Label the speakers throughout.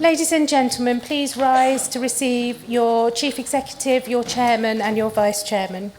Speaker 1: Ladies and gentlemen, please rise to receive your Chief Executive, your Chairman and your Vice Chairman.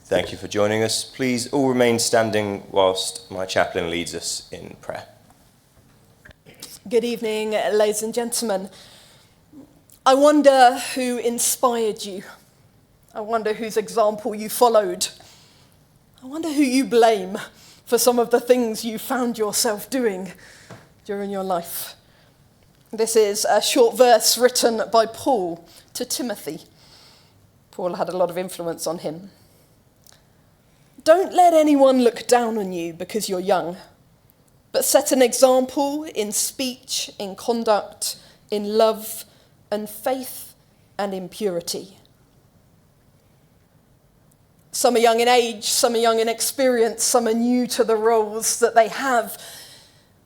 Speaker 2: Thank you for joining us. Please all remain standing whilst my chaplain leads us in prayer.
Speaker 3: Good evening, ladies and gentlemen. I wonder who inspired you. I wonder whose example you followed. I wonder who you blame for some of the things you found yourself doing during your life. This is a short verse written by Paul to Timothy. Paul had a lot of influence on him. Don't let anyone look down on you because you're young, but set an example in speech, in conduct, in love and faith and in purity. Some are young in age, some are young in experience, some are new to the roles that they have.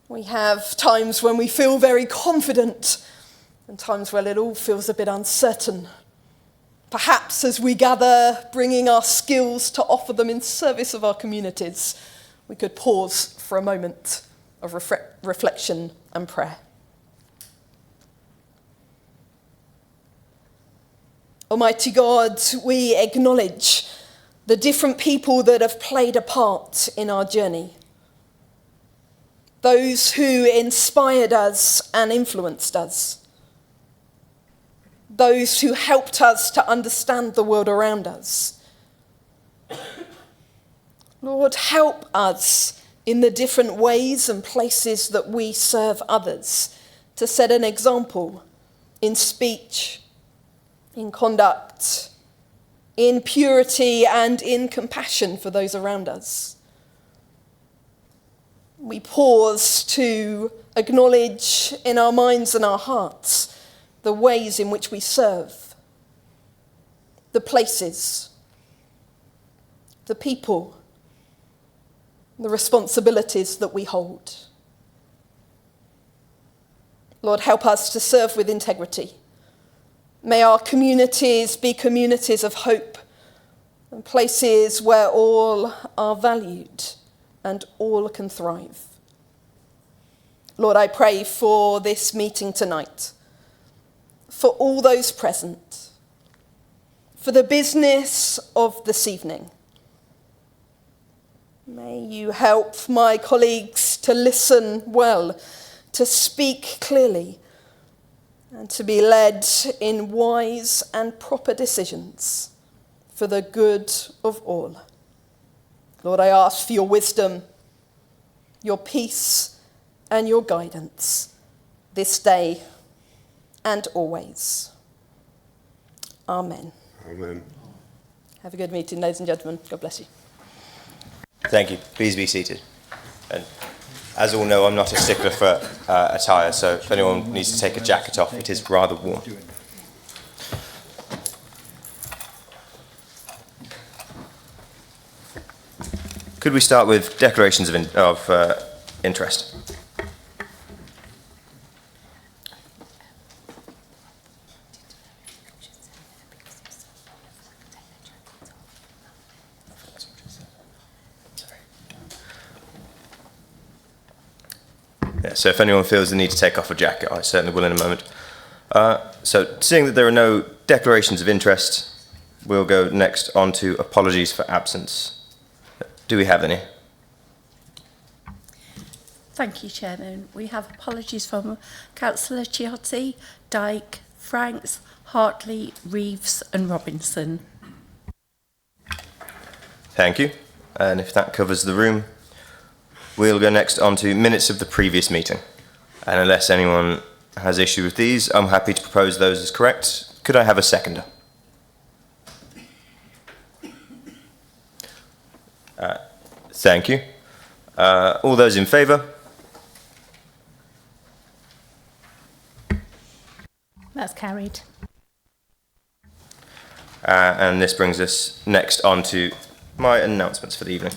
Speaker 3: We have times when we feel very confident and times when it all feels a bit uncertain. Perhaps as we gather, bringing our skills to offer them in service of our communities, we could pause for a moment of reflection and prayer. Almighty God, we acknowledge the different people that have played a part in our journey. Those who inspired us and influenced us. Those who helped us to understand the world around us. Lord, help us in the different ways and places that we serve others to set an example in speech, in conduct, in purity and in compassion for those around us. We pause to acknowledge in our minds and our hearts the ways in which we serve, the places, the people, the responsibilities that we hold. Lord, help us to serve with integrity. May our communities be communities of hope and places where all are valued and all can thrive. Lord, I pray for this meeting tonight, for all those present, for the business of this evening. May you help my colleagues to listen well, to speak clearly, and to be led in wise and proper decisions for the good of all. Lord, I ask for your wisdom, your peace, and your guidance this day and always. Amen.
Speaker 2: Amen.
Speaker 3: Have a good meeting, ladies and gentlemen. God bless you.
Speaker 2: Thank you. Please be seated. And as all know, I'm not a stickler for attire, so if anyone needs to take a jacket off, it is rather warm. Could we start with declarations of interest? Yeah, so if anyone feels the need to take off a jacket, I certainly will in a moment. So seeing that there are no declarations of interest, we'll go next on to apologies for absence. Do we have any?
Speaker 4: Thank you, Chairman. We have apologies from Councillor Ciotti, Dyke, Franks, Hartley, Reeves and Robinson.
Speaker 2: Thank you. And if that covers the room, we'll go next on to minutes of the previous meeting. And unless anyone has issue with these, I'm happy to propose those as correct. Could I have a seconder? Thank you. All those in favour?
Speaker 1: That's carried.
Speaker 2: And this brings us next on to my announcements for the evening.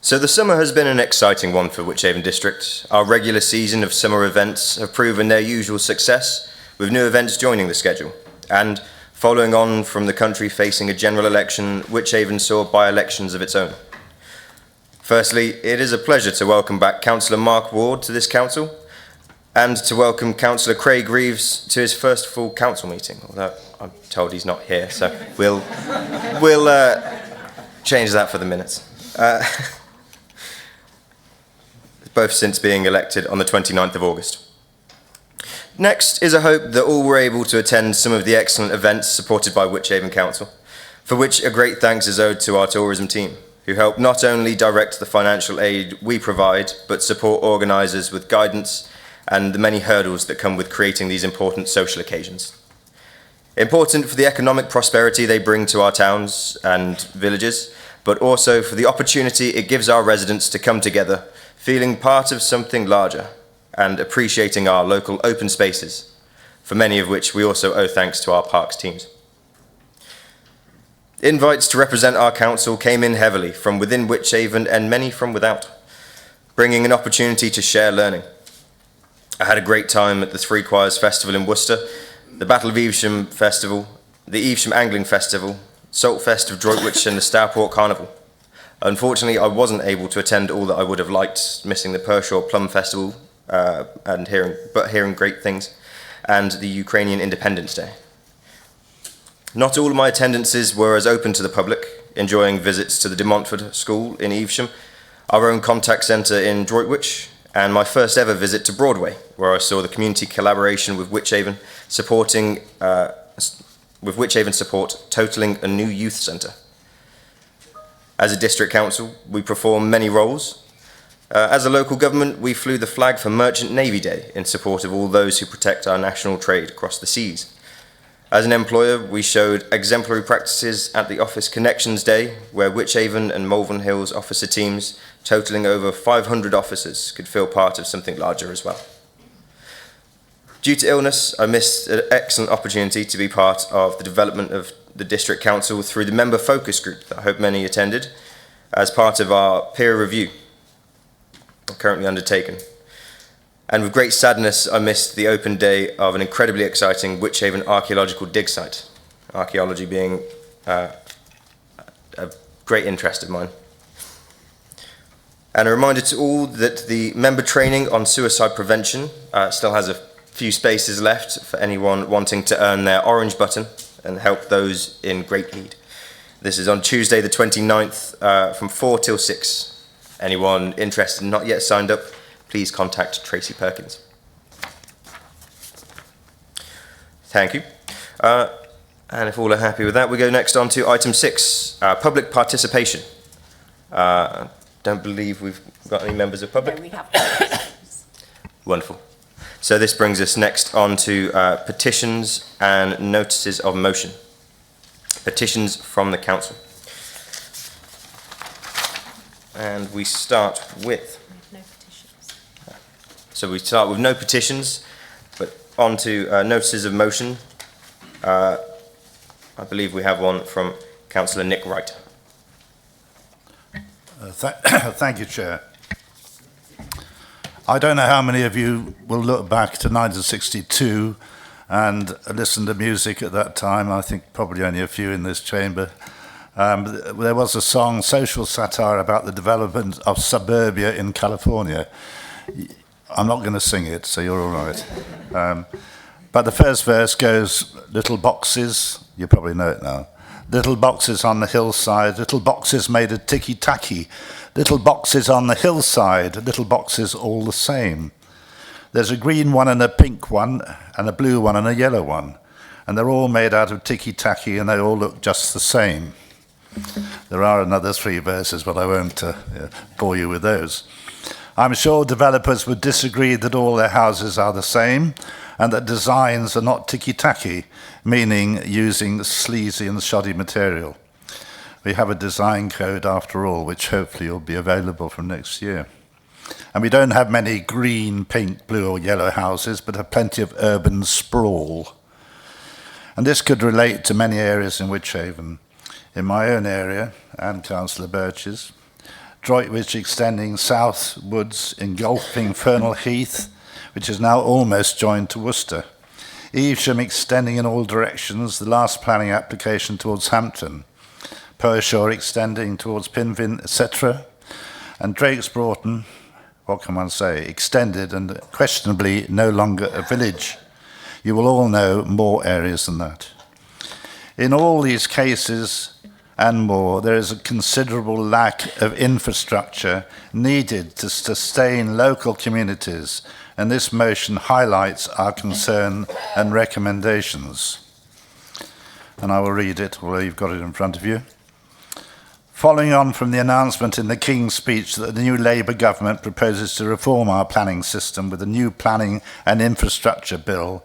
Speaker 2: So the summer has been an exciting one for Wychavon District. Our regular season of summer events have proven their usual success, with new events joining the schedule. And following on from the country facing a general election, Wychavon saw by-elections of its own. Firstly, it is a pleasure to welcome back Councillor Mark Ward to this council, and to welcome Councillor Craig Reeves to his first full council meeting, although I'm told he's not here, so we'll change that for the minutes. Both since being elected on the 29th of August. Next is a hope that all were able to attend some of the excellent events supported by Wychavon Council, for which a great thanks is owed to our tourism team, who help not only direct the financial aid we provide, but support organisers with guidance and the many hurdles that come with creating these important social occasions. Important for the economic prosperity they bring to our towns and villages, but also for the opportunity it gives our residents to come together, feeling part of something larger and appreciating our local open spaces, for many of which we also owe thanks to our parks teams. Invites to represent our council came in heavily from within Wychavon and many from without, bringing an opportunity to share learning. I had a great time at the Three Choirs Festival in Worcester, the Battle of Evesham Festival, the Evesham Angling Festival, Saltfest of Droitwich and the Stourport Carnival. Unfortunately, I wasn't able to attend all that I would have liked, missing the Pershore Plum Festival and hearing great things, and the Ukrainian Independence Day. Not all of my attendances were as open to the public, enjoying visits to the De Montfort School in Evesham, our own contact centre in Droitwich, and my first ever visit to Broadway, where I saw the community collaboration with Wychavon support totalling a new youth centre. As a district council, we perform many roles. As a local government, we flew the flag for Merchant Navy Day in support of all those who protect our national trade across the seas. As an employer, we showed exemplary practices at the Office Connections Day, where Wychavon and Malvern Hills officer teams, totalling over 500 officers, could feel part of something larger as well. Due to illness, I missed an excellent opportunity to be part of the development of the District Council through the member focus group that I hope many attended as part of our peer review currently undertaken. And with great sadness, I missed the open day of an incredibly exciting Wychavon archaeological dig site, archaeology being a great interest of mine. And a reminder to all that the member training on suicide prevention still has a few spaces left for anyone wanting to earn their orange button and help those in great need. This is on Tuesday the 29th from 4 till 6. Anyone interested and not yet signed up, please contact Tracy Perkins. Thank you. And if all are happy with that, we go next on to item 6, public participation. Don't believe we've got any members of public.
Speaker 4: No, we have.
Speaker 2: Wonderful. So this brings us next on to petitions and notices of motion. Petitions from the council. And we start with...
Speaker 1: No petitions.
Speaker 2: So we start with no petitions, but on to notices of motion. I believe we have one from Councillor Nick Wright.
Speaker 5: Thank you, Chair. I don't know how many of you will look back to 1962 and listen to music at that time. I think probably only a few in this chamber. There was a song, social satire, about the development of suburbia in California. I'm not going to sing it, so you're all right. But the first verse goes, little boxes, you probably know it now. Little boxes on the hillside, little boxes made of ticky-tacky. Little boxes on the hillside, little boxes all the same. There's a green one and a pink one, and a blue one and a yellow one. And they're all made out of ticky-tacky, and they all look just the same. There are another 3 verses, but I won't bore you with those. I'm sure developers would disagree that all their houses are the same and that designs are not ticky-tacky, meaning using sleazy and shoddy material. We have a design code after all, which hopefully will be available from next year. And we don't have many green, pink, blue or yellow houses, but have plenty of urban sprawl. And this could relate to many areas in Wychavon. In my own area, and Councillor Birch's, Droitwich extending southwards, engulfing Fernal Heath, which is now almost joined to Worcester. Evesham extending in all directions, the last planning application towards Hampton. Pershore extending towards Pinvin, etc. And Drake's Broughton, what can one say, extended and questionably no longer a village. You will all know more areas than that. In all these cases and more, there is a considerable lack of infrastructure needed to sustain local communities, and this motion highlights our concern and recommendations. And I will read it, although you've got it in front of you. Following on from the announcement in the King's speech that the new Labour government proposes to reform our planning system with a new planning and infrastructure bill,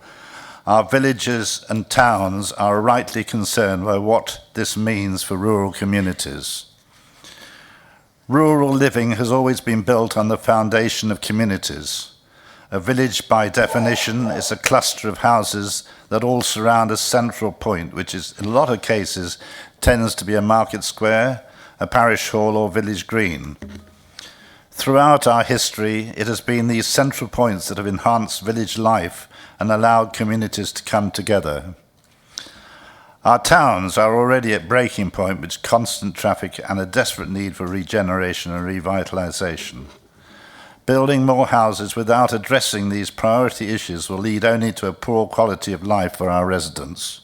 Speaker 5: our villages and towns are rightly concerned by what this means for rural communities. Rural living has always been built on the foundation of communities. A village, by definition, is a cluster of houses that all surround a central point, which is, in a lot of cases, tends to be a market square, a parish hall or village green. Throughout our history, it has been these central points that have enhanced village life and allowed communities to come together. Our towns are already at breaking point with constant traffic and a desperate need for regeneration and revitalisation. Building more houses without addressing these priority issues will lead only to a poor quality of life for our residents.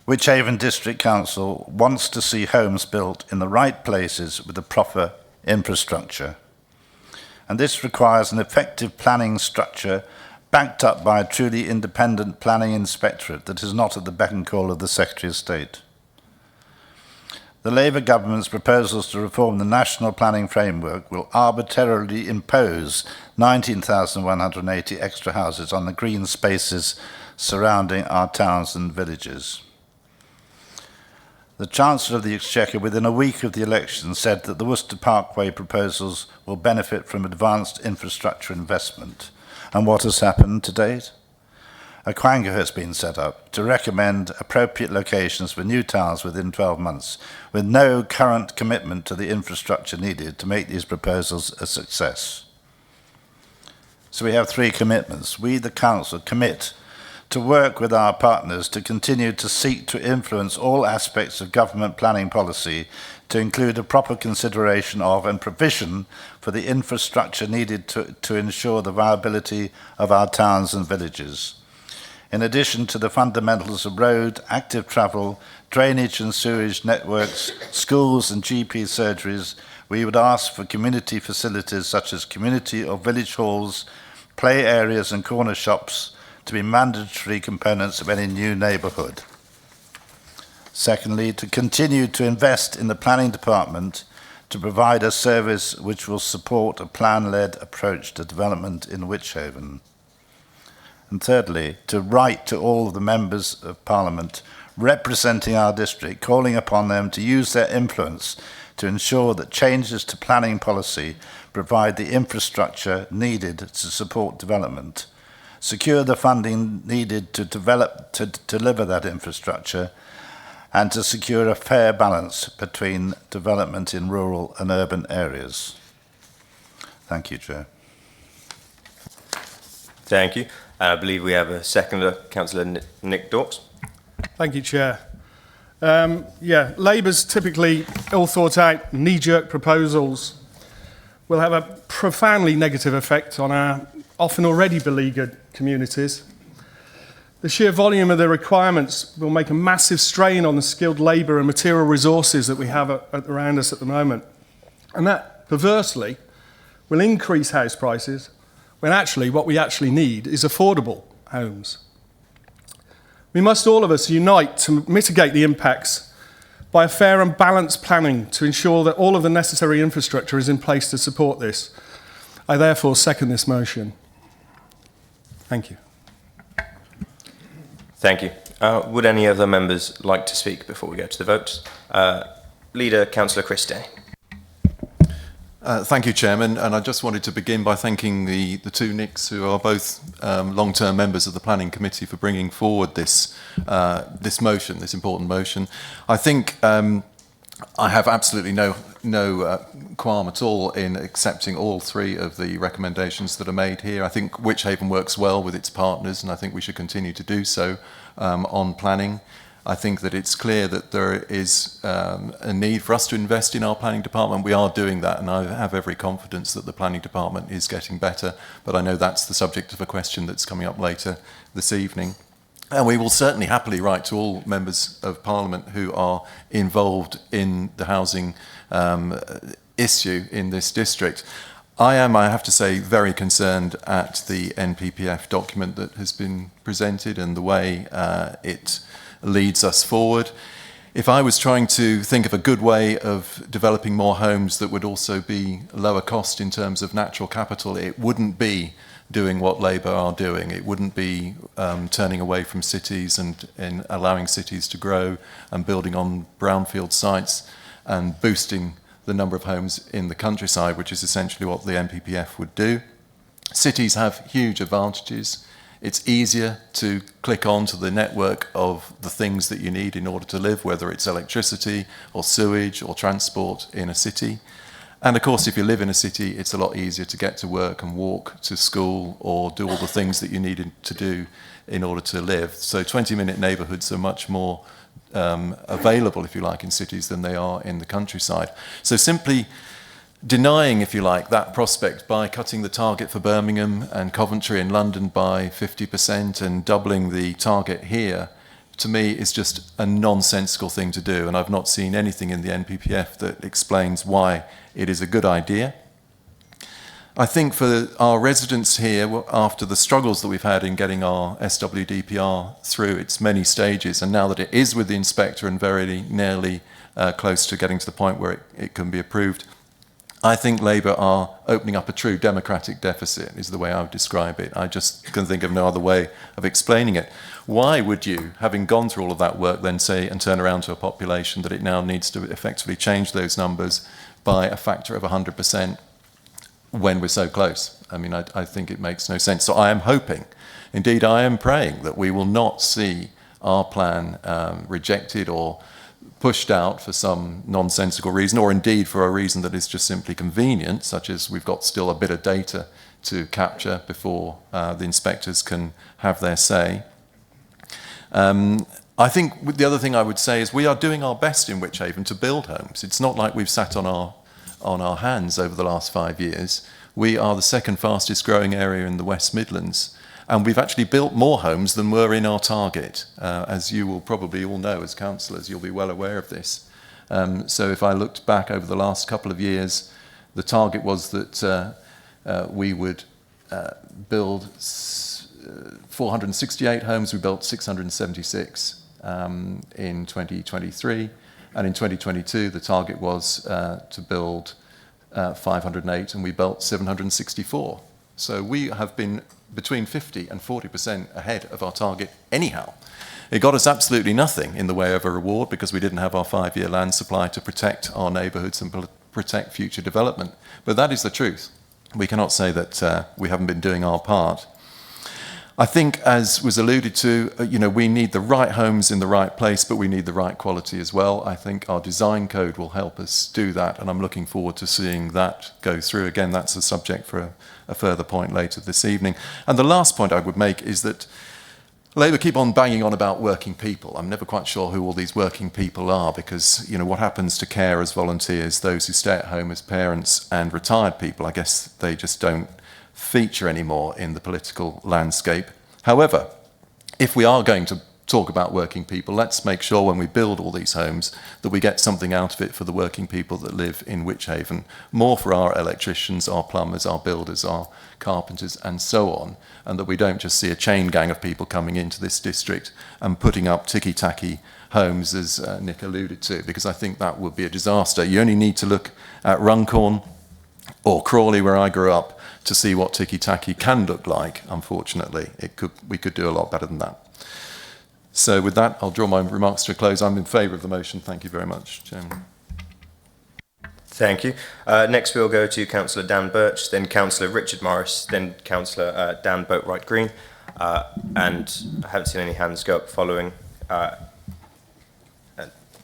Speaker 5: Wychavon District Council wants to see homes built in the right places with the proper infrastructure. And this requires an effective planning structure backed up by a truly independent planning inspectorate that is not at the beck and call of the Secretary of State. The Labour government's proposals to reform the national planning framework will arbitrarily impose 19,180 extra houses on the green spaces surrounding our towns and villages. The Chancellor of the Exchequer, within a week of the election, said that the Worcester Parkway proposals will benefit from advanced infrastructure investment. And what has happened to date? A quango has been set up to recommend appropriate locations for new towns within 12 months, with no current commitment to the infrastructure needed to make these proposals a success. So we have three commitments. We, the Council, commit to work with our partners to continue to seek to influence all aspects of government planning policy to include a proper consideration of and provision for the infrastructure needed to ensure the viability of our towns and villages. In addition to the fundamentals of road, active travel, drainage and sewage networks, schools and GP surgeries, we would ask for community facilities such as community or village halls, play areas and corner shops to be mandatory components of any new neighbourhood. Secondly, to continue to invest in the planning department to provide a service which will support a plan-led approach to development in Wychavon. And thirdly, to write to all the members of Parliament representing our district, calling upon them to use their influence to ensure that changes to planning policy provide the infrastructure needed to support development, secure the funding needed to deliver that infrastructure, and to secure a fair balance between development in rural and urban areas. Thank you, Chair.
Speaker 2: Thank you. And I believe we have a seconder, Councillor Nick Dawkes.
Speaker 6: Thank you, Chair. Labour's typically ill thought out, knee-jerk proposals will have a profoundly negative effect on our often already beleaguered communities. The sheer volume of the requirements will make a massive strain on the skilled labour and material resources that we have around us at the moment. And that, perversely, will increase house prices when actually what we actually need is affordable homes. We must, all of us, unite to mitigate the impacts by a fair and balanced planning to ensure that all of the necessary infrastructure is in place to support this. I therefore second this motion. Thank you.
Speaker 2: Thank you. Would any other members like to speak before we go to the votes? Leader, Councillor Christie.
Speaker 7: Thank you, Chairman, and I just wanted to begin by thanking the two Nicks, who are both long-term members of the Planning Committee, for bringing forward this motion, this important motion. I think I have absolutely no qualm at all in accepting all three of the recommendations that are made here. I think Wychavon works well with its partners, and I think we should continue to do so on planning. I think that it's clear that there is a need for us to invest in our planning department. We are doing that, and I have every confidence that the planning department is getting better, but I know that's the subject of a question that's coming up later this evening. And we will certainly happily write to all members of Parliament who are involved in the housing issue in this district. I have to say, very concerned at the NPPF document that has been presented and the way it leads us forward. If I was trying to think of a good way of developing more homes that would also be lower cost in terms of natural capital, it wouldn't be doing what Labour are doing. It wouldn't be turning away from cities and allowing cities to grow and building on brownfield sites and boosting the number of homes in the countryside, which is essentially what the NPPF would do. Cities have huge advantages. It's easier to click on to the network of the things that you need in order to live, whether it's electricity or sewage or transport in a city. And of course, if you live in a city, it's a lot easier to get to work and walk to school or do all the things that you need to do in order to live. So 20-minute neighbourhoods are much more available, if you like, in cities than they are in the countryside. So simply denying, if you like, that prospect by cutting the target for Birmingham and Coventry and London by 50% and doubling the target here, to me, is just a nonsensical thing to do. And I've not seen anything in the NPPF that explains why it is a good idea. I think for our residents here, after the struggles that we've had in getting our SWDPR through its many stages, and now that it is with the inspector and very nearly close to getting to the point where it can be approved, I think Labour are opening up a true democratic deficit, is the way I would describe it. I just can think of no other way of explaining it. Why would you, having gone through all of that work, then say and turn around to a population that it now needs to effectively change those numbers by a factor of 100% when we're so close? I mean, I think it makes no sense. So I am hoping, indeed I am praying, that we will not see our plan rejected or pushed out for some nonsensical reason, or indeed for a reason that is just simply convenient, such as we've got still a bit of data to capture before the inspectors can have their say. I think the other thing I would say is we are doing our best in Wychavon to build homes. It's not like we've sat on our hands over the last 5 years. We are the second fastest growing area in the West Midlands. And we've actually built more homes than were in our target. As you will probably all know as councillors, you'll be well aware of this. So if I looked back over the last couple of years, the target was that we would build 468 homes. We built 676 in 2023. And in 2022, the target was to build 508, and we built 764. So we have been between 50 and 40% ahead of our target anyhow. It got us absolutely nothing in the way of a reward because we didn't have our 5-year land supply to protect our neighbourhoods and protect future development. But that is the truth. We cannot say that we haven't been doing our part. I think, as was alluded to, we need the right homes in the right place, but we need the right quality as well. I think our design code will help us do that, and I'm looking forward to seeing that go through. Again, that's a subject for a further point later this evening. And the last point I would make is that Labour keep on banging on about working people. I'm never quite sure who all these working people are, because what happens to carers, volunteers, those who stay at home as parents, and retired people? I guess they just don't feature anymore in the political landscape. However, if we are going to talk about working people. Let's make sure when we build all these homes that we get something out of it for the working people that live in Wychavon, more for our electricians, our plumbers, our builders, our carpenters and so on, and that we don't just see a chain gang of people coming into this district and putting up ticky-tacky homes, as Nick alluded to, because I think that would be a disaster. You only need to look at Runcorn or Crawley, where I grew up, to see what ticky-tacky can look like. Unfortunately, we could do a lot better than that. So with that, I'll draw my remarks to a close. I'm in favour of the motion. Thank you very much, Chairman.
Speaker 2: Thank you. Next we'll go to Councillor Dan Birch, then Councillor Richard Morris, then Councillor Dan Boatwright Green, and I haven't seen any hands go up following.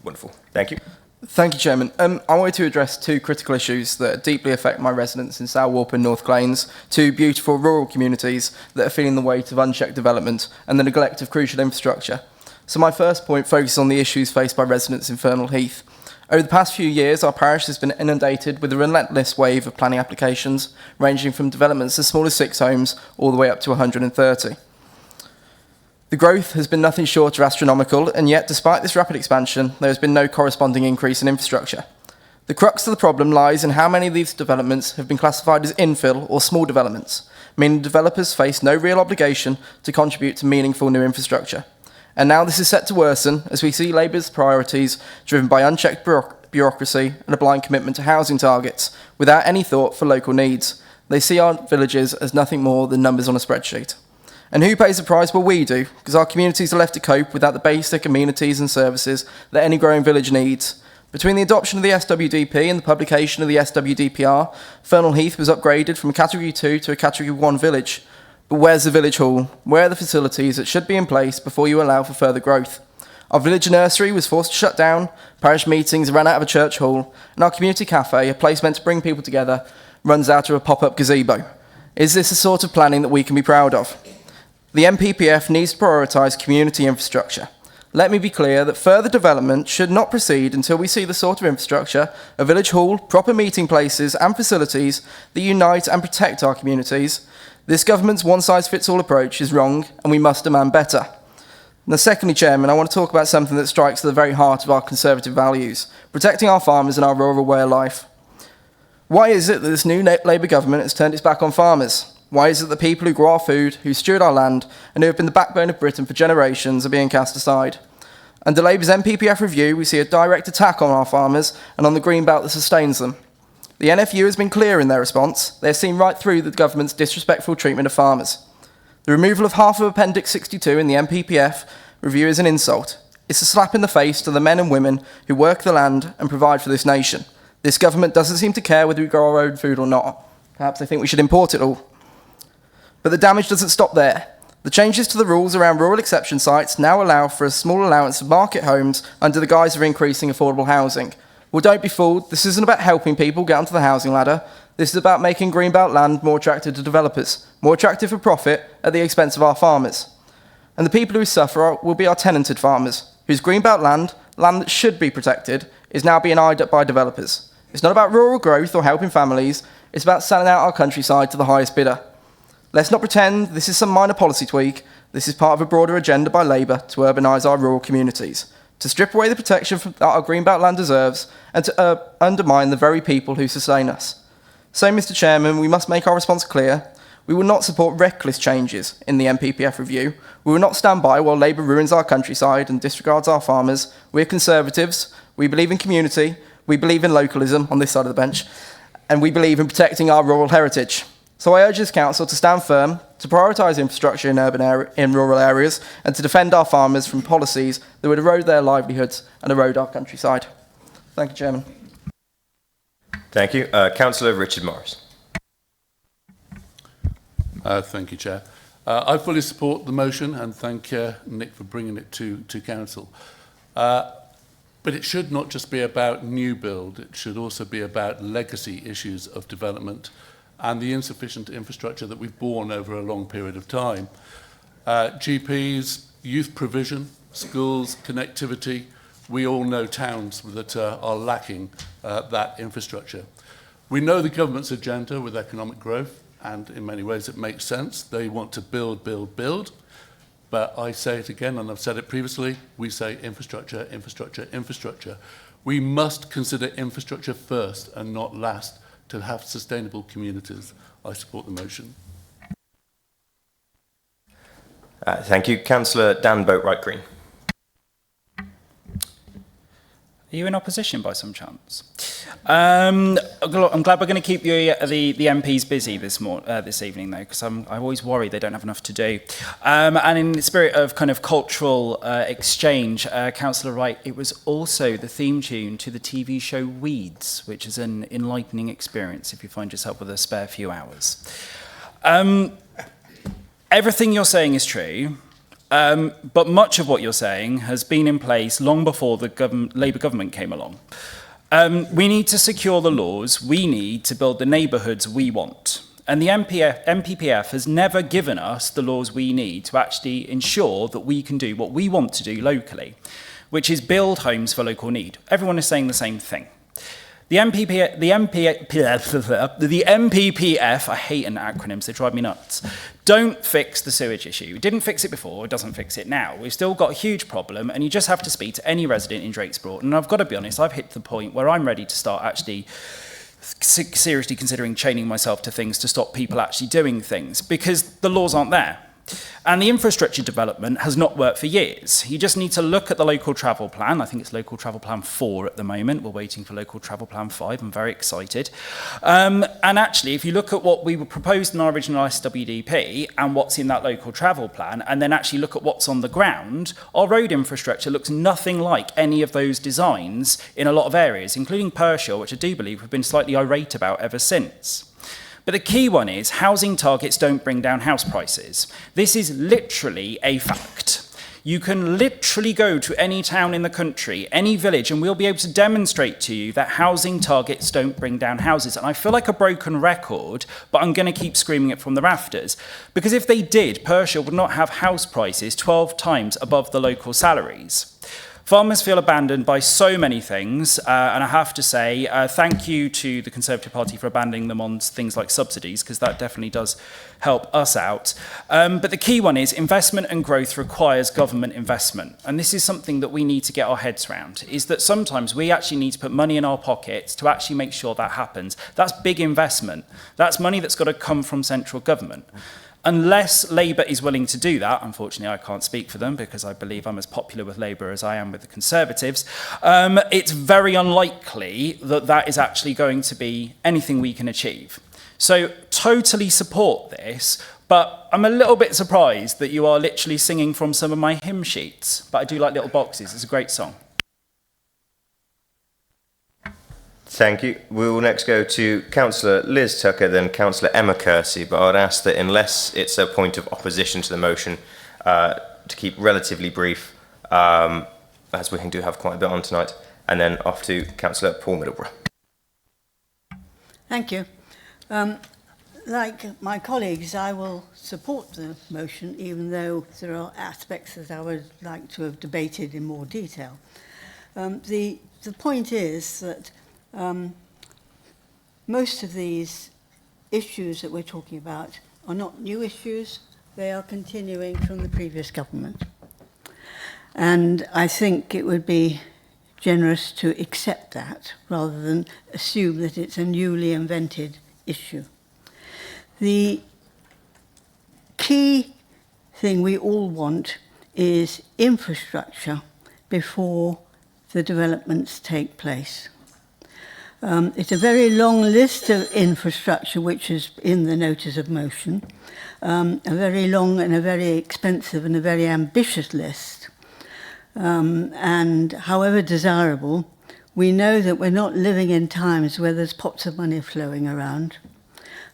Speaker 2: Wonderful. Thank you.
Speaker 8: Thank you, Chairman. I wanted to address two critical issues that deeply affect my residents in South Warp and North Claines, two beautiful rural communities that are feeling the weight of unchecked development and the neglect of crucial infrastructure. So my first point focuses on the issues faced by residents in Fernal Heath. Over the past few years, our parish has been inundated with a relentless wave of planning applications, ranging from developments as small as 6 homes all the way up to 130. The growth has been nothing short of astronomical, and yet, despite this rapid expansion, there has been no corresponding increase in infrastructure. The crux of the problem lies in how many of these developments have been classified as infill or small developments, meaning developers face no real obligation to contribute to meaningful new infrastructure. And now this is set to worsen as we see Labour's priorities driven by unchecked bureaucracy and a blind commitment to housing targets, without any thought for local needs. They see our villages as nothing more than numbers on a spreadsheet. And who pays the price? Well, we do, because our communities are left to cope without the basic amenities and services that any growing village needs. Between the adoption of the SWDP and the publication of the SWDPR, Fernal Heath was upgraded from a Category 2 to a Category 1 village. But where's the village hall? Where are the facilities that should be in place before you allow for further growth? Our village nursery was forced to shut down, parish meetings ran out of a church hall, and our community cafe, a place meant to bring people together, runs out of a pop-up gazebo. Is this the sort of planning that we can be proud of? The MPPF needs to prioritise community infrastructure. Let me be clear that further development should not proceed until we see the sort of infrastructure, a village hall, proper meeting places and facilities that unite and protect our communities. This government's one-size-fits-all approach is wrong, and we must demand better. Now, secondly, Chairman, I want to talk about something that strikes to the very heart of our Conservative values, protecting our farmers and our rural way of life. Why is it that this new Labour government has turned its back on farmers? Why is it that the people who grow our food, who steward our land, and who have been the backbone of Britain for generations are being cast aside? Under Labour's MPPF review, we see a direct attack on our farmers and on the green belt that sustains them. The NFU has been clear in their response. They have seen right through the government's disrespectful treatment of farmers. The removal of half of Appendix 62 in the MPPF review is an insult. It's a slap in the face to the men and women who work the land and provide for this nation. This government doesn't seem to care whether we grow our own food or not. Perhaps they think we should import it all. But the damage doesn't stop there. The changes to the rules around rural exception sites now allow for a small allowance of market homes under the guise of increasing affordable housing. Well, don't be fooled. This isn't about helping people get onto the housing ladder. This is about making greenbelt land more attractive to developers, more attractive for profit at the expense of our farmers. And the people who suffer will be our tenanted farmers, whose greenbelt land that should be protected, is now being eyed up by developers. It's not about rural growth or helping families. It's about selling out our countryside to the highest bidder. Let's not pretend this is some minor policy tweak. This is part of a broader agenda by Labour to urbanise our rural communities, to strip away the protection that our greenbelt land deserves, and to undermine the very people who sustain us. So, Mr Chairman, we must make our response clear. We will not support reckless changes in the MPPF review. We will not stand by while Labour ruins our countryside and disregards our farmers. We're Conservatives. We believe in community. We believe in localism on this side of the bench. And we believe in protecting our rural heritage. So I urge this council to stand firm, to prioritise infrastructure in rural areas, and to defend our farmers from policies that would erode their livelihoods and erode our countryside. Thank you, Chairman.
Speaker 2: Thank you. Councillor Richard Morris.
Speaker 9: Thank you, Chair. I fully support the motion and thank Nick for bringing it to Council. But it should not just be about new build, it should also be about legacy issues of development and the insufficient infrastructure that we've borne over a long period of time. GPs, youth provision, schools, connectivity, we all know towns that are lacking that infrastructure. We know the government's agenda with economic growth, and in many ways it makes sense. They want to build, build, build. But I say it again, and I've said it previously, we say infrastructure, infrastructure, infrastructure. We must consider infrastructure first and not last to have sustainable communities. I support the motion.
Speaker 2: Thank you. Councillor Dan Boatwright Green.
Speaker 10: Are you in opposition by some chance? I'm glad we're going to keep the MPs busy this evening, though, because I always worry they don't have enough to do. And in the spirit of kind of cultural exchange, Councillor Wright, it was also the theme tune to the TV show Weeds, which is an enlightening experience if you find yourself with a spare few hours. Everything you're saying is true. But much of what you're saying has been in place long before the Labour government came along. We need to secure the laws. We need to build the neighbourhoods we want. And the MPPF has never given us the laws we need to actually ensure that we can do what we want to do locally, which is build homes for local need. Everyone is saying the same thing. The MPPF, I hate acronyms, they drive me nuts, don't fix the sewage issue. It didn't fix it before, it doesn't fix it now. We've still got a huge problem, and you just have to speak to any resident in Drakes Broughton. And I've got to be honest, I've hit the point where I'm ready to start actually seriously considering chaining myself to things to stop people actually doing things, because the laws aren't there. And the infrastructure development has not worked for years. You just need to look at the local travel plan. I think it's local travel plan 4 at the moment. We're waiting for local travel plan 5. I'm very excited. And actually, if you look at what we were proposed in our original SWDP and what's in that local travel plan, and then actually look at what's on the ground, our road infrastructure looks nothing like any of those designs in a lot of areas, including Pershore, which I do believe we've been slightly irate about ever since. But the key one is housing targets don't bring down house prices. This is literally a fact. You can literally go to any town in the country, any village, and we'll be able to demonstrate to you that housing targets don't bring down houses. And I feel like a broken record, but I'm going to keep screaming it from the rafters. Because if they did, Pershore would not have house prices 12 times above the local salaries. Farmers feel abandoned by so many things, and I have to say thank you to the Conservative Party for abandoning them on things like subsidies, because that definitely does help us out. But the key one is investment and growth requires government investment. And this is something that we need to get our heads around, is that sometimes we actually need to put money in our pockets to actually make sure that happens. That's big investment. That's money that's got to come from central government. Unless Labour is willing to do that, unfortunately I can't speak for them because I believe I'm as popular with Labour as I am with the Conservatives, it's very unlikely that that is actually going to be anything we can achieve. So totally support this, but I'm a little bit surprised that you are literally singing from some of my hymn sheets, but I do like Little Boxes, it's a great song.
Speaker 2: Thank you. We will next go to Councillor Liz Tucker, then Councillor Emma Kersey, but I would ask that unless it's a point of opposition to the motion, to keep relatively brief, as we do have quite a bit on tonight, and then off to Councillor Paul Middleborough.
Speaker 11: Thank you. Like my colleagues, I will support the motion, even though there are aspects that I would like to have debated in more detail. The point is that most of these issues that we're talking about are not new issues, they are continuing from the previous government. And I think it would be generous to accept that rather than assume that it's a newly invented issue. The key thing we all want is infrastructure before the developments take place. It's a very long list of infrastructure which is in the notice of motion, a very long and a very expensive and a very ambitious list. And however desirable, we know that we're not living in times where there's pots of money flowing around.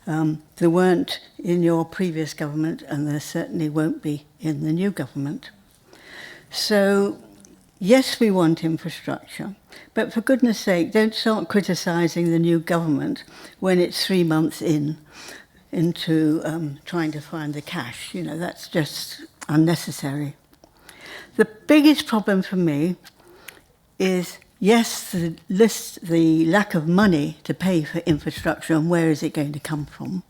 Speaker 11: There weren't in your previous government, and there certainly won't be in the new government. So, yes, we want infrastructure, but for goodness sake, don't start criticising the new government when it's 3 months into trying to find the cash. You know, that's just unnecessary. The biggest problem for me is, yes, the lack of money to pay for infrastructure and where is it going to come from.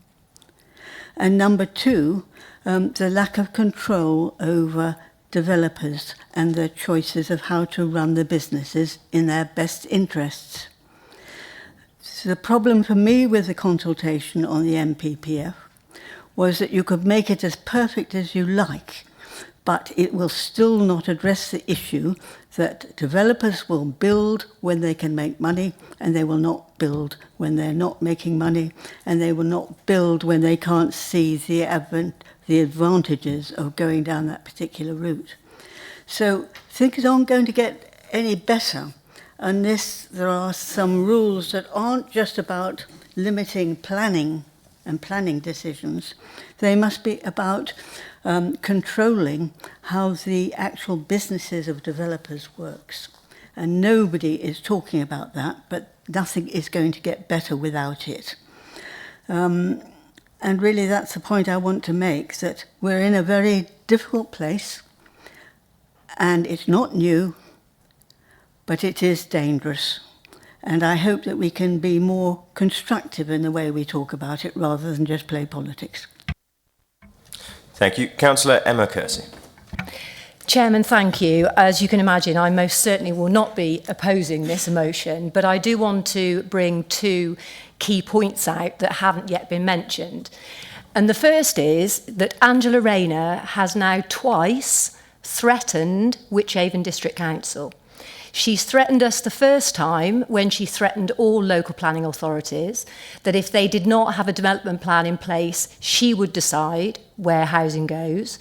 Speaker 11: And number two, the lack of control over developers and their choices of how to run the businesses in their best interests. So the problem for me with the consultation on the MPPF was that you could make it as perfect as you like, but it will still not address the issue that developers will build when they can make money, and they will not build when they're not making money, and they will not build when they can't see the advantages of going down that particular route. So things aren't going to get any better unless there are some rules that aren't just about limiting planning and planning decisions. They must be about controlling how the actual businesses of developers works. And nobody is talking about that, but nothing is going to get better without it. And really that's the point I want to make, that we're in a very difficult place, and it's not new, but it is dangerous. And I hope that we can be more constructive in the way we talk about it rather than just play politics.
Speaker 2: Thank you. Councillor Emma Kersey.
Speaker 12: Chairman, thank you. As you can imagine, I most certainly will not be opposing this motion, but I do want to bring two key points out that haven't yet been mentioned. And the first is that Angela Rayner has now twice threatened Wychavon District Council. She's threatened us the first time when she threatened all local planning authorities that if they did not have a development plan in place, she would decide where housing goes.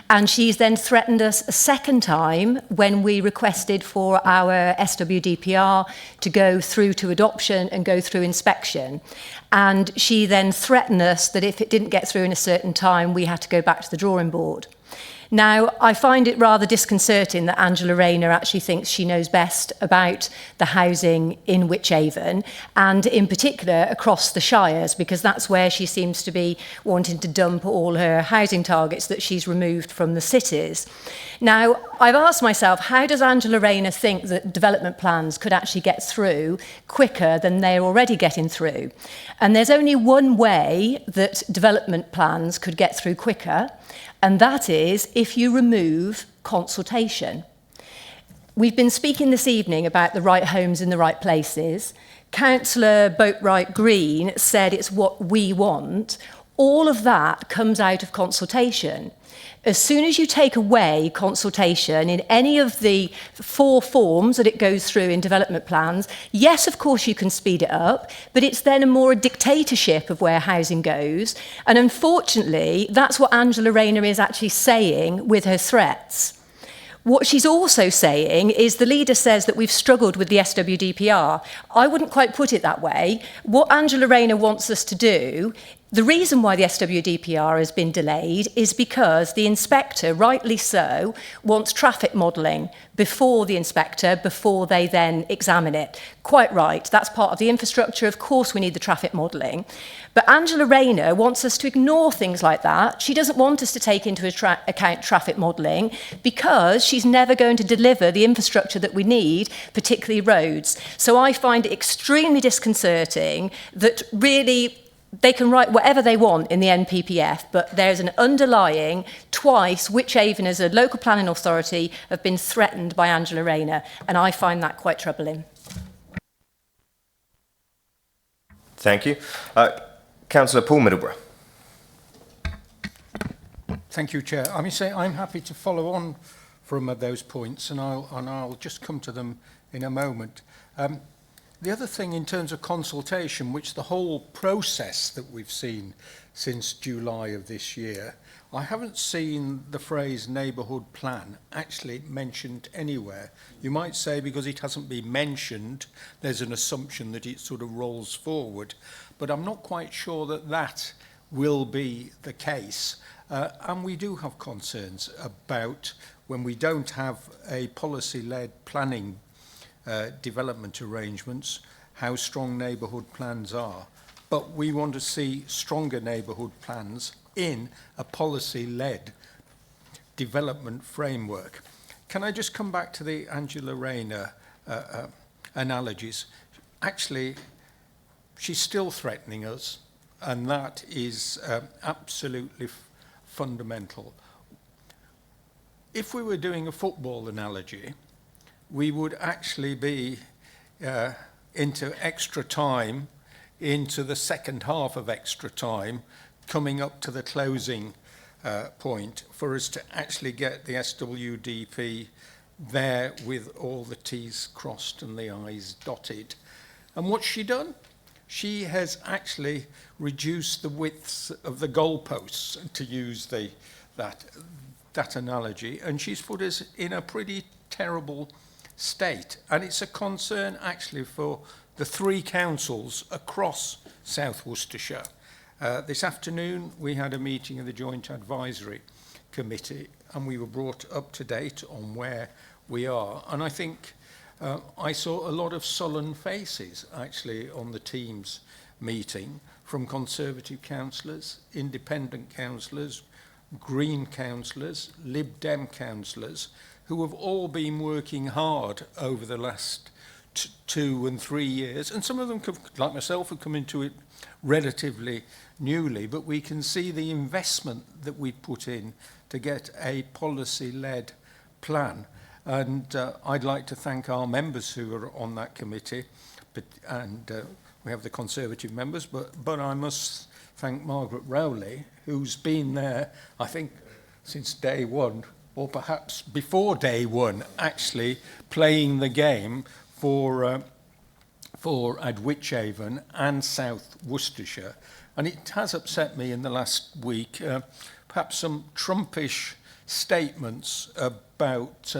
Speaker 12: And she's then threatened us a second time when we requested for our SWDPR to go through to adoption and go through inspection. And she then threatened us that if it didn't get through in a certain time, we had to go back to the drawing board. Now, I find it rather disconcerting that Angela Rayner actually thinks she knows best about the housing in Wychavon, and in particular across the shires, because that's where she seems to be wanting to dump all her housing targets that she's removed from the cities. Now, I've asked myself, how does Angela Rayner think that development plans could actually get through quicker than they're already getting through? And there's only one way that development plans could get through quicker, and that is if you remove consultation. We've been speaking this evening about the right homes in the right places. Councillor Boatwright Green said it's what we want. All of that comes out of consultation. As soon as you take away consultation in any of the 4 forms that it goes through in development plans, yes, of course you can speed it up, but it's then a more a dictatorship of where housing goes. And unfortunately, that's what Angela Rayner is actually saying with her threats. What she's also saying is the leader says that we've struggled with the SWDPR. I wouldn't quite put it that way. What Angela Rayner wants us to do, the reason why the SWDPR has been delayed is because the inspector, rightly so, wants traffic modelling before they then examine it. Quite right, that's part of the infrastructure. Of course we need the traffic modelling. But Angela Rayner wants us to ignore things like that. She doesn't want us to take into account traffic modelling because she's never going to deliver the infrastructure that we need, particularly roads. So I find it extremely disconcerting that really they can write whatever they want in the NPPF, but there's an underlying, twice, Wychavon as a local planning authority have been threatened by Angela Rayner, and I find that quite troubling.
Speaker 2: Thank you. Councillor Paul Middleborough.
Speaker 13: Thank you, Chair. I mean, say I'm happy to follow on from those points, and I'll just come to them in a moment. The other thing in terms of consultation, which the whole process that we've seen since July of this year, I haven't seen the phrase neighbourhood plan actually mentioned anywhere. You might say because it hasn't been mentioned, there's an assumption that it sort of rolls forward. But I'm not quite sure that that will be the case. And we do have concerns about when we don't have a policy-led planning development arrangements, how strong neighbourhood plans are. But we want to see stronger neighbourhood plans in a policy-led development framework. Can I just come back to the Angela Rayner analogies? Actually, she's still threatening us and that is absolutely fundamental. If we were doing a football analogy, we would actually be into extra time, into the second half of extra time, coming up to the closing point for us to actually get the SWDP there with all the T's crossed and the I's dotted. And what's she done? She has actually reduced the widths of the goalposts, to use that analogy, and she's put us in a pretty terrible state. And it's a concern actually for the 3 councils across South Worcestershire. This afternoon we had a meeting of the Joint Advisory Committee, and we were brought up to date on where we are. And I think I saw a lot of sullen faces actually on the Teams meeting from Conservative councillors, Independent councillors, Green councillors, Lib Dem councillors, who have all been working hard over the last 2 and 3 years. And some of them, like myself, have come into it relatively newly, but we can see the investment that we put in to get a policy-led plan. And I'd like to thank our members who are on that committee, and we have the Conservative members, but I must thank Margaret Rowley, who's been there, I think, since day one, or perhaps before day one, actually playing the game for at Wychavon and South Worcestershire. And it has upset me in the last week, perhaps some Trumpish statements about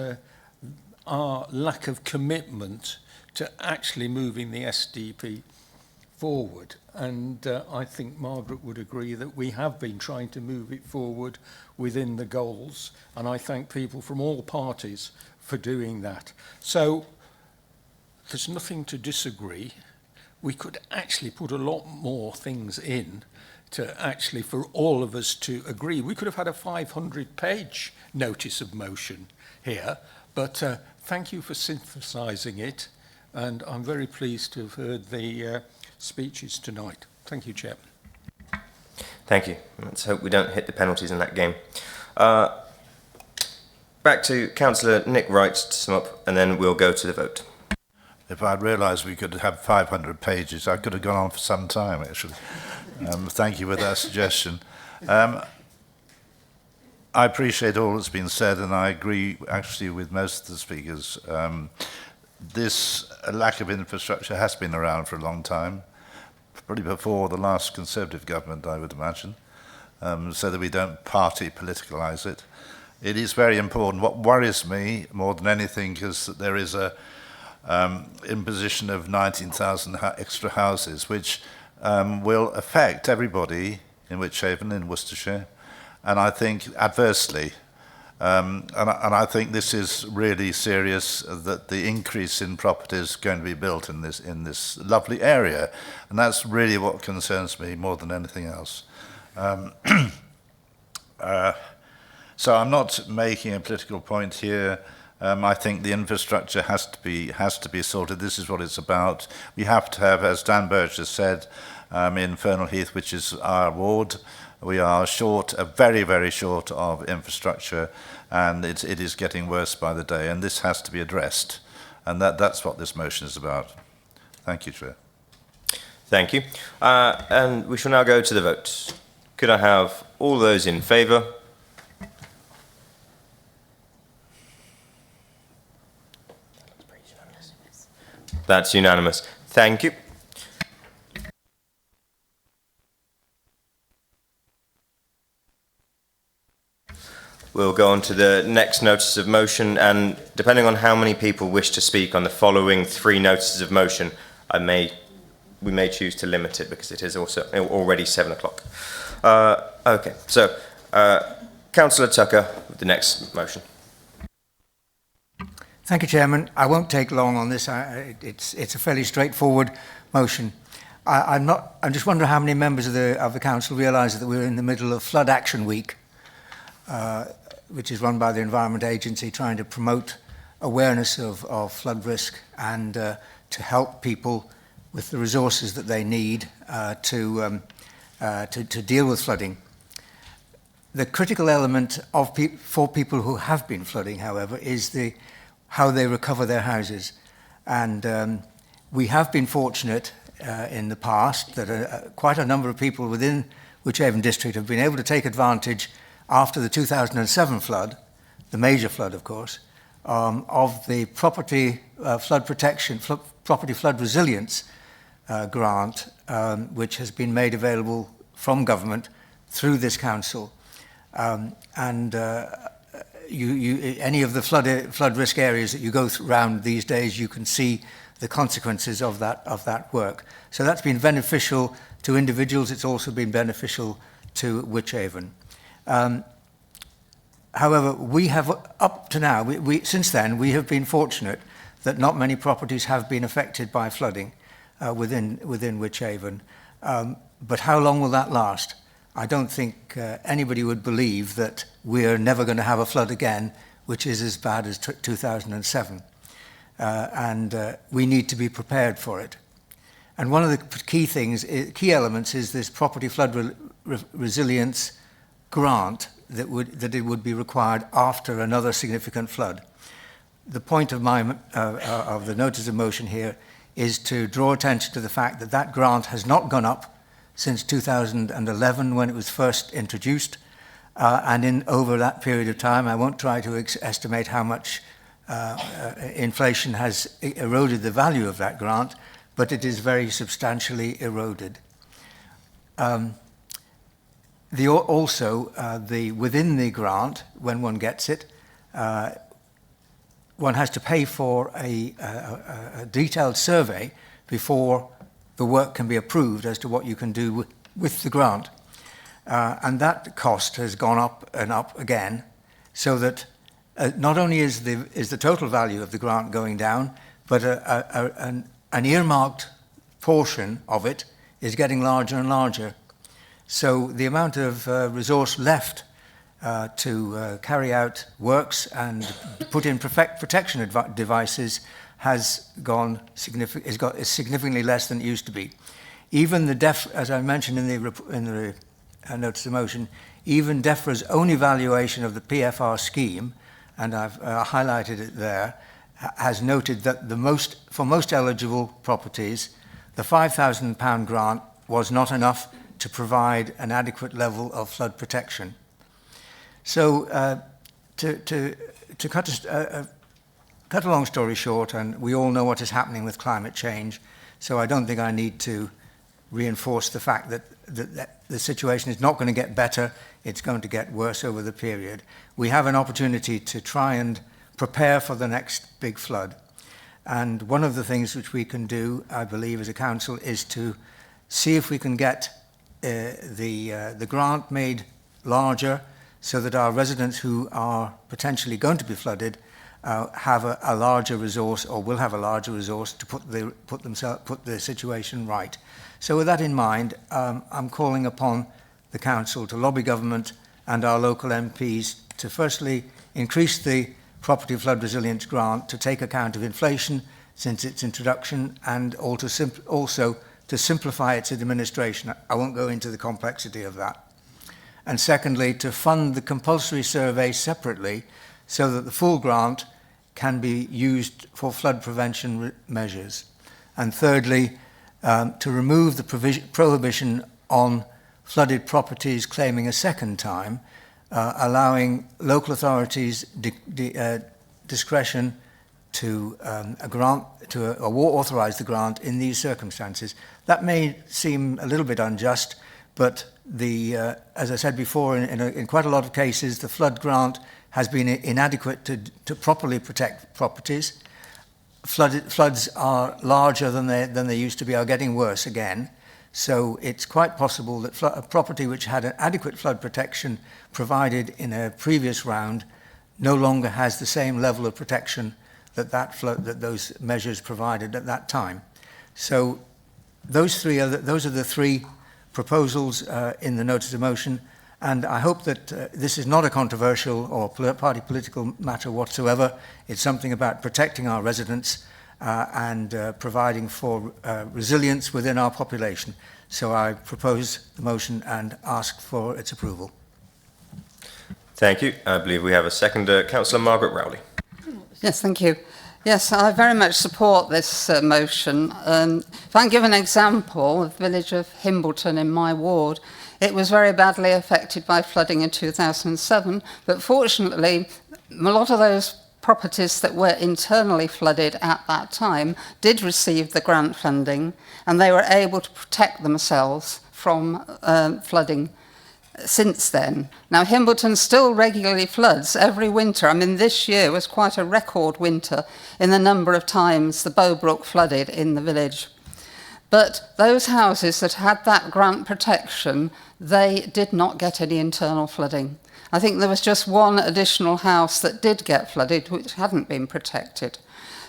Speaker 13: our lack of commitment to actually moving the SDP forward. And I think Margaret would agree that we have been trying to move it forward within the goals, and I thank people from all parties for doing that. So there's nothing to disagree. We could actually put a lot more things in to actually, for all of us to agree. We could have had a 500-page notice of motion here, but thank you for synthesising it, and I'm very pleased to have heard the speeches tonight. Thank you, Chair.
Speaker 2: Thank you. Let's hope we don't hit the penalties in that game. Back to Councillor Nick Wright to sum up, and then we'll go to the vote.
Speaker 5: If I'd realised we could have 500 pages, I could have gone on for some time, actually. Thank you for that suggestion. I appreciate all that's been said, and I agree actually with most of the speakers. This lack of infrastructure has been around for a long time, probably before the last Conservative government, I would imagine, so that we don't party politicalise it. It is very important. What worries me more than anything is that there is a imposition of 19,000 extra houses, which will affect everybody in Wychavon, in Worcestershire, and I think adversely. And I think this is really serious, that the increase in properties going to be built in this lovely area, and that's really what concerns me more than anything else. So I'm not making a political point here. I think the infrastructure has to be sorted. This is what it's about. We have to have, as Dan Birch has said, in Fernal Heath, which is our ward, we are short, very, very short of infrastructure, and it is getting worse by the day, and this has to be addressed. And that's what this motion is about. Thank you, Chair.
Speaker 2: Thank you. And we shall now go to the vote. Could I have all those in favour? That's unanimous. Thank you. We'll go on to the next notice of motion, and depending on how many people wish to speak on the following 3 notices of motion, we may choose to limit it because it is also already 7 o'clock. Okay, so Councillor Tucker with the next motion.
Speaker 14: Thank you, Chairman. I won't take long on this. It's a fairly straightforward motion. I'm just wondering how many members of the council realise that we're in the middle of Flood Action Week, which is run by the Environment Agency, trying to promote awareness of flood risk and to help people with the resources that they need to to deal with flooding. The critical element of for people who have been flooding, however, is how they recover their houses. And we have been fortunate in the past that quite a number of people within Wychavon district have been able to take advantage after the 2007 flood, the major flood, of course, of the property flood protection, property flood resilience grant, which has been made available from government through this council. Any of the flood risk areas that you go around these days, you can see the consequences of that work. So that's been beneficial to individuals. It's also been beneficial to Wychavon. However, we have up to now, since then, we have been fortunate that not many properties have been affected by flooding within Wychavon. But how long will that last? I don't think anybody would believe that we're never going to have a flood again, which is as bad as 2007. We need to be prepared for it. And one of the key elements is this property flood resilience grant that it would be required after another significant flood. The point of the notice of motion here is to draw attention to the fact that that grant has not gone up since 2011 when it was first introduced, and over that period of time, I won't try to estimate how much inflation has eroded the value of that grant, but it is very substantially eroded. Within the grant, when one gets it, one has to pay for a detailed survey before the work can be approved as to what you can do with the grant. And that cost has gone up and up again, so that not only is the total value of the grant going down, but an earmarked portion of it is getting larger and larger. So the amount of resource left to carry out works and put in protection devices is significantly less than it used to be. Even as I mentioned in the notice of motion, even DEFRA's own evaluation of the PFR scheme, and I've highlighted it there, has noted that for most eligible properties, the £5,000 grant was not enough to provide an adequate level of flood protection. So to cut a long story short, and we all know what is happening with climate change, so I don't think I need to reinforce the fact that the situation is not going to get better, it's going to get worse over the period. We have an opportunity to try and prepare for the next big flood. And one of the things which we can do, I believe, as a council, is to see if we can get the grant made larger so that our residents who are potentially going to be flooded have a larger resource, or will have a larger resource, to put the situation right. So with that in mind, I'm calling upon the council to lobby government and our local MPs to firstly increase the property flood resilience grant to take account of inflation since its introduction, and also to simplify its administration. I won't go into the complexity of that. And secondly, to fund the compulsory survey separately so that the full grant can be used for flood prevention measures. And thirdly, to remove the prohibition on flooded properties claiming a second time, allowing local authorities discretion to authorise the grant in these circumstances. That may seem a little bit unjust, but as I said before, in quite a lot of cases, the flood grant has been inadequate to properly protect properties. Floods are larger than they used to be, are getting worse again. So it's quite possible that a property which had an adequate flood protection provided in a previous round no longer has the same level of protection that those measures provided at that time. So those are the three proposals in the notice of motion, and I hope that this is not a controversial or party political matter whatsoever. It's something about protecting our residents and providing for resilience within our population. So I propose the motion and ask for its approval.
Speaker 2: Thank you. I believe we have a seconder, Councillor Margaret Rowley.
Speaker 15: Yes, thank you. Yes, I very much support this motion. If I can give an example, the village of Himbleton in my ward, it was very badly affected by flooding in 2007, but fortunately, a lot of those properties that were internally flooded at that time did receive the grant funding, and they were able to protect themselves from flooding since then. Now, Himbleton still regularly floods every winter. I mean, this year was quite a record winter in the number of times the Bowbrook flooded in the village. But those houses that had that grant protection, they did not get any internal flooding. I think there was just one additional house that did get flooded, which hadn't been protected.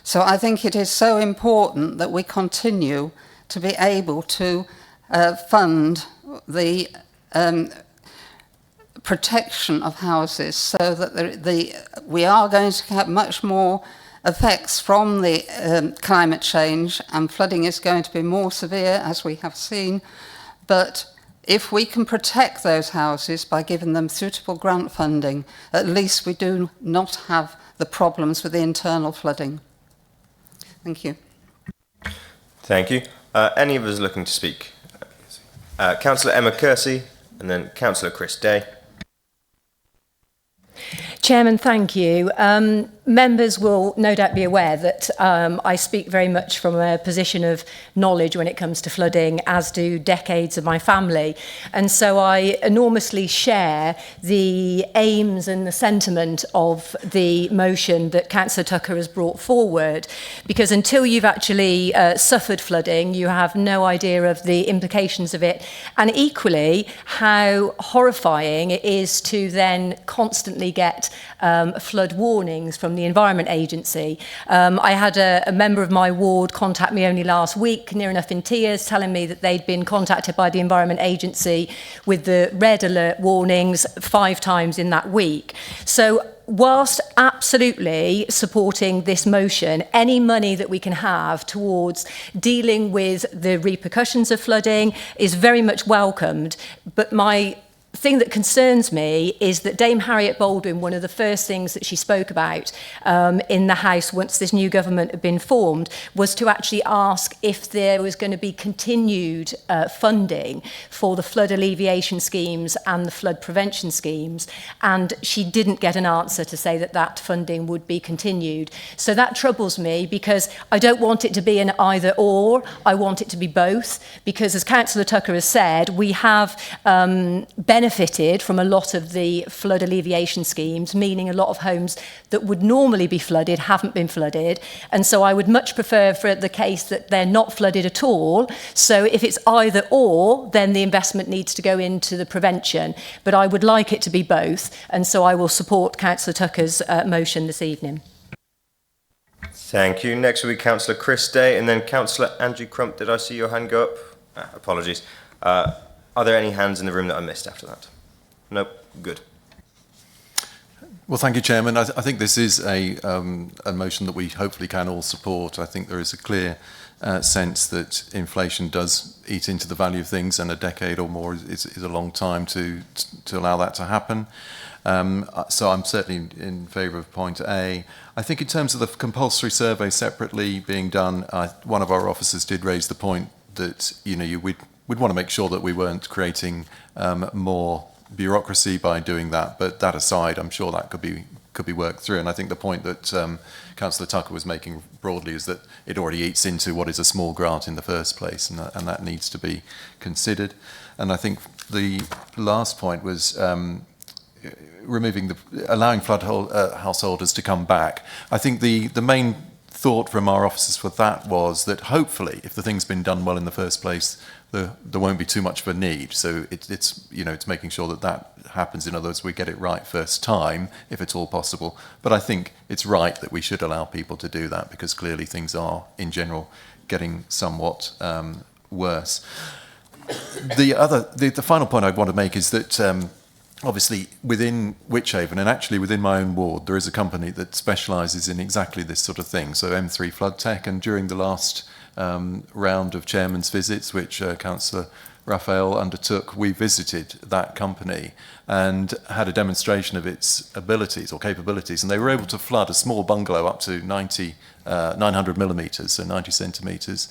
Speaker 15: So I think it is so important that we continue to be able to fund the protection of houses, so that we are going to have much more effects from the climate change, and flooding is going to be more severe, as we have seen. But if we can protect those houses by giving them suitable grant funding, at least we do not have the problems with the internal flooding. Thank you.
Speaker 2: Thank you. Any of us looking to speak? Councillor Emma Kersey, and then Councillor Chris Day.
Speaker 12: Chairman, thank you. Members will no doubt be aware that I speak very much from a position of knowledge when it comes to flooding, as do decades of my family. And so I enormously share the aims and the sentiment of the motion that Councillor Tucker has brought forward, because until you've actually suffered flooding, you have no idea of the implications of it, and equally how horrifying it is to then constantly get flood warnings from the Environment Agency. I had a member of my ward contact me only last week, near enough in tears, telling me that they'd been contacted by the Environment Agency with the red alert warnings 5 times in that week. So whilst absolutely supporting this motion, any money that we can have towards dealing with the repercussions of flooding is very much welcomed. But my thing that concerns me is that Dame Harriet Baldwin, one of the first things that she spoke about in the House once this new government had been formed, was to actually ask if there was going to be continued funding for the flood alleviation schemes and the flood prevention schemes, and she didn't get an answer to say that that funding would be continued. So that troubles me, because I don't want it to be an either or, I want it to be both, because as Councillor Tucker has said, we have benefited from a lot of the flood alleviation schemes, meaning a lot of homes that would normally be flooded haven't been flooded. And so I would much prefer for the case that they're not flooded at all. So if it's either or, then the investment needs to go into the prevention. But I would like it to be both. And so I will support Councillor Tucker's motion this evening.
Speaker 2: Thank you. Next will be Councillor Chris Day, and then Councillor Andrew Crump. Did I see your hand go up? Apologies. Are there any hands in the room that I missed after that? Nope. Good.
Speaker 7: Well, thank you, Chairman. I think this is a motion that we hopefully can all support. I think there is a clear sense that inflation does eat into the value of things, and a decade or more is a long time to allow that to happen. So I'm certainly in favour of point A. I think in terms of the compulsory survey separately being done, one of our officers did raise the point that we'd want to make sure that we weren't creating more bureaucracy by doing that. But that aside, I'm sure that could be worked through. And I think the point that Councillor Tucker was making broadly is that it already eats into what is a small grant in the first place, and that needs to be considered. And I think the last point was allowing flood householders to come back. I think the main thought from our officers for that was that hopefully, if the thing's been done well in the first place, there won't be too much of a need. So it's making sure that happens. In other words, we get it right first time, if it's all possible. But I think it's right that we should allow people to do that, because clearly things are, in general, getting somewhat worse. The final point I want to make is that obviously within Wychavon, and actually within my own ward, there is a company that specialises in exactly this sort of thing. So M3 Flood Tech, and during the last round of chairman's visits, which Councillor Raphael undertook, we visited that company and had a demonstration of its abilities or capabilities, and they were able to flood a small bungalow up to 900 millimetres, so 90 centimetres,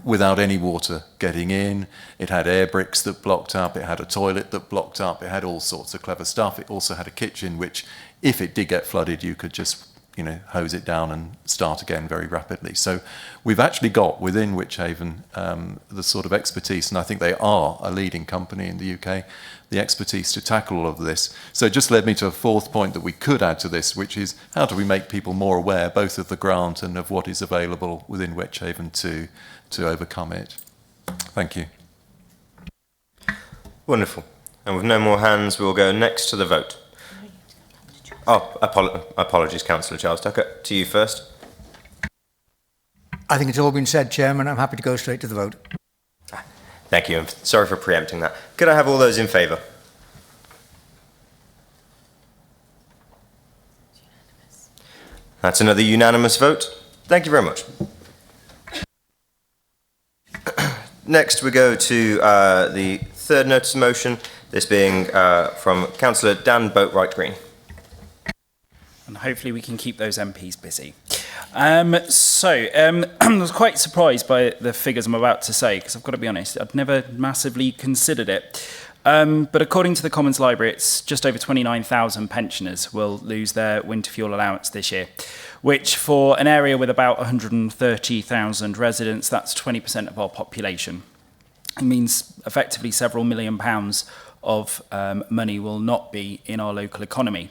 Speaker 7: without any water getting in. It had air bricks that blocked up, it had a toilet that blocked up, it had all sorts of clever stuff. It also had a kitchen which, if it did get flooded, you could just hose it down and start again very rapidly. So we've actually got within Wychavon the sort of expertise, and I think they are a leading company in the UK, the expertise to tackle all of this. So it just led me to a fourth point that we could add to this, which is how do we make people more aware both of the grant and of what is available within Wychavon to overcome it. Thank you.
Speaker 2: Wonderful. And with no more hands, we'll go next to the vote. Oh, apologies, Councillor Charles Tucker. To you first.
Speaker 14: I think it's all been said, Chairman. I'm happy to go straight to the vote.
Speaker 2: Thank you, and sorry for preempting that. Could I have all those in favour? That's another unanimous vote. Thank you very much. Next, we go to the third notice of motion, this being from Councillor Dan Boatwright-Green.
Speaker 10: And hopefully we can keep those MPs busy. I was quite surprised by the figures I'm about to say, because I've got to be honest, I'd never massively considered it. But according to the Commons Library, it's just over 29,000 pensioners will lose their winter fuel allowance this year, which for an area with about 130,000 residents, that's 20% of our population. It means effectively several £1 million of money will not be in our local economy.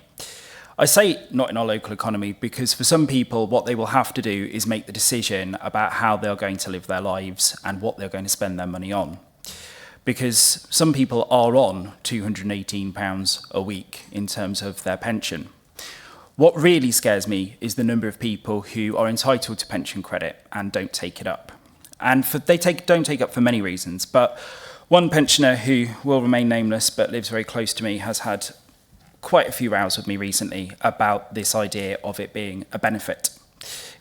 Speaker 10: I say not in our local economy because for some people what they will have to do is make the decision about how they're going to live their lives and what they're going to spend their money on. Because some people are on £218 a week in terms of their pension. What really scares me is the number of people who are entitled to pension credit and don't take it up. And don't take up for many reasons, but one pensioner who will remain nameless but lives very close to me has had quite a few rows with me recently about this idea of it being a benefit.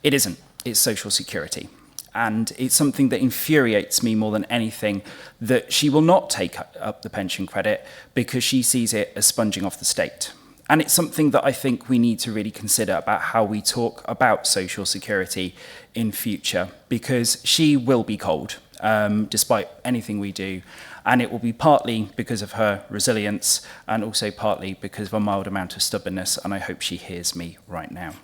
Speaker 10: It isn't. It's social security. And it's something that infuriates me more than anything that she will not take up the pension credit because she sees it as sponging off the state. And it's something that I think we need to really consider about how we talk about social security in future, because she will be cold despite anything we do. And it will be partly because of her resilience and also partly because of a mild amount of stubbornness, and I hope she hears me right now.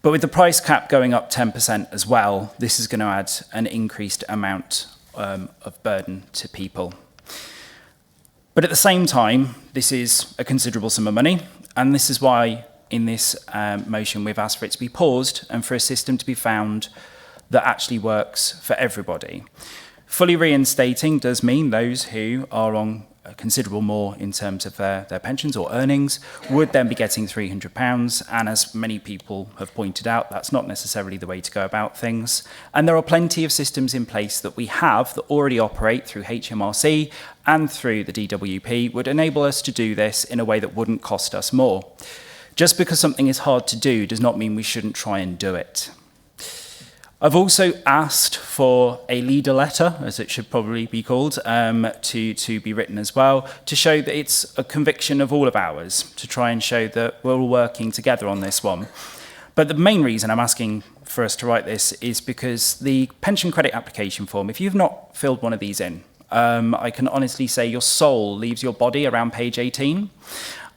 Speaker 10: But with the price cap going up 10% as well, this is going to add an increased amount of burden to people. But at the same time, this is a considerable sum of money, and this is why in this motion we've asked for it to be paused and for a system to be found that actually works for everybody. Fully reinstating does mean those who are on considerable more in terms of their pensions or earnings would then be getting £300, and as many people have pointed out, that's not necessarily the way to go about things. And there are plenty of systems in place that we have that already operate through HMRC and through the DWP would enable us to do this in a way that wouldn't cost us more. Just because something is hard to do does not mean we shouldn't try and do it. I've also asked for a leader letter, as it should probably be called, to be written as well, to show that it's a conviction of all of ours, to try and show that we're all working together on this one. But the main reason I'm asking for us to write this is because the pension credit application form, if you've not filled one of these in, I can honestly say your soul leaves your body around page 18.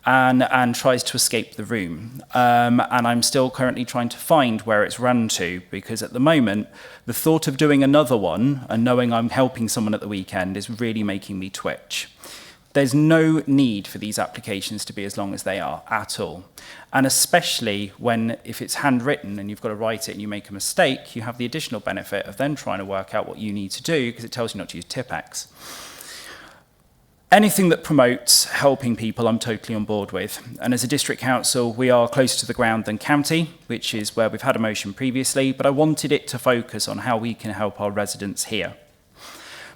Speaker 10: And tries to escape the room. And I'm still currently trying to find where it's run to, because at the moment, the thought of doing another one and knowing I'm helping someone at the weekend is really making me twitch. There's no need for these applications to be as long as they are at all. And especially if it's handwritten and you've got to write it and you make a mistake, you have the additional benefit of then trying to work out what you need to do because it tells you not to use Tipex. Anything that promotes helping people, I'm totally on board with. And as a district council, we are closer to the ground than county, which is where we've had a motion previously, but I wanted it to focus on how we can help our residents here.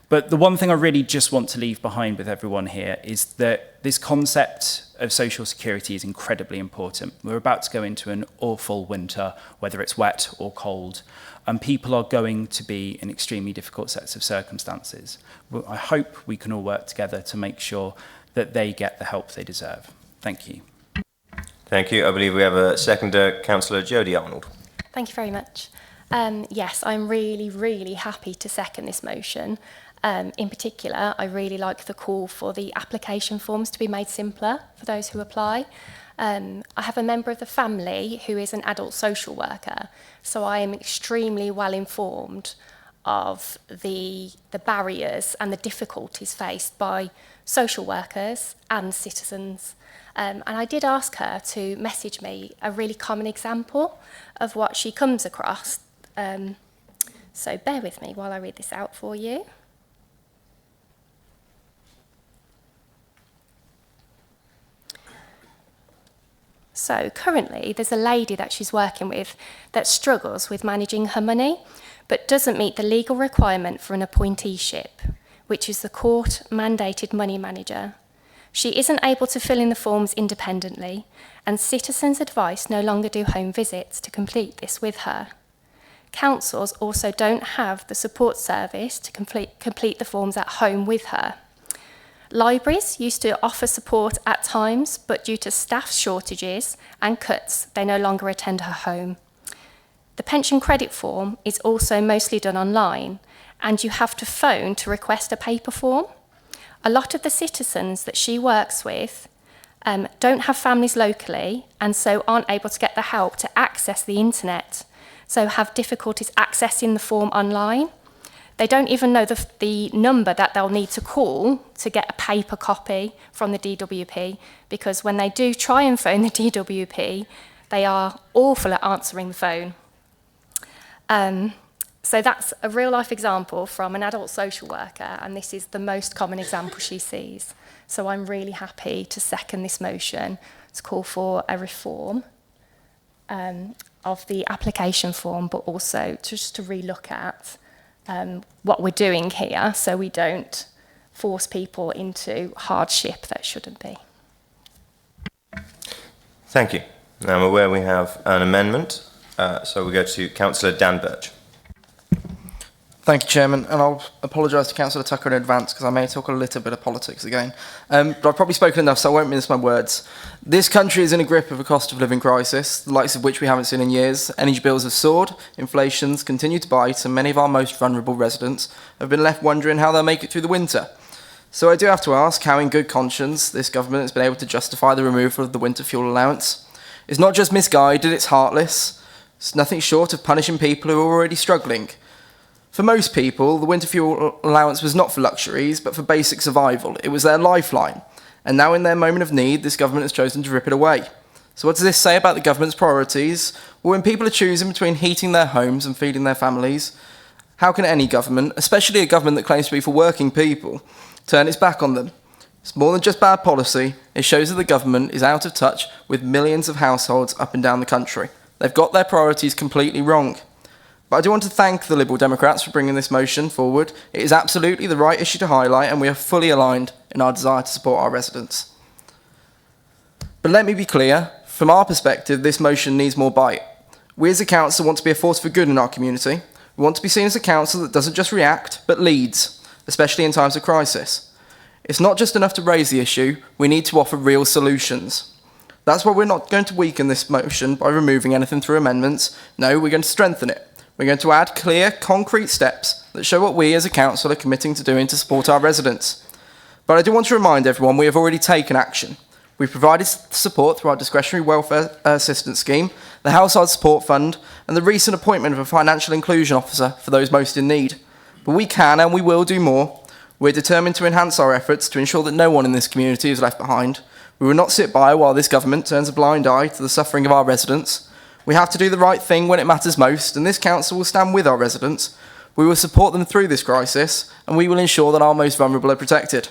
Speaker 10: But the one thing I really just want to leave behind with everyone here is that this concept of social security is incredibly important. We're about to go into an awful winter, whether it's wet or cold, and people are going to be in extremely difficult sets of circumstances. I hope we can all work together to make sure that they get the help they deserve. Thank you.
Speaker 2: Thank you. I believe we have a seconder, Councillor Jodie Arnold.
Speaker 16: Thank you very much. Yes, I'm really happy to second this motion. In particular, I really like the call for the application forms to be made simpler for those who apply. I have a member of the family who is an adult social worker, so I am extremely well informed of the barriers and the difficulties faced by social workers and citizens. And I did ask her to message me a really common example of what she comes across. So bear with me while I read this out for you. So currently there's a lady that she's working with that struggles with managing her money, but doesn't meet the legal requirement for an appointeeship, which is the court-mandated money manager. She isn't able to fill in the forms independently, and citizens' advice no longer do home visits to complete this with her. Councils also don't have the support service to complete the forms at home with her. Libraries used to offer support at times, but due to staff shortages and cuts, they no longer attend her home. The pension credit form is also mostly done online, and you have to phone to request a paper form. A lot of the citizens that she works with don't have families locally, and so aren't able to get the help to access the internet, so have difficulties accessing the form online. They don't even know the number that they'll need to call to get a paper copy from the DWP, because when they do try and phone the DWP, they are awful at answering the phone. So that's a real-life example from an adult social worker, and this is the most common example she sees. So I'm really happy to second this motion to call for a reform of the application form, but also just to relook at what we're doing here so we don't force people into hardship that shouldn't be.
Speaker 2: Thank you. Now I'm aware we have an amendment, so we go to Councillor Dan Birch.
Speaker 8: Thank you, Chairman, and I'll apologise to Councillor Tucker in advance because I may talk a little bit of politics again. But I've probably spoken enough, so I won't mince my words. This country is in a grip of a cost of living crisis, the likes of which we haven't seen in years. Energy bills have soared, inflation's continued to bite, and many of our most vulnerable residents have been left wondering how they'll make it through the winter. So I do have to ask how in good conscience this government has been able to justify the removal of the winter fuel allowance. It's not just misguided, it's heartless. It's nothing short of punishing people who are already struggling. For most people, the winter fuel allowance was not for luxuries, but for basic survival. It was their lifeline. And now in their moment of need, this government has chosen to rip it away. So what does this say about the government's priorities? Well, when people are choosing between heating their homes and feeding their families, how can any government, especially a government that claims to be for working people, turn its back on them? It's more than just bad policy. It shows that the government is out of touch with millions of households up and down the country. They've got their priorities completely wrong. But I do want to thank the Liberal Democrats for bringing this motion forward. It is absolutely the right issue to highlight, and we are fully aligned in our desire to support our residents. But let me be clear, from our perspective, this motion needs more bite. We as a council want to be a force for good in our community. We want to be seen as a council that doesn't just react, but leads, especially in times of crisis. It's not just enough to raise the issue, we need to offer real solutions. That's why we're not going to weaken this motion by removing anything through amendments. No, we're going to strengthen it. We're going to add clear, concrete steps that show what we as a council are committing to doing to support our residents. But I do want to remind everyone we have already taken action. We've provided support through our discretionary welfare assistance scheme, the Household Support Fund, and the recent appointment of a financial inclusion officer for those most in need. But we can and we will do more. We're determined to enhance our efforts to ensure that no one in this community is left behind. We will not sit by while this government turns a blind eye to the suffering of our residents. We have to do the right thing when it matters most, and this council will stand with our residents. We will support them through this crisis, and we will ensure that our most vulnerable are protected.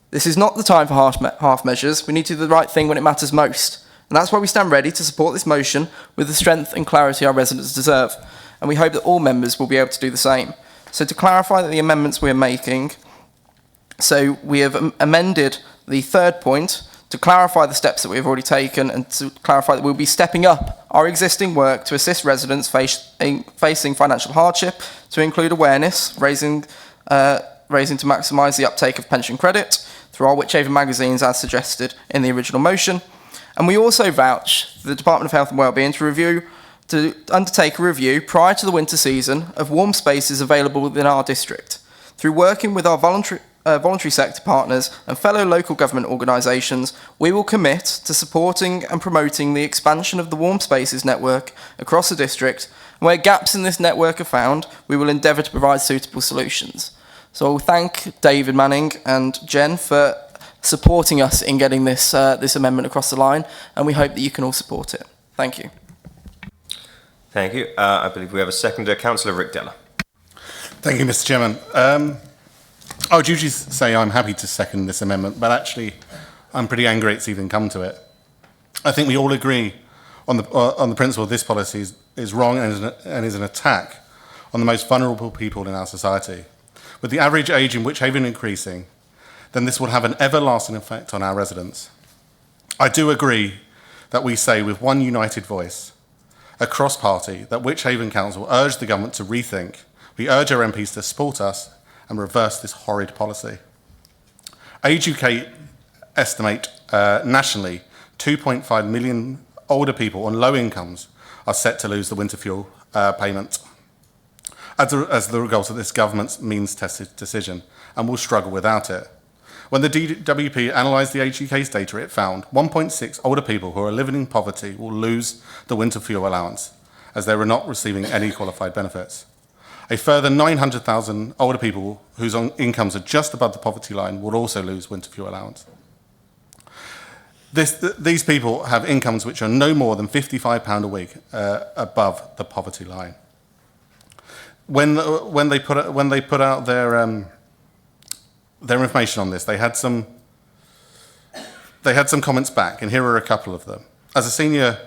Speaker 8: This is not the time for half measures. We need to do the right thing when it matters most. And that's why we stand ready to support this motion with the strength and clarity our residents deserve. And we hope that all members will be able to do the same. So to clarify the amendments we're making, so we have amended the third point to clarify the steps that we've already taken and to clarify that we'll be stepping up our existing work to assist residents facing financial hardship, to include awareness, raising to maximise the uptake of pension credit through our Wychavon magazines as suggested in the original motion. And we also vouch for the Department of Health and Wellbeing to undertake a review prior to the winter season of warm spaces available within our district. Through working with our voluntary sector partners and fellow local government organisations, we will commit to supporting and promoting the expansion of the warm spaces network across the district, and where gaps in this network are found, we will endeavour to provide suitable solutions. So I will thank David Manning and Jen for supporting us in getting this amendment across the line, and we hope that you can all support it. Thank you.
Speaker 2: Thank you. I believe we have a seconder, Councillor Rick Deller.
Speaker 17: Thank you, Mr. Chairman. I would usually say I'm happy to second this amendment, but actually I'm pretty angry it's even come to it. I think we all agree on the principle this policy is wrong and is an attack on the most vulnerable people in our society. With the average age in Wychavon increasing, then this will have an everlasting effect on our residents. I do agree that we say with one united voice, across party, that Wychavon Council urge the government to rethink. We urge our MPs to support us and reverse this horrid policy. Age UK estimate nationally 2.5 million older people on low incomes are set to lose the winter fuel payment as the result of this government's means-tested decision, and will struggle without it. When the DWP analysed the Age UK's data, it found 1.6 older people who are living in poverty will lose the winter fuel allowance, as they were not receiving any qualified benefits. A further 900,000 older people whose incomes are just above the poverty line will also lose winter fuel allowance. These people have incomes which are no more than £55 a week above the poverty line. When they put out their information on this, they had some comments back, and here are a couple of them. As a senior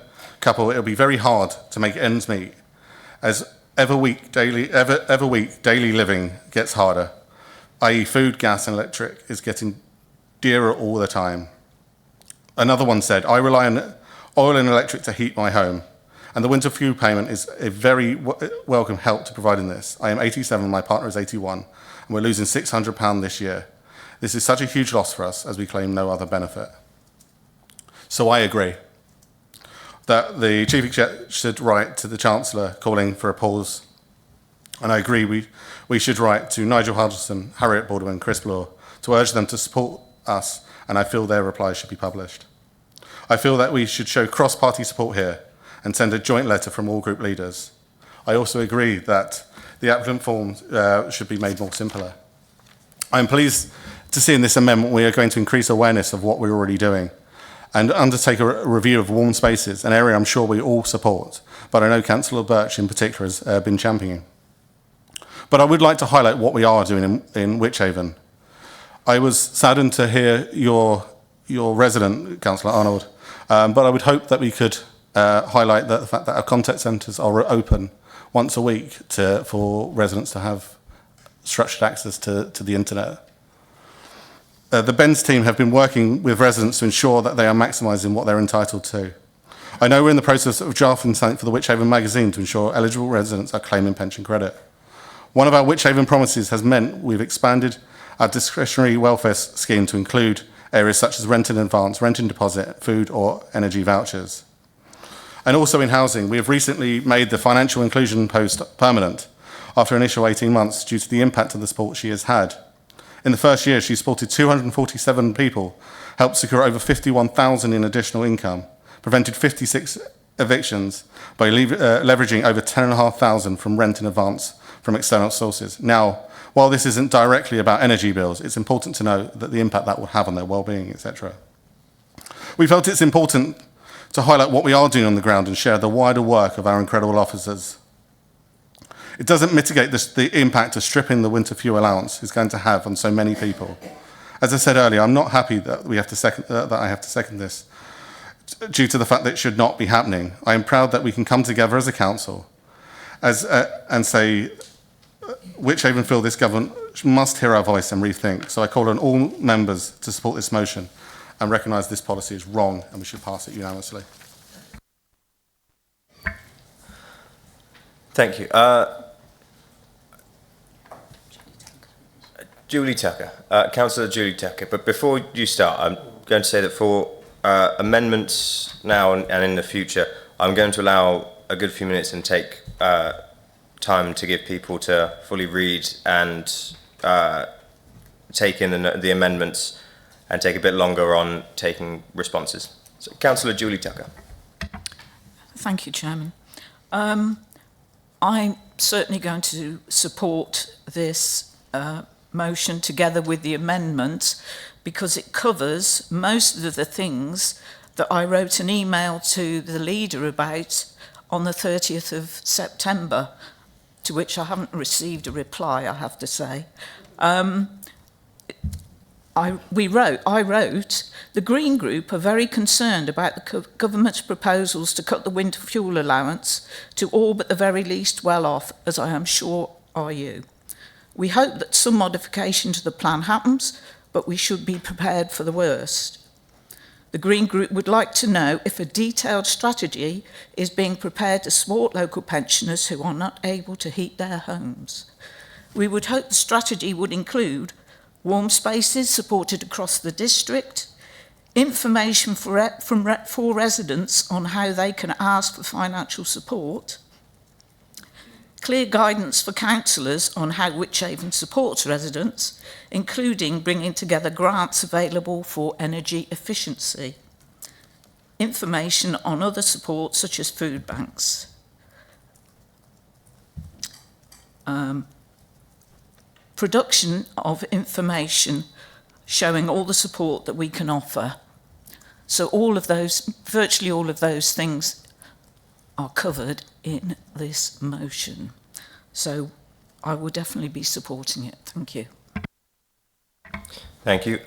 Speaker 17: couple, it'll be very hard to make ends meet, as ever week daily living gets harder, i.e. food, gas and electric is getting dearer all the time. Another one said, I rely on oil and electric to heat my home, and the winter fuel payment is a very welcome help to providing this. I am 87, my partner is 81, and we're losing £600 this year. This is such a huge loss for us as we claim no other benefit. So I agree that the Chief Executive should write to the Chancellor calling for a pause. And I agree we should write to Nigel Hudson, Harriet Baldwin, Chris Bloor to urge them to support us, and I feel their replies should be published. I feel that we should show cross-party support here and send a joint letter from all group leaders. I also agree that the applicant form should be made more simpler. I am pleased to see in this amendment we are going to increase awareness of what we're already doing and undertake a review of warm spaces, an area I'm sure we all support, but I know Councillor Birch in particular has been championing. But I would like to highlight what we are doing in Wychavon. I was saddened to hear your resident, Councillor Arnold, but I would hope that we could highlight the fact that our contact centres are open once a week for residents to have structured access to the internet. The Ben's team have been working with residents to ensure that they are maximising what they're entitled to. I know we're in the process of drafting something for the Wychavon magazine to ensure eligible residents are claiming pension credit. One of our Wychavon promises has meant we've expanded our discretionary welfare scheme to include areas such as rent in advance, rent in deposit, food or energy vouchers. And also in housing, we have recently made the financial inclusion post permanent after initial 18 months due to the impact of the support she has had. In the first year, she supported 247 people, helped secure over 51,000 in additional income, prevented 56 evictions by leveraging over 10,500 from rent in advance from external sources. Now, while this isn't directly about energy bills, it's important to know that the impact that will have on their well-being, etc. We felt it's important to highlight what we are doing on the ground and share the wider work of our incredible officers. It doesn't mitigate the impact of stripping the winter fuel allowance is going to have on so many people. As I said earlier, I'm not happy that I have to second this due to the fact that it should not be happening. I am proud that we can come together as a council and say Wychavon feel this government must hear our voice and rethink. So I call on all members to support this motion and recognise this policy is wrong and we should pass it unanimously.
Speaker 2: Thank you. Julie Tucker, Councillor Julie Tucker. But before you start, I'm going to say that for amendments now and in the future, I'm going to allow a good few minutes and take time to give people to fully read and take in the amendments and take a bit longer on taking responses. So, Councillor Julie Tucker.
Speaker 18: Thank you, Chairman. I'm certainly going to support this motion together with the amendments because it covers most of the things that I wrote an email to the leader about on the 30th of September, to which I haven't received a reply, I have to say. I wrote, the Green Group are very concerned about the government's proposals to cut the winter fuel allowance to all but the very least well-off, as I am sure are you. We hope that some modification to the plan happens, but we should be prepared for the worst. The Green Group would like to know if a detailed strategy is being prepared to support local pensioners who are not able to heat their homes. We would hope the strategy would include warm spaces supported across the district, information for residents on how they can ask for financial support, clear guidance for councillors on how Wychavon supports residents, including bringing together grants available for energy efficiency, information on other support such as food banks, production of information showing all the support that we can offer. So all of those, virtually all of those things are covered in this motion. So I will definitely be supporting it. Thank you.
Speaker 2: Thank you.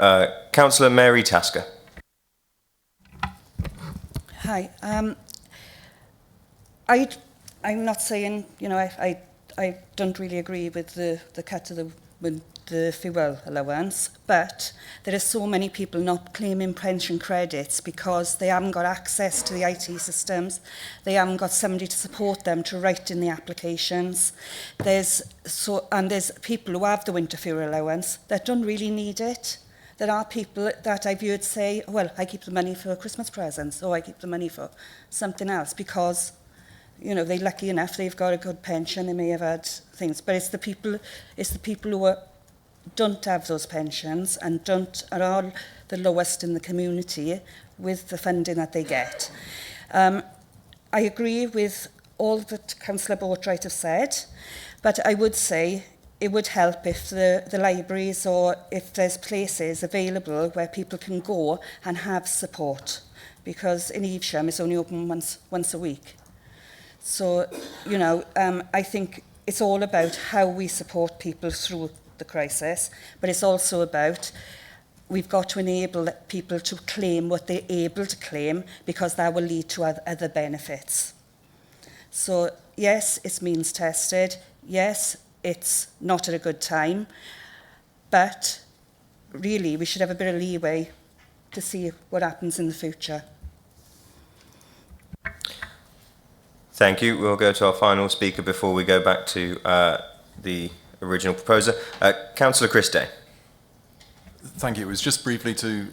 Speaker 2: Councillor Mary Tasker.
Speaker 19: Hi. I'm not saying, you know, I don't really agree with the cut of the fuel allowance, but there are so many people not claiming pension credits because they haven't got access to the IT systems, they haven't got somebody to support them to write in the applications. There's people who have the winter fuel allowance that don't really need it. There are people that I've heard say, well, I keep the money for Christmas presents, or I keep the money for something else, because, you know, they're lucky enough, they've got a good pension, they may have had things, but it's the people who don't have those pensions and are all the lowest in the community with the funding that they get. I agree with all that Councillor Boatwright have said, but I would say it would help if the libraries, or if there's places available where people can go and have support, because in Evesham it's only open once a week. So, you know, I think it's all about how we support people through the crisis, but it's also about we've got to enable people to claim what they're able to claim, because that will lead to other benefits. So, yes, it's means tested. Yes, it's not at a good time, but really we should have a bit of leeway to see what happens in the future.
Speaker 2: Thank you. We'll go to our final speaker before we go back to the original proposer. Councillor Christie.
Speaker 7: Thank you. It was just briefly to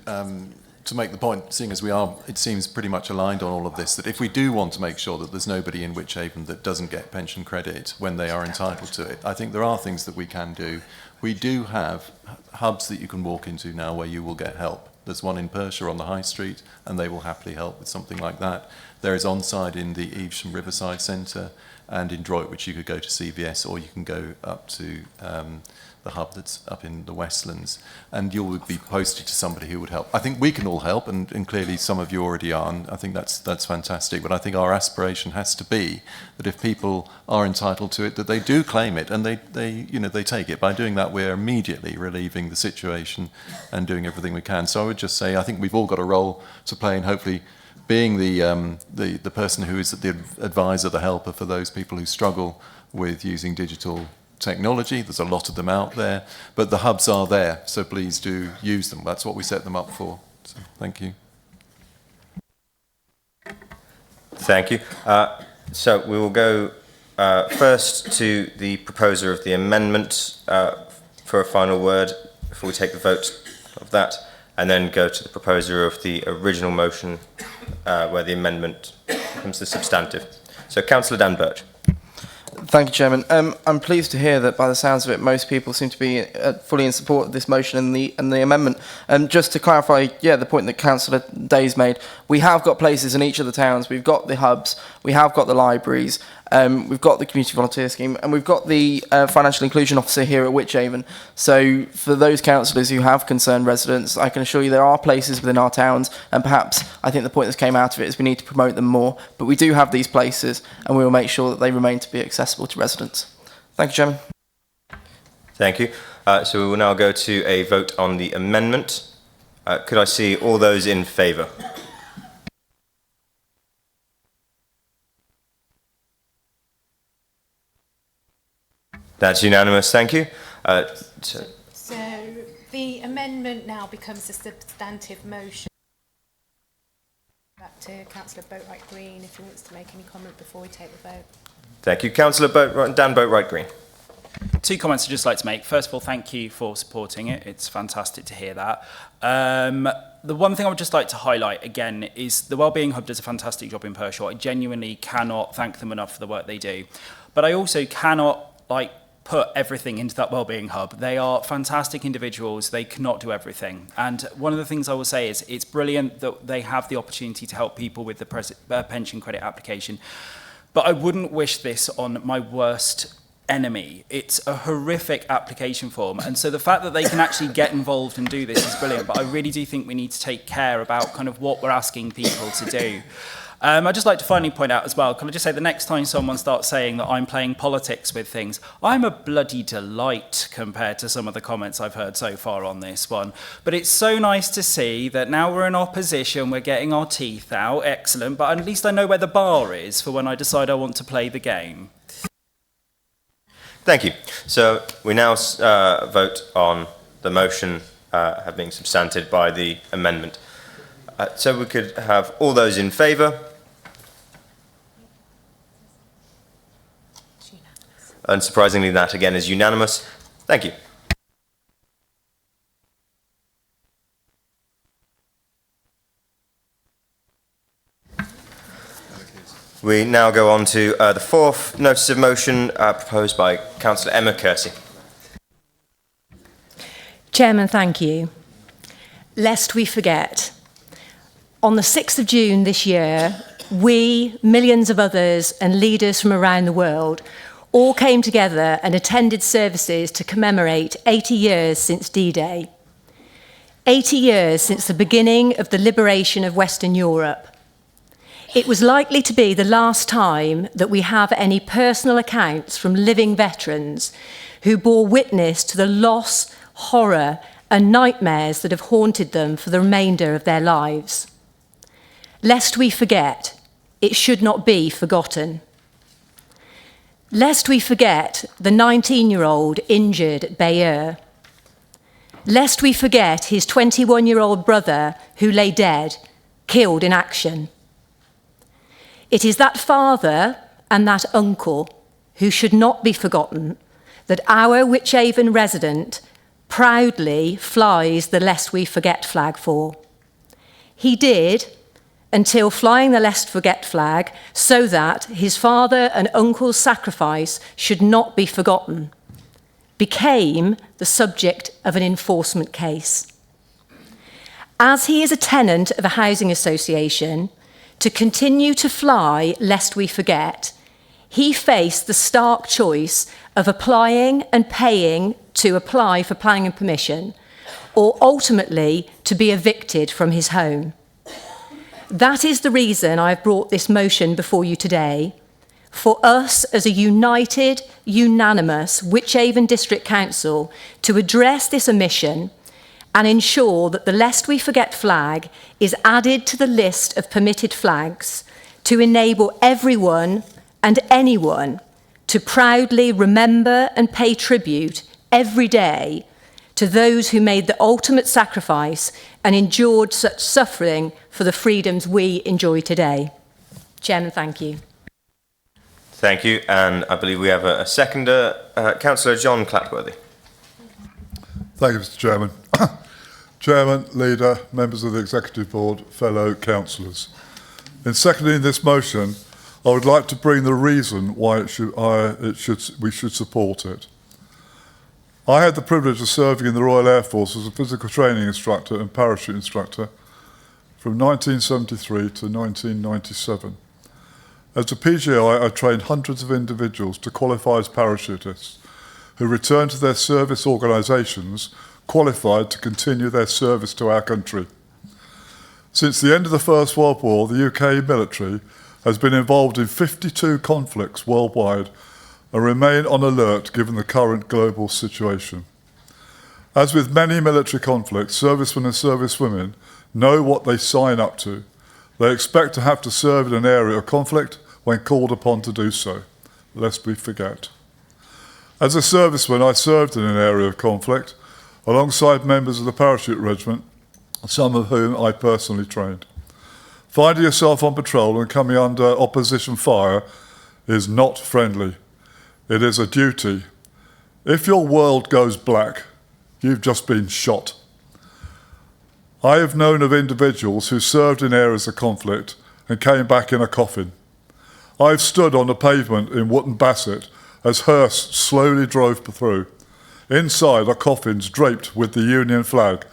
Speaker 7: make the point, seeing as we are, it seems, pretty much aligned on all of this, that if we do want to make sure that there's nobody in Wychavon that doesn't get pension credit when they are entitled to it, I think there are things that we can do. We do have hubs that you can walk into now where you will get help. There's one in Perthshire on the High Street, and they will happily help with something like that. There is on-site in the Evesham Riverside Centre and in Droit, which you could go to CVS, or you can go up to the hub that's up in the Westlands, and you would be posted to somebody who would help. I think we can all help, and clearly some of you already are, and I think that's fantastic. But I think our aspiration has to be that if people are entitled to it, that they do claim it, and they take it. By doing that, we're immediately relieving the situation and doing everything we can. So I would just say I think we've all got a role to play, and hopefully being the person who is the advisor, the helper for those people who struggle with using digital technology. There's a lot of them out there, but the hubs are there, so please do use them. That's what we set them up for. So, thank you.
Speaker 2: Thank you. So we will go first to the proposer of the amendment for a final word before we take the vote of that, and then go to the proposer of the original motion where the amendment becomes the substantive. So Councillor Dan Birch.
Speaker 8: Thank you, Chairman. I'm pleased to hear that by the sounds of it, most people seem to be fully in support of this motion and the amendment. Just to clarify, the point that Councillor Day's made, we have got places in each of the towns. We've got the hubs, we have got the libraries, we've got the community volunteer scheme, and we've got the financial inclusion officer here at Wychavon. So for those councillors who have concerned residents, I can assure you there are places within our towns, and perhaps I think the point that came out of it is we need to promote them more. But we do have these places, and we will make sure that they remain to be accessible to residents. Thank you, Chairman.
Speaker 2: Thank you. So we will now go to a vote on the amendment. Could I see all those in favour? That's unanimous, thank you.
Speaker 1: So the amendment now becomes a substantive motion. Back to Councillor Boatwright Green if he wants to make any comment before we take the vote.
Speaker 2: Thank you. Councillor Dan Boatwright Green.
Speaker 10: Two comments I'd just like to make. First of all, thank you for supporting it. It's fantastic to hear that. The one thing I would just like to highlight again is the Wellbeing Hub does a fantastic job in Pershore. I genuinely cannot thank them enough for the work they do. But I also cannot put everything into that Wellbeing Hub. They are fantastic individuals. They cannot do everything. And one of the things I will say is it's brilliant that they have the opportunity to help people with the pension credit application. But I wouldn't wish this on my worst enemy. It's a horrific application form, and so the fact that they can actually get involved and do this is brilliant, but I really do think we need to take care about kind of what we're asking people to do. I'd just like to finally point out as well, can I just say the next time someone starts saying that I'm playing politics with things, I'm a bloody delight compared to some of the comments I've heard so far on this one. But it's so nice to see that now we're in opposition, we're getting our teeth out, excellent, but at least I know where the bar is for when I decide I want to play the game.
Speaker 2: Thank you. So we now vote on the motion being substanted by the amendment. So we could have all those in favour. Unsurprisingly, that again is unanimous. Thank you. We now go on to the fourth notice of motion proposed by Councillor Emma Kersey.
Speaker 12: Chairman, thank you. Lest we forget, on the 6th of June this year, we, millions of others and leaders from around the world all came together and attended services to commemorate 80 years since D-Day. 80 years since the beginning of the liberation of Western Europe. It was likely to be the last time that we have any personal accounts from living veterans who bore witness to the loss, horror, and nightmares that have haunted them for the remainder of their lives. Lest we forget, it should not be forgotten. Lest we forget the 19-year-old injured at Bayeux. Lest we forget his 21-year-old brother who lay dead, killed in action. It is that father and that uncle who should not be forgotten that our Wychavon resident proudly flies the Lest We Forget flag for. He did until flying the Lest Forget flag so that his father and uncle's sacrifice should not be forgotten, became the subject of an enforcement case. As he is a tenant of a housing association, to continue to fly Lest We Forget, he faced the stark choice of applying and paying to apply for planning and permission, or ultimately to be evicted from his home. That is the reason I've brought this motion before you today, for us as a united, unanimous Wychavon District Council to address this omission and ensure that the Lest We Forget flag is added to the list of permitted flags to enable everyone and anyone to proudly remember and pay tribute every day to those who made the ultimate sacrifice and endured such suffering for the freedoms we enjoy today. Chairman, thank you.
Speaker 2: Thank you, and I believe we have a seconder, Councillor John Clatworthy.
Speaker 20: Thank you, Mr. Chairman. Chairman, Leader, members of the Executive Board, fellow councillors. In seconding this motion, I would like to bring the reason why we should support it. I had the privilege of serving in the Royal Air Force as a physical training instructor and parachute instructor from 1973 to 1997. As a PGI, I trained hundreds of individuals to qualify as parachutists who returned to their service organisations qualified to continue their service to our country. Since the end of the First World War, the UK military has been involved in 52 conflicts worldwide and remain on alert given the current global situation. As with many military conflicts, servicemen and servicewomen know what they sign up to. They expect to have to serve in an area of conflict when called upon to do so, lest we forget. As a serviceman, I served in an area of conflict alongside members of the parachute regiment, some of whom I personally trained. Finding yourself on patrol and coming under opposition fire is not friendly. It is a duty. If your world goes black, you've just been shot. I have known of individuals who served in areas of conflict and came back in a coffin. I've stood on the pavement in Wootton Bassett as hearse slowly drove through. Inside are coffins draped with the Union flag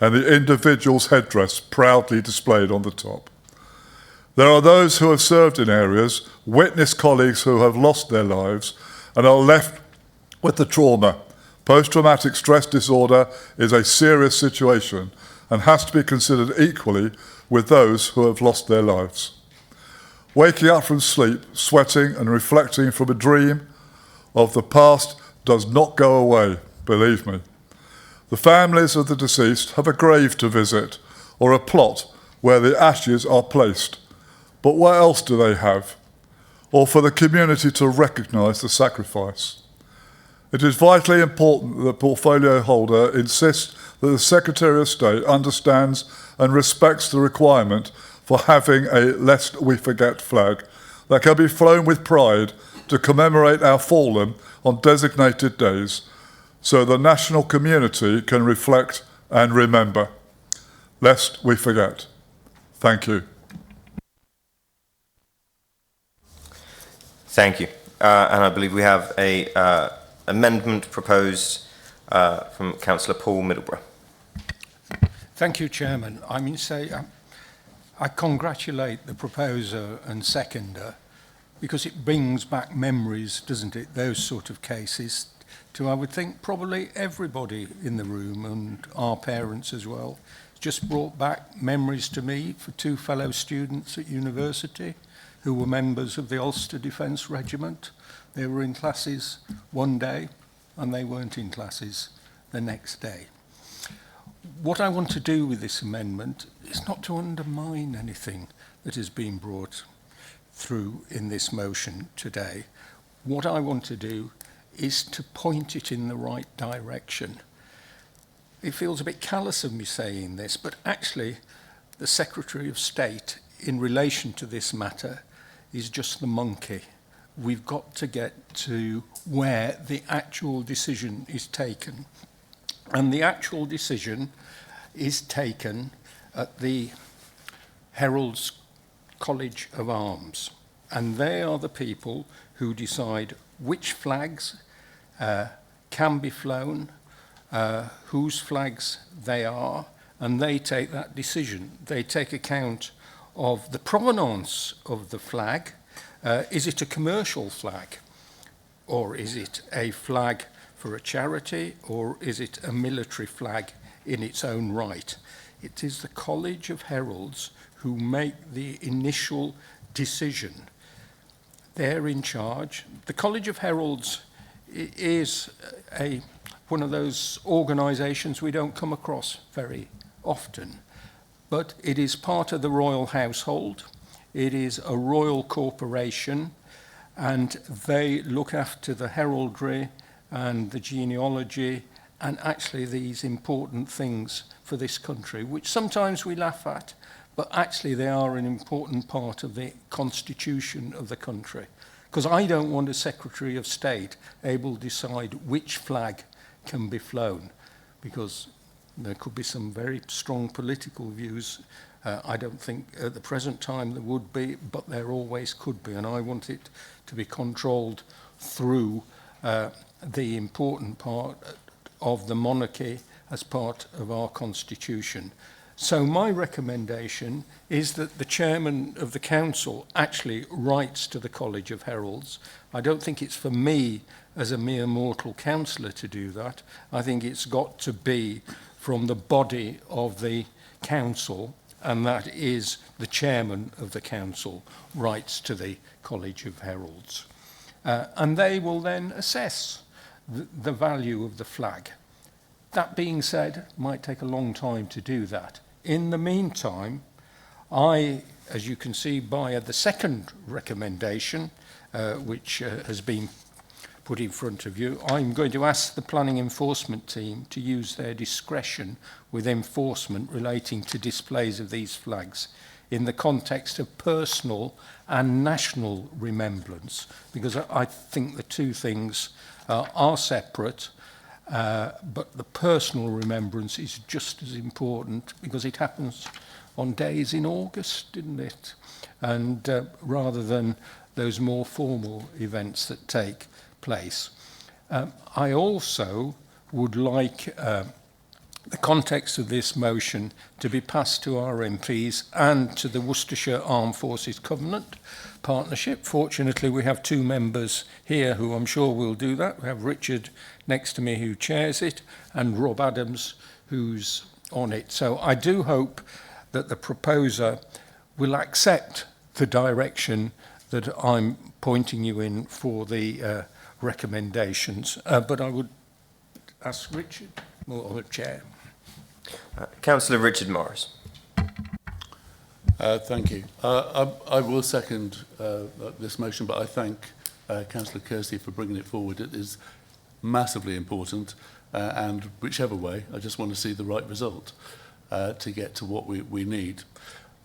Speaker 20: and the individual's headdress proudly displayed on the top. There are those who have served in areas, witnessed colleagues who have lost their lives, and are left with the trauma. Post-traumatic stress disorder is a serious situation and has to be considered equally with those who have lost their lives. Waking up from sleep, sweating and reflecting from a dream of the past does not go away, believe me. The families of the deceased have a grave to visit or a plot where the ashes are placed. But what else do they have? Or for the community to recognise the sacrifice. It is vitally important that the portfolio holder insists that the Secretary of State understands and respects the requirement for having a Lest We Forget flag that can be flown with pride to commemorate our fallen on designated days so the national community can reflect and remember. Lest we forget. Thank you.
Speaker 2: Thank you. And I believe we have a amendment proposed from Councillor Paul Middleborough.
Speaker 13: Thank you, Chairman. I congratulate the proposer and seconder because it brings back memories, doesn't it, those sort of cases, to, I would think, probably everybody in the room and our parents as well. It's just brought back memories to me for two fellow students at university who were members of the Ulster Defence Regiment. They were in classes one day and they weren't in classes the next day. What I want to do with this amendment is not to undermine anything that has been brought through in this motion today. What I want to do is to point it in the right direction. It feels a bit callous of me saying this, but actually the Secretary of State in relation to this matter is just the monkey. We've got to get to where the actual decision is taken. And the actual decision is taken at the Herald's College of Arms. And they are the people who decide which flags can be flown, whose flags they are, and they take that decision. They take account of the provenance of the flag. Is it a commercial flag? Or is it a flag for a charity? Or is it a military flag in its own right? It is the College of Heralds who make the initial decision. They're in charge. The College of Heralds is one of those organisations we don't come across very often, but it is part of the royal household. It is a royal corporation, and they look after the heraldry and the genealogy and actually these important things for this country, which sometimes we laugh at, but actually they are an important part of the constitution of the country. Because I don't want a Secretary of State able to decide which flag can be flown, because there could be some very strong political views. I don't think at the present time there would be, but there always could be, and I want it to be controlled through the important part of the monarchy as part of our constitution. So my recommendation is that the chairman of the council actually writes to the College of Heralds. I don't think it's for me as a mere mortal councillor to do that. I think it's got to be from the body of the council, and that is the chairman of the council writes to the College of Heralds. And they will then assess the value of the flag. That being said, it might take a long time to do that. In the meantime, as you can see by the second recommendation, which has been put in front of you, I'm going to ask the planning enforcement team to use their discretion with enforcement relating to displays of these flags in the context of personal and national remembrance, because I think the two things are separate. But the personal remembrance is just as important, because it happens on days in August, didn't it? And rather than those more formal events that take place. I also would like the context of this motion to be passed to our MPs and to the Worcestershire Armed Forces Covenant Partnership. Fortunately, we have two members here who I'm sure will do that. We have Richard next to me who chairs it, and Rob Adams who's on it. So I do hope that the proposer will accept the direction that I'm pointing you in for the recommendations. But I would ask Richard, or the chair.
Speaker 2: Councillor Richard Morris.
Speaker 9: Thank you. I will second this motion, but I thank Councillor Kersey for bringing it forward. It is massively important, and whichever way, I just want to see the right result to get to what we need.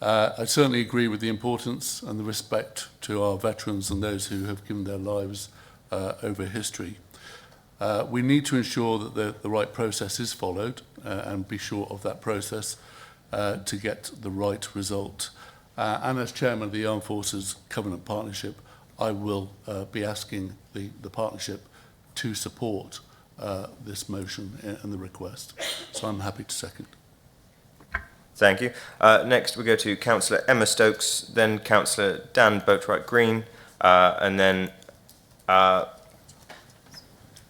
Speaker 9: I certainly agree with the importance and the respect to our veterans and those who have given their lives over history. We need to ensure that the right process is followed and be sure of that process to get the right result. And as chairman of the Armed Forces Covenant Partnership, I will be asking the partnership to support this motion and the request. So I'm happy to second.
Speaker 2: Thank you. Next we go to Councillor Emma Stokes, then Councillor Dan Boatwright-Green, and then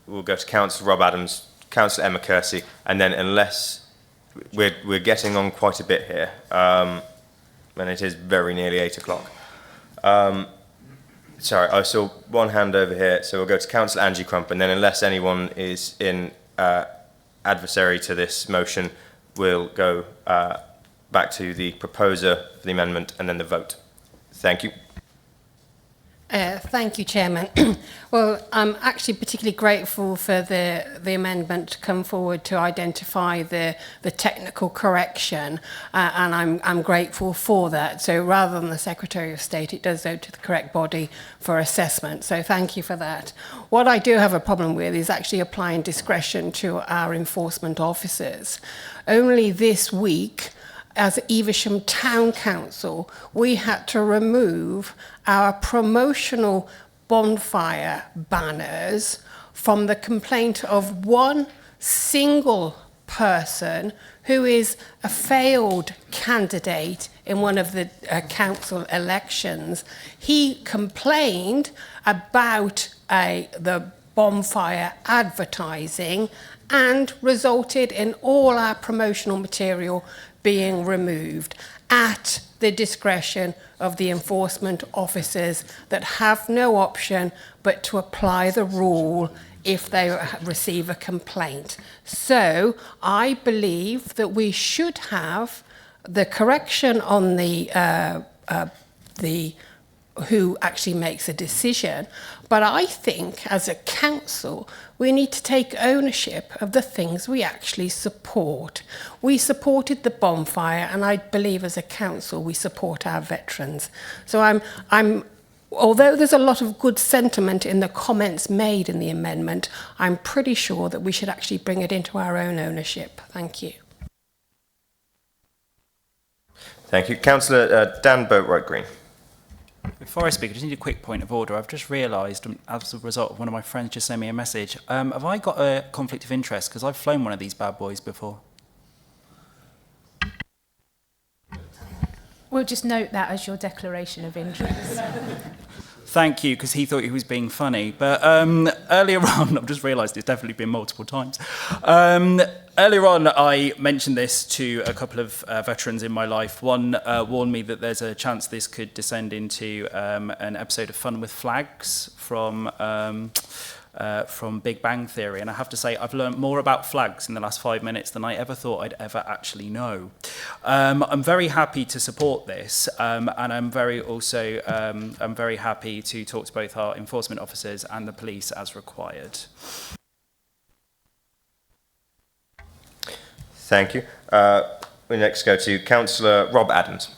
Speaker 2: we'll go to Councillor Rob Adams, Councillor Emma Kersey, and then unless we're getting on quite a bit here, and it is very nearly 8 o'clock. Sorry, I saw one hand over here, so we'll go to Councillor Angie Crump, and then unless anyone is in adversary to this motion, we'll go back to the proposer for the amendment and then the vote. Thank you.
Speaker 21: Thank you, Chairman. Well, I'm actually particularly grateful for the amendment to come forward to identify the technical correction, and I'm grateful for that. So rather than the Secretary of State, it does go to the correct body for assessment. So thank you for that. What I do have a problem with is actually applying discretion to our enforcement officers. Only this week, as Evesham Town Council, we had to remove our promotional bonfire banners from the complaint of one single person who is a failed candidate in one of the council elections. He complained about the bonfire advertising and resulted in all our promotional material being removed at the discretion of the enforcement officers that have no option but to apply the rule if they receive a complaint. So I believe that we should have the correction on the who actually makes a decision. But I think as a council, we need to take ownership of the things we actually support. We supported the bonfire, and I believe as a council we support our veterans. So although there's a lot of good sentiment in the comments made in the amendment, I'm pretty sure that we should actually bring it into our own ownership. Thank you.
Speaker 2: Thank you. Councillor Dan Boatwright Green.
Speaker 10: Before I speak, I just need a quick point of order. I've just realised, as a result of one of my friends just sent me a message, have I got a conflict of interest? Because I've flown one of these bad boys before.
Speaker 1: We'll just note that as your declaration of interest.
Speaker 10: Thank you, because he thought he was being funny. But earlier on, I've just realised it's definitely been multiple times. Earlier on, I mentioned this to a couple of veterans in my life. One warned me that there's a chance this could descend into an episode of Fun with Flags from Big Bang Theory. And I have to say, I've learned more about flags in the last 5 minutes than I ever thought I'd ever actually know. I'm very happy to support this, and I'm very happy to talk to both our enforcement officers and the police as required.
Speaker 2: Thank you. We next go to Councillor Rob Adams.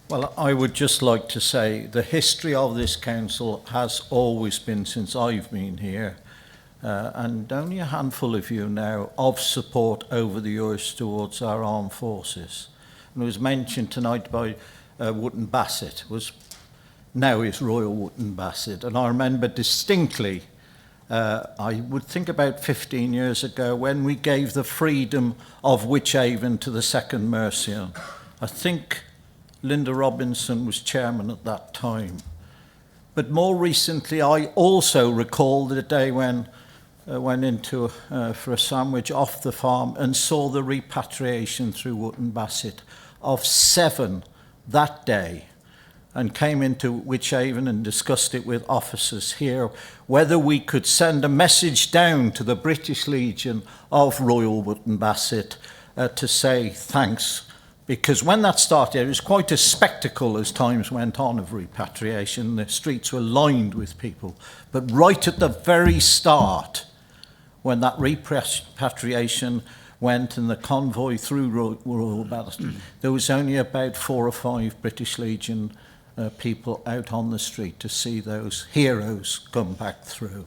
Speaker 3: Well, I would just like to say the history of this council has always been, since I've been here, and only a handful of you now, of support over the years towards our armed forces. And it was mentioned tonight by Wootton Bassett, now is Royal Wootton Bassett, and I remember distinctly, I would think about 15 years ago, when we gave the freedom of Wychavon to the 2nd Mercian. I think Linda Robinson was chairman at that time. But more recently, I also recall the day when I went into for a sandwich off the farm and saw the repatriation through Wootton Bassett of 7 that day, and came into Wychavon and discussed it with officers here, whether we could send a message down to the British Legion of Royal Wootton Bassett to say thanks. Because when that started, it was quite a spectacle as times went on of repatriation. The streets were lined with people. But right at the very start, when that repatriation went and the convoy through Royal Bassett, there was only about 4 or 5 British Legion people out on the street to see those heroes come back through.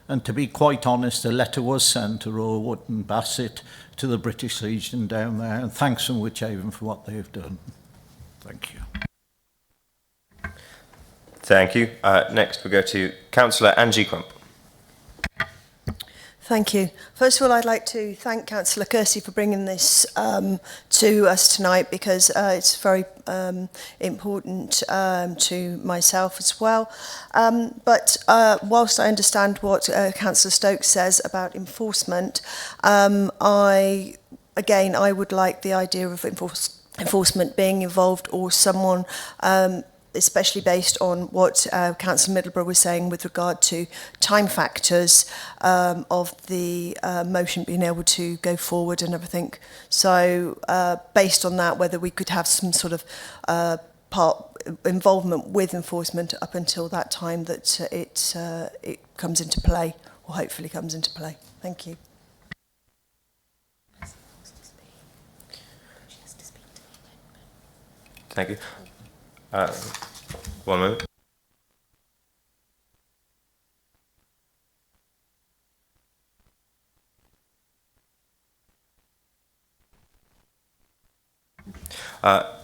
Speaker 3: And to be quite honest, a letter was sent to Royal Wootton Bassett, to the British Legion down there, and thanks from Wychavon for what they've done. Thank you.
Speaker 2: Thank you. Next we go to Councillor Angie Crump.
Speaker 22: Thank you. First of all, I'd like to thank Councillor Kersey for bringing this to us tonight, because it's very important to myself as well. But whilst I understand what Councillor Stokes says about enforcement, I would like the idea of enforcement being involved, or someone especially based on what Councillor Middleborough was saying with regard to time factors of the motion being able to go forward and everything. So based on that, whether we could have some sort of involvement with enforcement up until that time that it comes into play, or hopefully comes into play. Thank you.
Speaker 2: Thank you. 1 moment.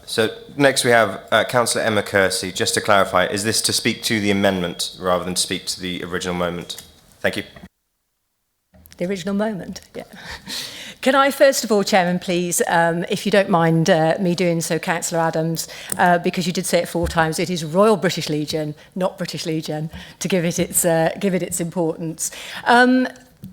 Speaker 2: So next we have Councillor Emma Kersey. Just to clarify, is this to speak to the amendment rather than to speak to the original moment? Thank you.
Speaker 12: The original moment, yeah. Can I first of all, Chairman, please, if you don't mind me doing so, Councillor Adams, because you did say it 4 times, it is Royal British Legion, not British Legion, to give it its importance.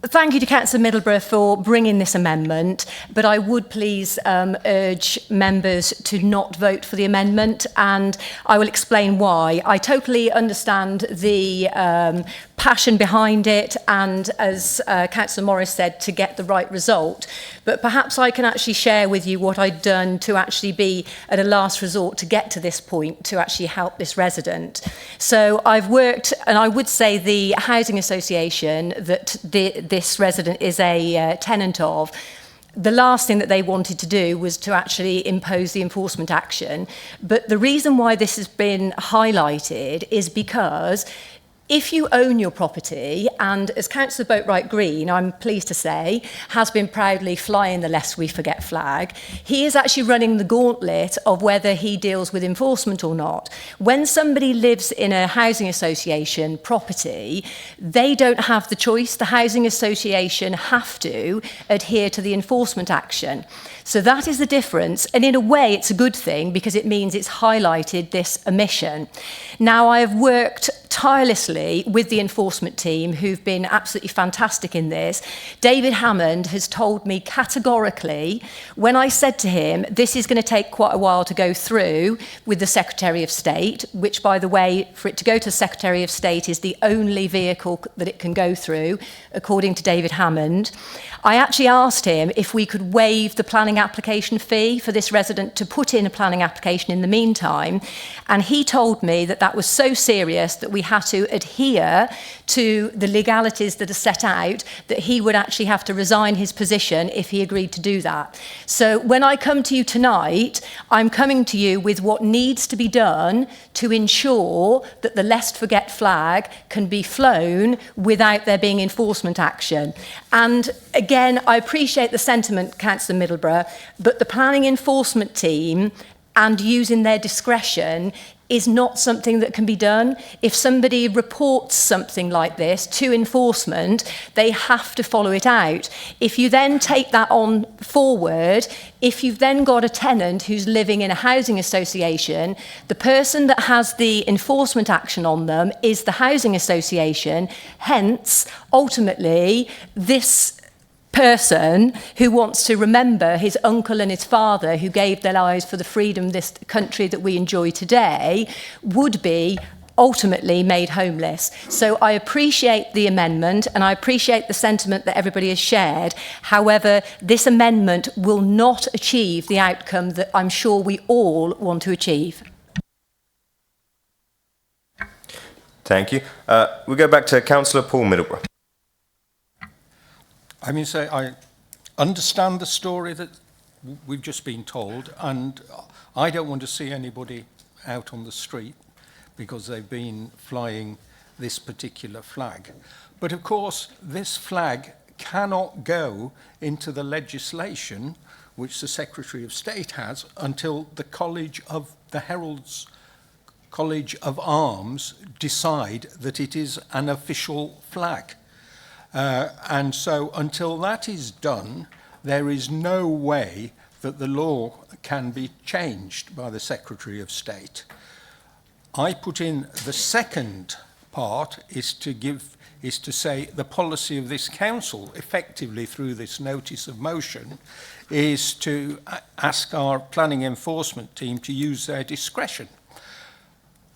Speaker 12: Thank you to Councillor Middleborough for bringing this amendment, but I would please urge members to not vote for the amendment, and I will explain why. I totally understand the passion behind it and, as Councillor Morris said, to get the right result. But perhaps I can actually share with you what I'd done to actually be at a last resort to get to this point to actually help this resident. So I've worked, and I would say the housing association that this resident is a tenant of, the last thing that they wanted to do was to actually impose the enforcement action. But the reason why this has been highlighted is because if you own your property, and as Councillor Boatwright Green, I'm pleased to say, has been proudly flying the Lest We Forget flag, he is actually running the gauntlet of whether he deals with enforcement or not. When somebody lives in a housing association property, they don't have the choice. The housing association have to adhere to the enforcement action. So that is the difference. And in a way, it's a good thing because it means it's highlighted this omission. Now, I have worked tirelessly with the enforcement team who've been absolutely fantastic in this. David Hammond has told me categorically, when I said to him, this is going to take quite a while to go through with the Secretary of State, which, by the way, for it to go to the Secretary of State is the only vehicle that it can go through, according to David Hammond. I actually asked him if we could waive the planning application fee for this resident to put in a planning application in the meantime, and he told me that that was so serious that we had to adhere to the legalities that are set out, that he would actually have to resign his position if he agreed to do that. So when I come to you tonight, I'm coming to you with what needs to be done to ensure that the Lest Forget flag can be flown without there being enforcement action. And again, I appreciate the sentiment, Councillor Middleborough, but the planning enforcement team and using their discretion is not something that can be done. If somebody reports something like this to enforcement, they have to follow it out. If you then take that on forward, if you've then got a tenant who's living in a housing association, the person that has the enforcement action on them is the housing association. Hence, ultimately, this person who wants to remember his uncle and his father who gave their lives for the freedom of this country that we enjoy today would be ultimately made homeless. So I appreciate the amendment and I appreciate the sentiment that everybody has shared. However, this amendment will not achieve the outcome that I'm sure we all want to achieve.
Speaker 2: Thank you. We'll go back to Councillor Paul Middleborough.
Speaker 13: I mean, say, I understand the story that we've just been told, and I don't want to see anybody out on the street because they've been flying this particular flag. But of course, this flag cannot go into the legislation which the Secretary of State has until the Herald's College of Arms decide that it is an official flag. And so until that is done, there is no way that the law can be changed by the Secretary of State. I put in the second part is to say the policy of this council, effectively through this notice of motion, is to ask our planning enforcement team to use their discretion.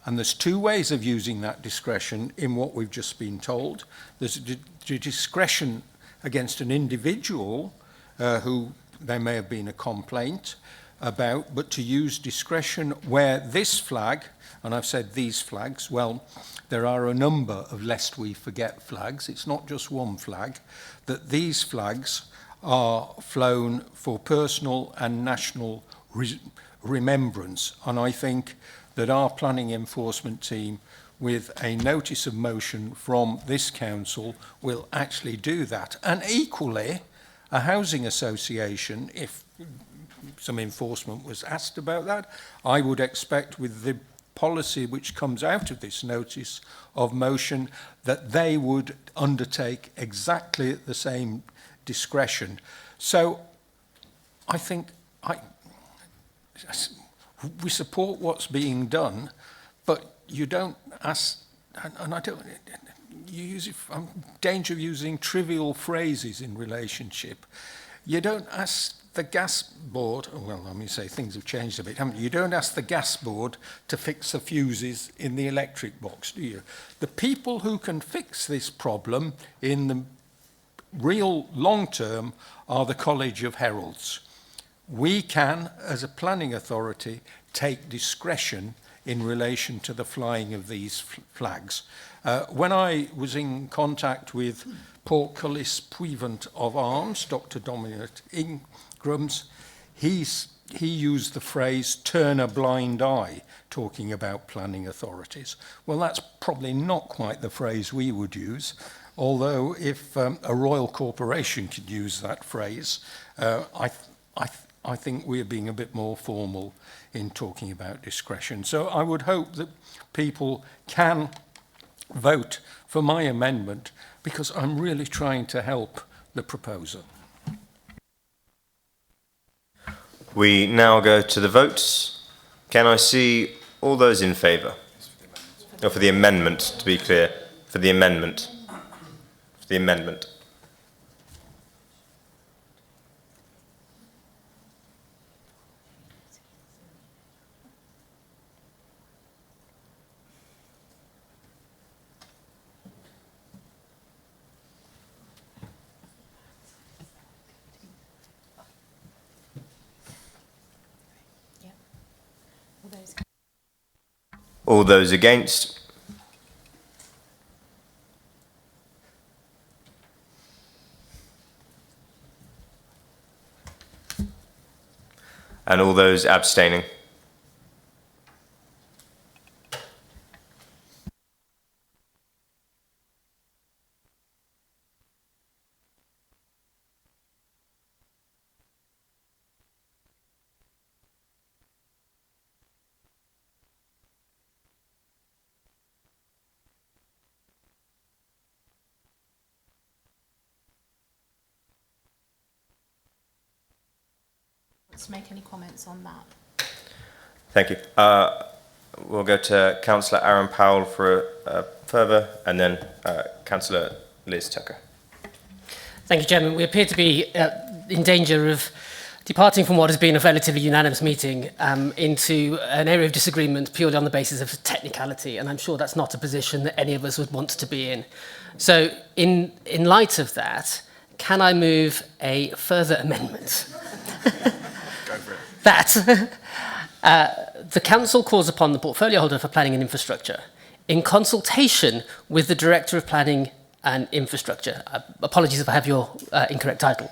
Speaker 13: And there's two ways of using that discretion in what we've just been told. There's discretion against an individual who there may have been a complaint about, but to use discretion where this flag, and I've said these flags, well, there are a number of Lest We Forget flags, it's not just one flag, that these flags are flown for personal and national remembrance. And I think that our planning enforcement team, with a notice of motion from this council, will actually do that. And equally, a housing association, if some enforcement was asked about that, I would expect with the policy which comes out of this notice of motion that they would undertake exactly the same discretion. So I think we support what's being done, but you don't ask, and I don't, you use it, I'm in danger of using trivial phrases in relationship. You don't ask the gas board, well, let me say things have changed a bit, haven't you? You don't ask the gas board to fix the fuses in the electric box, do you? The people who can fix this problem in the real long term are the College of Heralds. We can, as a planning authority, take discretion in relation to the flying of these flags. When I was in contact with Portcullis Puivant of Arms, Dr. Dominic Ingrams, he used the phrase turn a blind eye, talking about planning authorities. Well, that's probably not quite the phrase we would use, although if a royal corporation could use that phrase, I think we're being a bit more formal in talking about discretion. So I would hope that people can vote for my amendment, because I'm really trying to help the proposer.
Speaker 2: We now go to the votes. Can I see all those in favour? Or for the amendment, to be clear. For the amendment. For the amendment. All those against? And all those abstaining?
Speaker 1: To make any comments on that?
Speaker 2: Thank you. We'll go to Councillor Aaron Powell for further, and then Councillor Liz Tucker.
Speaker 4: Thank you, Chairman. We appear to be in danger of departing from what has been a relatively unanimous meeting into an area of disagreement purely on the basis of technicality, and I'm sure that's not a position that any of us would want to be in. So in light of that, can I move a further amendment? That the Council calls upon the portfolio holder for planning and infrastructure, in consultation with the Director of Planning and Infrastructure, apologies if I have your incorrect title,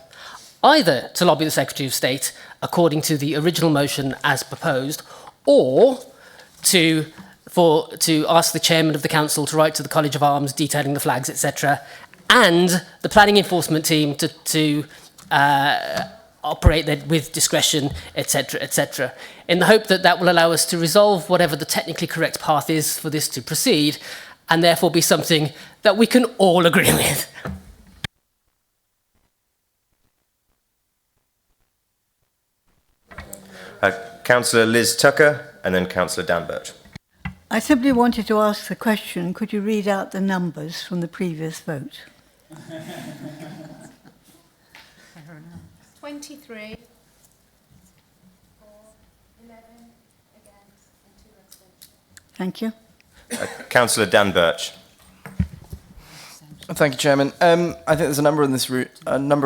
Speaker 4: either to lobby the Secretary of State according to the original motion as proposed, or to ask the Chairman of the Council to write to the College of Arms detailing the flags, etc., and the planning enforcement team to operate with discretion, etc., etc., in the hope that that will allow us to resolve whatever the technically correct path is for this to proceed, and therefore be something that we can all agree with.
Speaker 2: Councillor Liz Tucker, and then Councillor Dan Birch.
Speaker 11: I simply wanted to ask the question, could you read out the numbers from the previous vote?
Speaker 1: 23.
Speaker 11: Thank you.
Speaker 2: Councillor Dan Birch.
Speaker 8: Thank you, Chairman. I think there's a number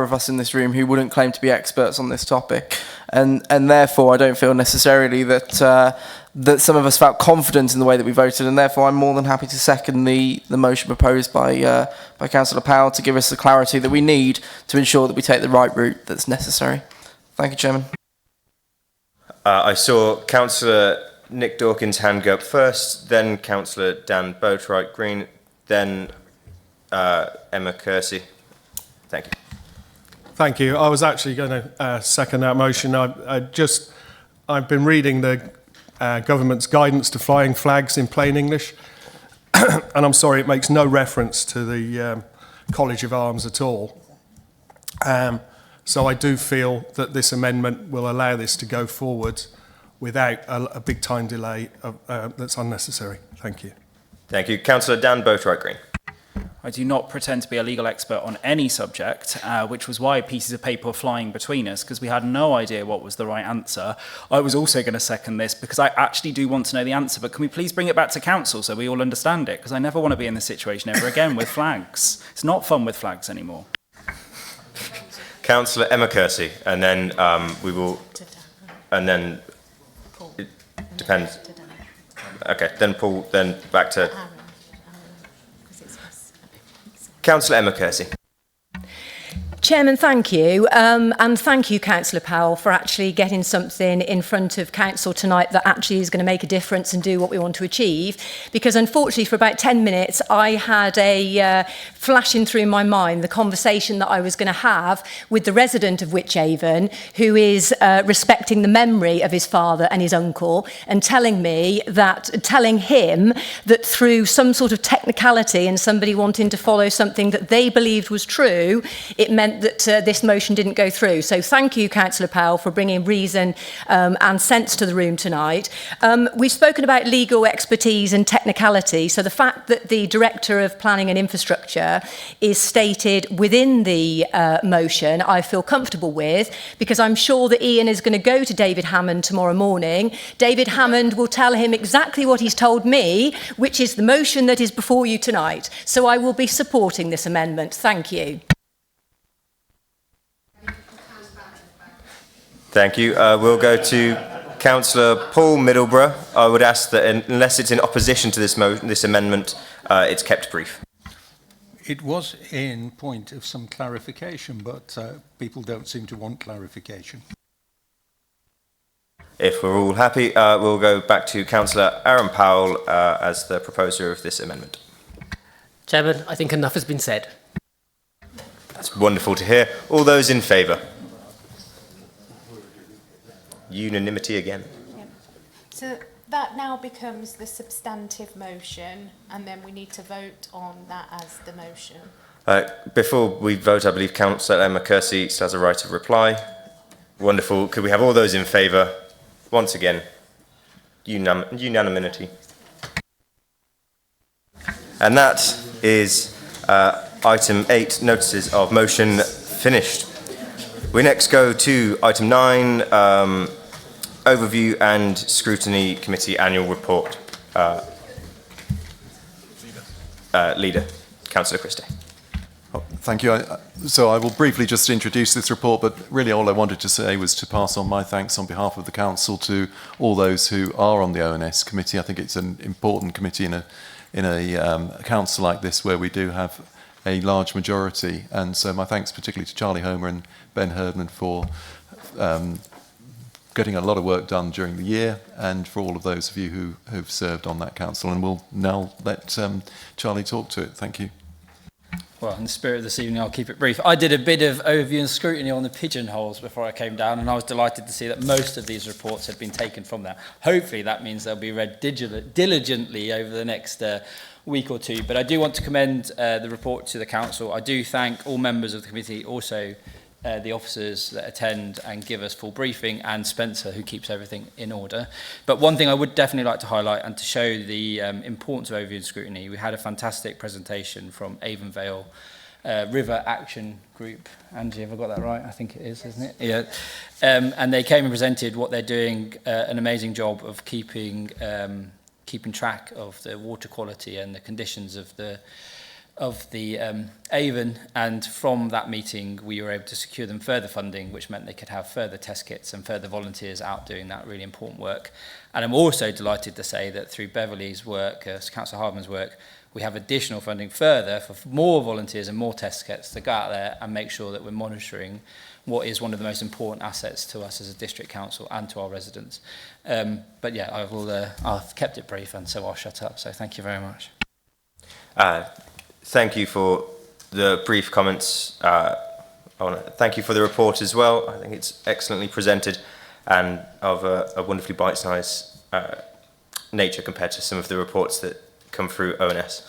Speaker 8: of us in this room who wouldn't claim to be experts on this topic, and therefore I don't feel necessarily that that some of us felt confident in the way that we voted, and therefore I'm more than happy to second the motion proposed by Councillor Powell to give us the clarity that we need to ensure that we take the right route that's necessary. Thank you, Chairman.
Speaker 2: I saw Councillor Nick Dawkins' hand go up first, then Councillor Dan Boatwright Green, then Emma Kersey. Thank you.
Speaker 6: Thank you. I was actually going to second that motion. I've been reading the government's guidance to flying flags in plain English, and I'm sorry, it makes no reference to the College of Arms at all. So I do feel that this amendment will allow this to go forward without a big time delay that's unnecessary. Thank you.
Speaker 2: Thank you. Councillor Dan Boatwright Green.
Speaker 10: I do not pretend to be a legal expert on any subject, which was why pieces of paper were flying between us, because we had no idea what was the right answer. I was also going to second this because I actually do want to know the answer, but can we please bring it back to council so we all understand it? Because I never want to be in this situation ever again with flags. It's not fun with flags anymore.
Speaker 2: Councillor Emma Kersey, and then we will, and then it depends. Okay, then Paul, then back to Councillor Emma Kersey.
Speaker 12: Chairman, thank you. And thank you, Councillor Powell, for actually getting something in front of Council tonight that actually is going to make a difference and do what we want to achieve. Because unfortunately, for about 10 minutes, I had a flashing through my mind the conversation that I was going to have with the resident of Wychavon, who is respecting the memory of his father and his uncle, and telling him that through some sort of technicality and somebody wanting to follow something that they believed was true, it meant that this motion didn't go through. So thank you, Councillor Powell, for bringing reason and sense to the room tonight. We've spoken about legal expertise and technicality. So the fact that the Director of Planning and Infrastructure is stated within the motion, I feel comfortable with, because I'm sure that Ian is going to go to David Hammond tomorrow morning. David Hammond will tell him exactly what he's told me, which is the motion that is before you tonight. So I will be supporting this amendment. Thank you.
Speaker 2: Thank you. We'll go to Councillor Paul Middleborough. I would ask that unless it's in opposition to this amendment, it's kept brief.
Speaker 13: It was in point of some clarification, but people don't seem to want clarification.
Speaker 2: If we're all happy, we'll go back to Councillor Aaron Powell as the proposer of this amendment.
Speaker 4: Chairman, I think enough has been said.
Speaker 2: That's wonderful to hear. All those in favour? Unanimity again.
Speaker 1: Yeah. So that now becomes the substantive motion, and then we need to vote on that as the motion.
Speaker 2: Before we vote, I believe Councillor Emma Kersey still has a right of reply. Wonderful. Could we have all those in favour? Once again, unanimity. And that is item 8, notices of motion, finished. We next go to item 9, Overview and Scrutiny Committee Annual Report. Leader, Councillor Christie.
Speaker 7: Oh, thank you. So I will briefly just introduce this report, but really all I wanted to say was to pass on my thanks on behalf of the Council to all those who are on the ONS committee. I think it's an important committee in a council like this where we do have a large majority. And so my thanks particularly to Charlie Homer and Ben Herdman for getting a lot of work done during the year, and for all of those of you who've served on that council. And we'll now let Charlie talk to it. Thank you.
Speaker 5: Well, in the spirit of this evening, I'll keep it brief. I did a bit of overview and scrutiny on the pigeonholes before I came down, and I was delighted to see that most of these reports had been taken from there. Hopefully that means they'll be read diligently over the next week or two. But I do want to commend the report to the Council. I do thank all members of the committee, also the officers that attend and give us full briefing, and Spencer, who keeps everything in order. But one thing I would definitely like to highlight, and to show the importance of overview and scrutiny, we had a fantastic presentation from Avonvale River Action Group. Angie, have I got that right? I think it is, isn't it? Yeah. And they came and presented what they're doing, an amazing job of keeping track of the water quality and the conditions of the Avon, and from that meeting we were able to secure them further funding, which meant they could have further test kits and further volunteers out doing that really important work. And I'm also delighted to say that through Beverley's work, Councillor Hardman's work, we have additional funding further for more volunteers and more test kits to go out there and make sure that we're monitoring what is one of the most important assets to us as a district council and to our residents. But yeah, I've kept it brief, and so I'll shut up. So thank you very much.
Speaker 2: Thank you for the brief comments. I want to thank you for the report as well. I think it's excellently presented and of a wonderfully bite-sized nature compared to some of the reports that come through ONS.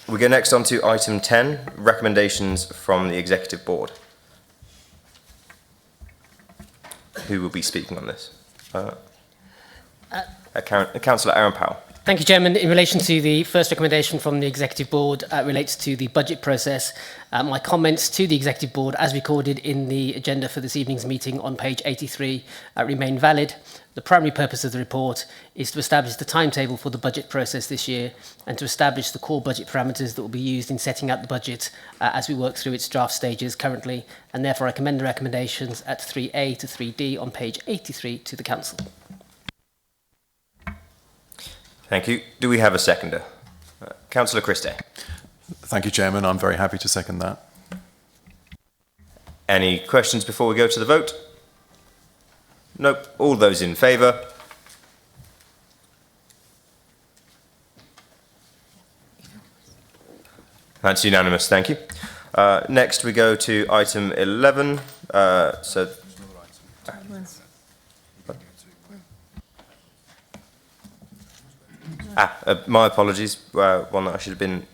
Speaker 2: We go next on to item 10, recommendations from the Executive Board. Who will be speaking on this? Councillor Aaron Powell.
Speaker 4: Thank you, Chairman. In relation to the first recommendation from the Executive Board, relates to the budget process. My comments to the Executive Board, as recorded in the agenda for this evening's meeting on page 83, remain valid. The primary purpose of the report is to establish the timetable for the budget process this year and to establish the core budget parameters that will be used in setting out the budget as we work through its draft stages currently, and therefore I commend the recommendations at 3A to 3D on page 83 to the Council.
Speaker 2: Thank you. Do we have a seconder? Councillor Christie.
Speaker 7: Thank you, Chairman. I'm very happy to second that.
Speaker 2: Any questions before we go to the vote? Nope. All those in favour? That's unanimous, thank you. Next we go to item 11. My apologies, one that I should have been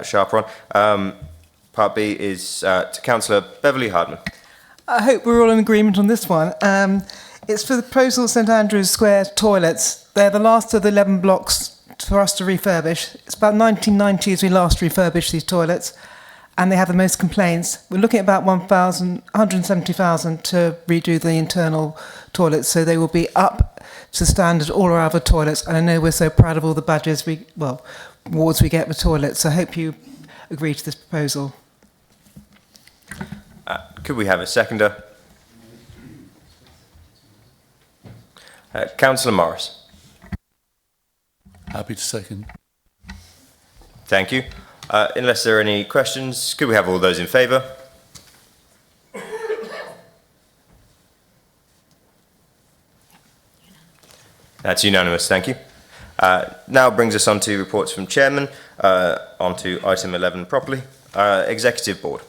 Speaker 2: sharper on. Part B is to Councillor Beverley Hardman.
Speaker 14: I hope we're all in agreement on this one. It's for the proposal St Andrews Square toilets. They're the last of the 11 blocks for us to refurbish. It's about 1990 as we last refurbished these toilets, and they have the most complaints. We're looking at about 170,000 to redo the internal toilets, so they will be up to standard all our other toilets. And I know we're so proud of all the badges awards we get with toilets. So I hope you agree to this proposal.
Speaker 2: Could we have a seconder? Councillor Morris.
Speaker 9: Happy to second.
Speaker 2: Thank you. Unless there are any questions, could we have all those in favour? That's unanimous, thank you. Now brings us on to reports from Chairman, on to item 11 properly. Executive Board.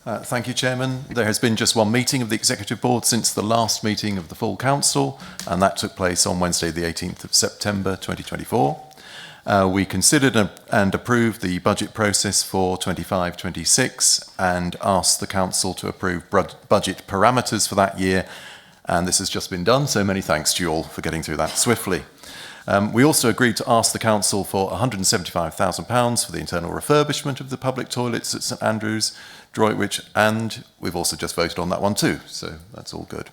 Speaker 7: Thank you, Chairman. There has been just one meeting of the Executive Board since the last meeting of the full Council, and that took place on Wednesday the 18th of September 2024. We considered and approved the budget process for 25-26 and asked the Council to approve budget parameters for that year, and this has just been done, so many thanks to you all for getting through that swiftly. We also agreed to ask the Council for £175,000 for the internal refurbishment of the public toilets at St Andrews, Droitwich, and we've also just voted on that one too, so that's all good.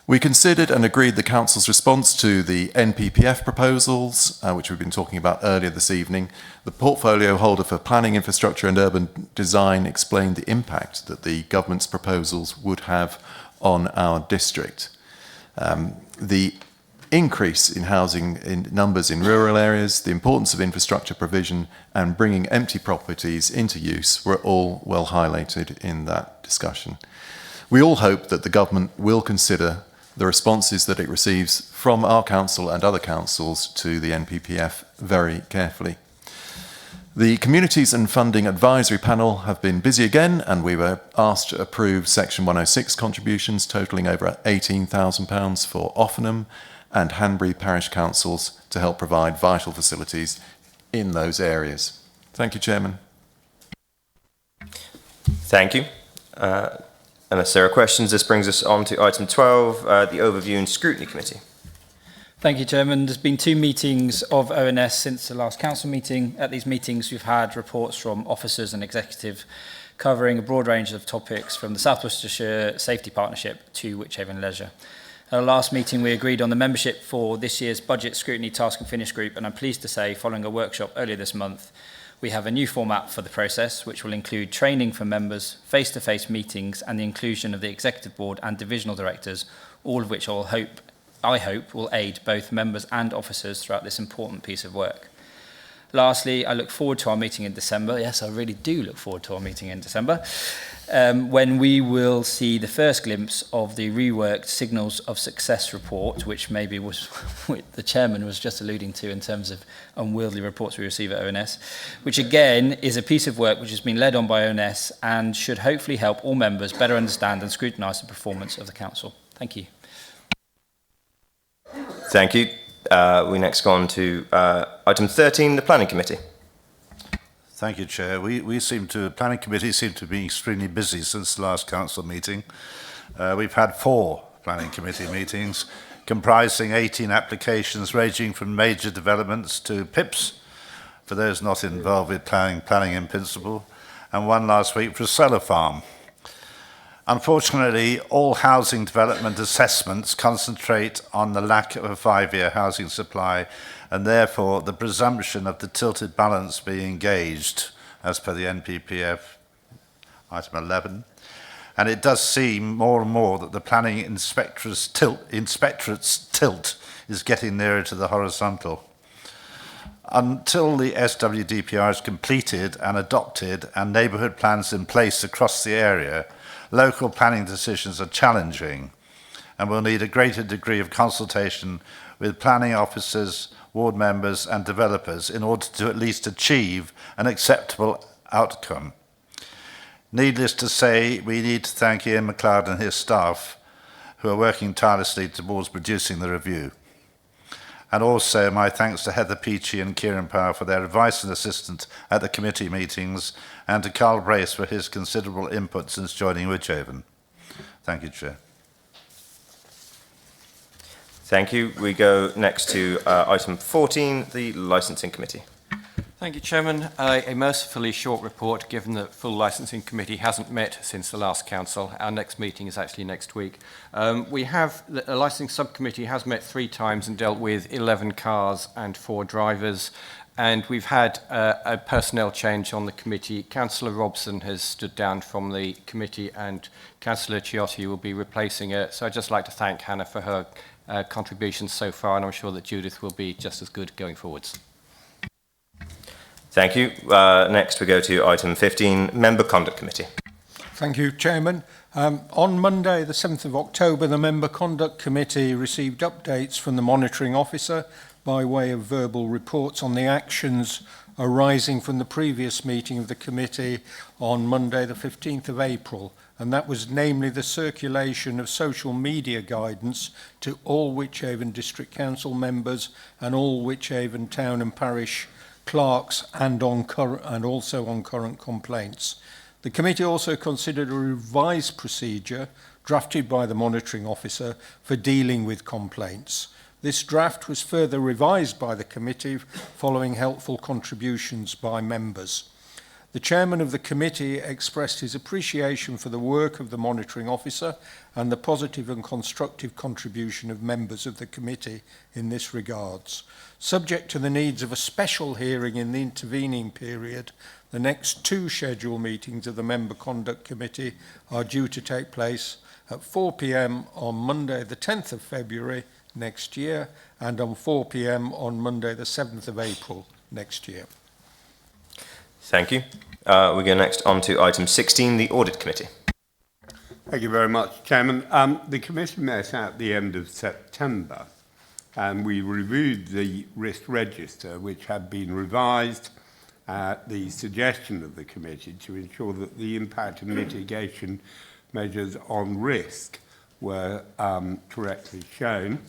Speaker 7: We considered and agreed the Council's response to the NPPF proposals, which we've been talking about earlier this evening. The portfolio holder for Planning, Infrastructure and Urban Design explained the impact that the government's proposals would have on our district. The increase in housing in numbers in rural areas, the importance of infrastructure provision and bringing empty properties into use were all well highlighted in that discussion. We all hope that the government will consider the responses that it receives from our council and other councils to the NPPF very carefully. The Communities and Funding Advisory Panel have been busy again, and we were asked to approve Section 106 contributions totalling over £18,000 for Offanem and Hanbury Parish Councils to help provide vital facilities in those areas. Thank you, Chairman.
Speaker 2: Thank you. Unless there are questions, this brings us on to item 12, the Overview and Scrutiny Committee.
Speaker 5: Thank you, Chairman. There's been 2 meetings of ONS since the last council meeting. At these meetings, we've had reports from officers and executive covering a broad range of topics from the South Worcestershire Safety Partnership to Wychavon Leisure. At our last meeting, we agreed on the membership for this year's Budget Scrutiny Task and Finish Group, and I'm pleased to say, following a workshop earlier this month, we have a new format for the process, which will include training for members, face-to-face meetings, and the inclusion of the Executive Board and Divisional Directors, all of which I hope will aid both members and officers throughout this important piece of work. Lastly, I look forward to our meeting in December. Yes, I really do look forward to our meeting in December, when we will see the first glimpse of the reworked Signals of Success report, which maybe was what the Chairman was just alluding to in terms of unwieldy reports we receive at ONS, which again is a piece of work which has been led on by ONS and should hopefully help all members better understand and scrutinise the performance of the Council. Thank you.
Speaker 2: Thank you. We next go on to item 13, the Planning Committee.
Speaker 15: Thank you, Chair. Planning Committee seem to be extremely busy since the last council meeting. We've had 4 Planning Committee meetings, comprising 18 applications ranging from major developments to PIPs, for those not involved with planning in principle, and one last week for a solar farm. Unfortunately, all housing development assessments concentrate on the lack of a 5-year housing supply, and therefore the presumption of the tilted balance being engaged, as per the NPPF, item 11. And it does seem more and more that the planning inspectorate's tilt is getting nearer to the horizontal. Until the SWDPR is completed and adopted and neighbourhood plans in place across the area, local planning decisions are challenging and will need a greater degree of consultation with planning officers, ward members and developers in order to at least achieve an acceptable outcome. Needless to say, we need to thank Ian MacLeod and his staff who are working tirelessly towards producing the review. And also my thanks to Heather Peachy and Kieran Power for their advice and assistance at the committee meetings, and to Carl Brace for his considerable input since joining Wychavon. Thank you, Chair.
Speaker 2: Thank you. We go next to item 14, the Licensing Committee.
Speaker 16: Thank you, Chairman. A mercifully short report, given that full licensing committee hasn't met since the last council. Our next meeting is actually next week. The licensing subcommittee has met 3 times and dealt with 11 cars and 4 drivers. And we've had a personnel change on the committee. Councillor Robson has stood down from the committee and Councillor Ciotti will be replacing her. So I'd just like to thank Hannah for her contributions so far, and I'm sure that Judith will be just as good going forwards.
Speaker 2: Thank you. Next we go to item 15, Member Conduct Committee.
Speaker 13: Thank you, Chairman. On Monday, the 7th of October, the Member Conduct Committee received updates from the Monitoring Officer by way of verbal reports on the actions arising from the previous meeting of the committee on Monday, the 15th of April, and that was namely the circulation of social media guidance to all Wychavon District Council members and all Wychavon Town and Parish clerks and also on current complaints. The committee also considered a revised procedure drafted by the monitoring officer for dealing with complaints. This draft was further revised by the committee following helpful contributions by members. The chairman of the committee expressed his appreciation for the work of the monitoring officer and the positive and constructive contribution of members of the committee in this regards. Subject to the needs of a special hearing in the intervening period, the next 2 scheduled meetings of the Member Conduct Committee are due to take place at 4 p.m. on Monday the 10th of February next year and on 4 p.m. on Monday the 7th of April next year.
Speaker 2: Thank you. We go next on to item 16, the Audit Committee.
Speaker 17: Thank you very much, Chairman. The committee met at the end of September and we reviewed the risk register, which had been revised at the suggestion of the committee to ensure that the impact and mitigation measures on risk were correctly shown.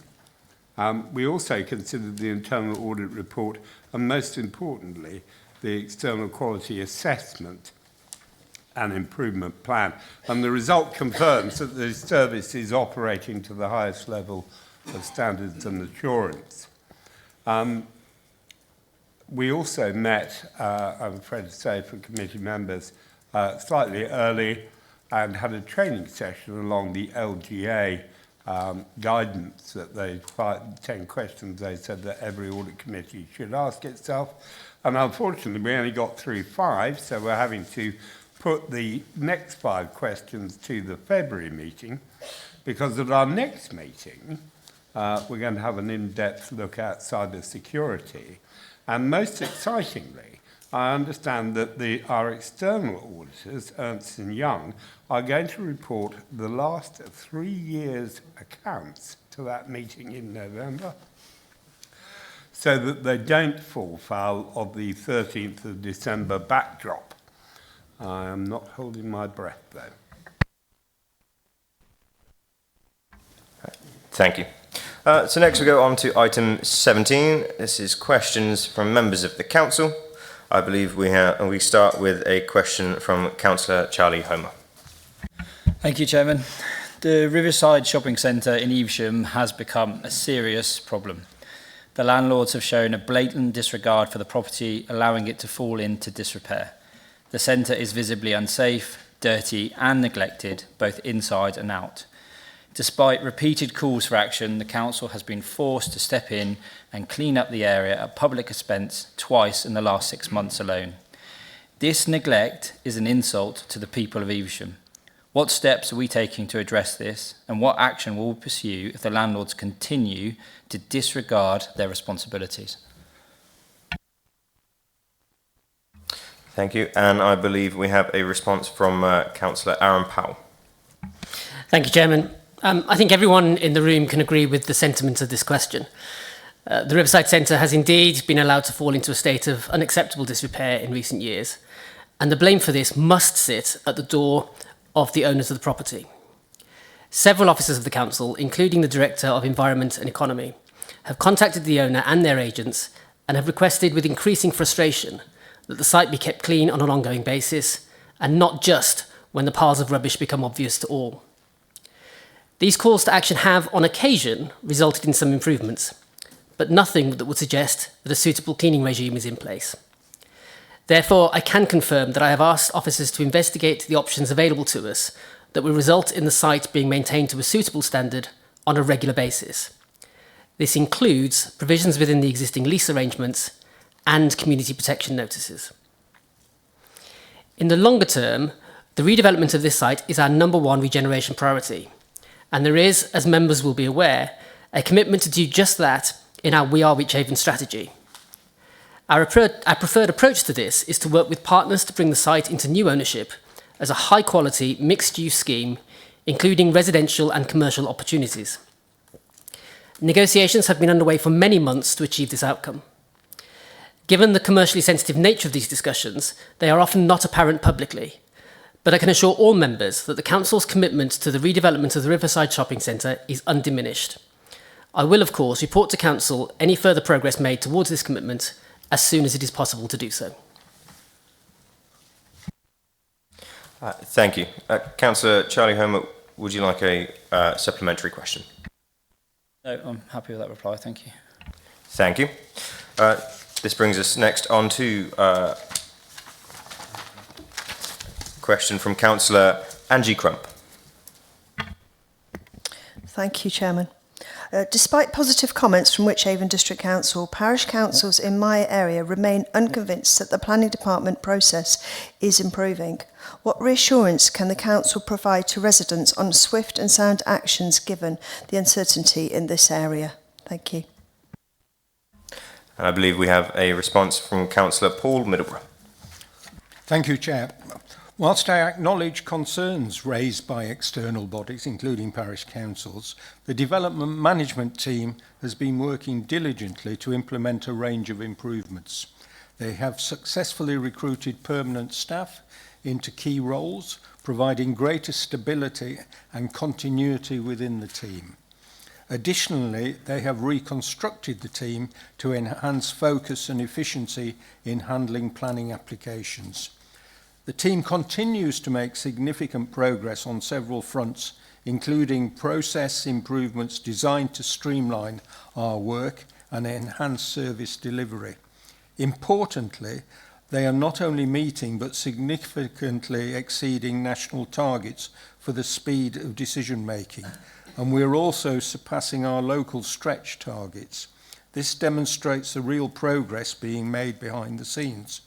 Speaker 17: We also considered the internal audit report and, most importantly, the external quality assessment and improvement plan. And the result confirms that the service is operating to the highest level of standards and assurance. We also met, I'm afraid to say, for committee members, slightly early and had a training session along the LGA guidance that 10 questions they said that every audit committee should ask itself. And unfortunately, we only got through 5, so we're having to put the next 5 questions to the February meeting, because at our next meeting, we're going to have an in-depth look at cyber security. And most excitingly, I understand that our external auditors, Ernst & Young, are going to report the last 3 years' accounts to that meeting in November, so that they don't fall foul of the 13th of December backdrop. I am not holding my breath, though.
Speaker 2: Thank you. So next we go on to item 17. This is questions from members of the council. I believe we start with a question from Councillor Charlie Homer.
Speaker 5: Thank you, Chairman.
Speaker 10: The Riverside Shopping Centre in Evesham has become a serious problem. The landlords have shown a blatant disregard for the property, allowing it to fall into disrepair. The centre is visibly unsafe, dirty and neglected, both inside and out. Despite repeated calls for action, the council has been forced to step in and clean up the area at public expense twice in the last 6 months alone. This neglect is an insult to the people of Evesham. What steps are we taking to address this, and what action will we pursue if the landlords continue to disregard their responsibilities?
Speaker 2: Thank you. And I believe we have a response from Councillor Aaron Powell.
Speaker 4: Thank you, Chairman. I think everyone in the room can agree with the sentiment of this question. The Riverside Centre has indeed been allowed to fall into a state of unacceptable disrepair in recent years, and the blame for this must sit at the door of the owners of the property. Several officers of the council, including the Director of Environment and Economy, have contacted the owner and their agents and have requested with increasing frustration that the site be kept clean on an ongoing basis, and not just when the piles of rubbish become obvious to all. These calls to action have, on occasion, resulted in some improvements, but nothing that would suggest that a suitable cleaning regime is in place. Therefore, I can confirm that I have asked officers to investigate the options available to us that will result in the site being maintained to a suitable standard on a regular basis. This includes provisions within the existing lease arrangements and community protection notices. In the longer term, the redevelopment of this site is our #1 regeneration priority, and there is, as members will be aware, a commitment to do just that in our We Are Wychavon strategy. Our preferred approach to this is to work with partners to bring the site into new ownership as a high-quality, mixed-use scheme, including residential and commercial opportunities. Negotiations have been underway for many months to achieve this outcome. Given the commercially sensitive nature of these discussions, they are often not apparent publicly, but I can assure all members that the Council's commitment to the redevelopment of the Riverside Shopping Centre is undiminished. I will, of course, report to Council any further progress made towards this commitment as soon as it is possible to do so.
Speaker 2: Thank you. Councillor Charlie Homer, would you like a supplementary question?
Speaker 10: No, I'm happy with that reply, thank you.
Speaker 2: Thank you. This brings us next on to question from Councillor Angie Crump.
Speaker 22: Thank you, Chairman. Despite positive comments from Wychavon District Council, parish councils in my area remain unconvinced that the planning department process is improving. What reassurance can the council provide to residents on swift and sound actions given the uncertainty in this area? Thank you.
Speaker 2: And I believe we have a response from Councillor Paul Middleborough.
Speaker 13: Thank you, Chair. Whilst I acknowledge concerns raised by external bodies, including parish councils, the development management team has been working diligently to implement a range of improvements. They have successfully recruited permanent staff into key roles, providing greater stability and continuity within the team. Additionally, they have reconstructed the team to enhance focus and efficiency in handling planning applications. The team continues to make significant progress on several fronts, including process improvements designed to streamline our work and enhance service delivery. Importantly, they are not only meeting but significantly exceeding national targets for the speed of decision making, and we're also surpassing our local stretch targets. This demonstrates the real progress being made behind the scenes.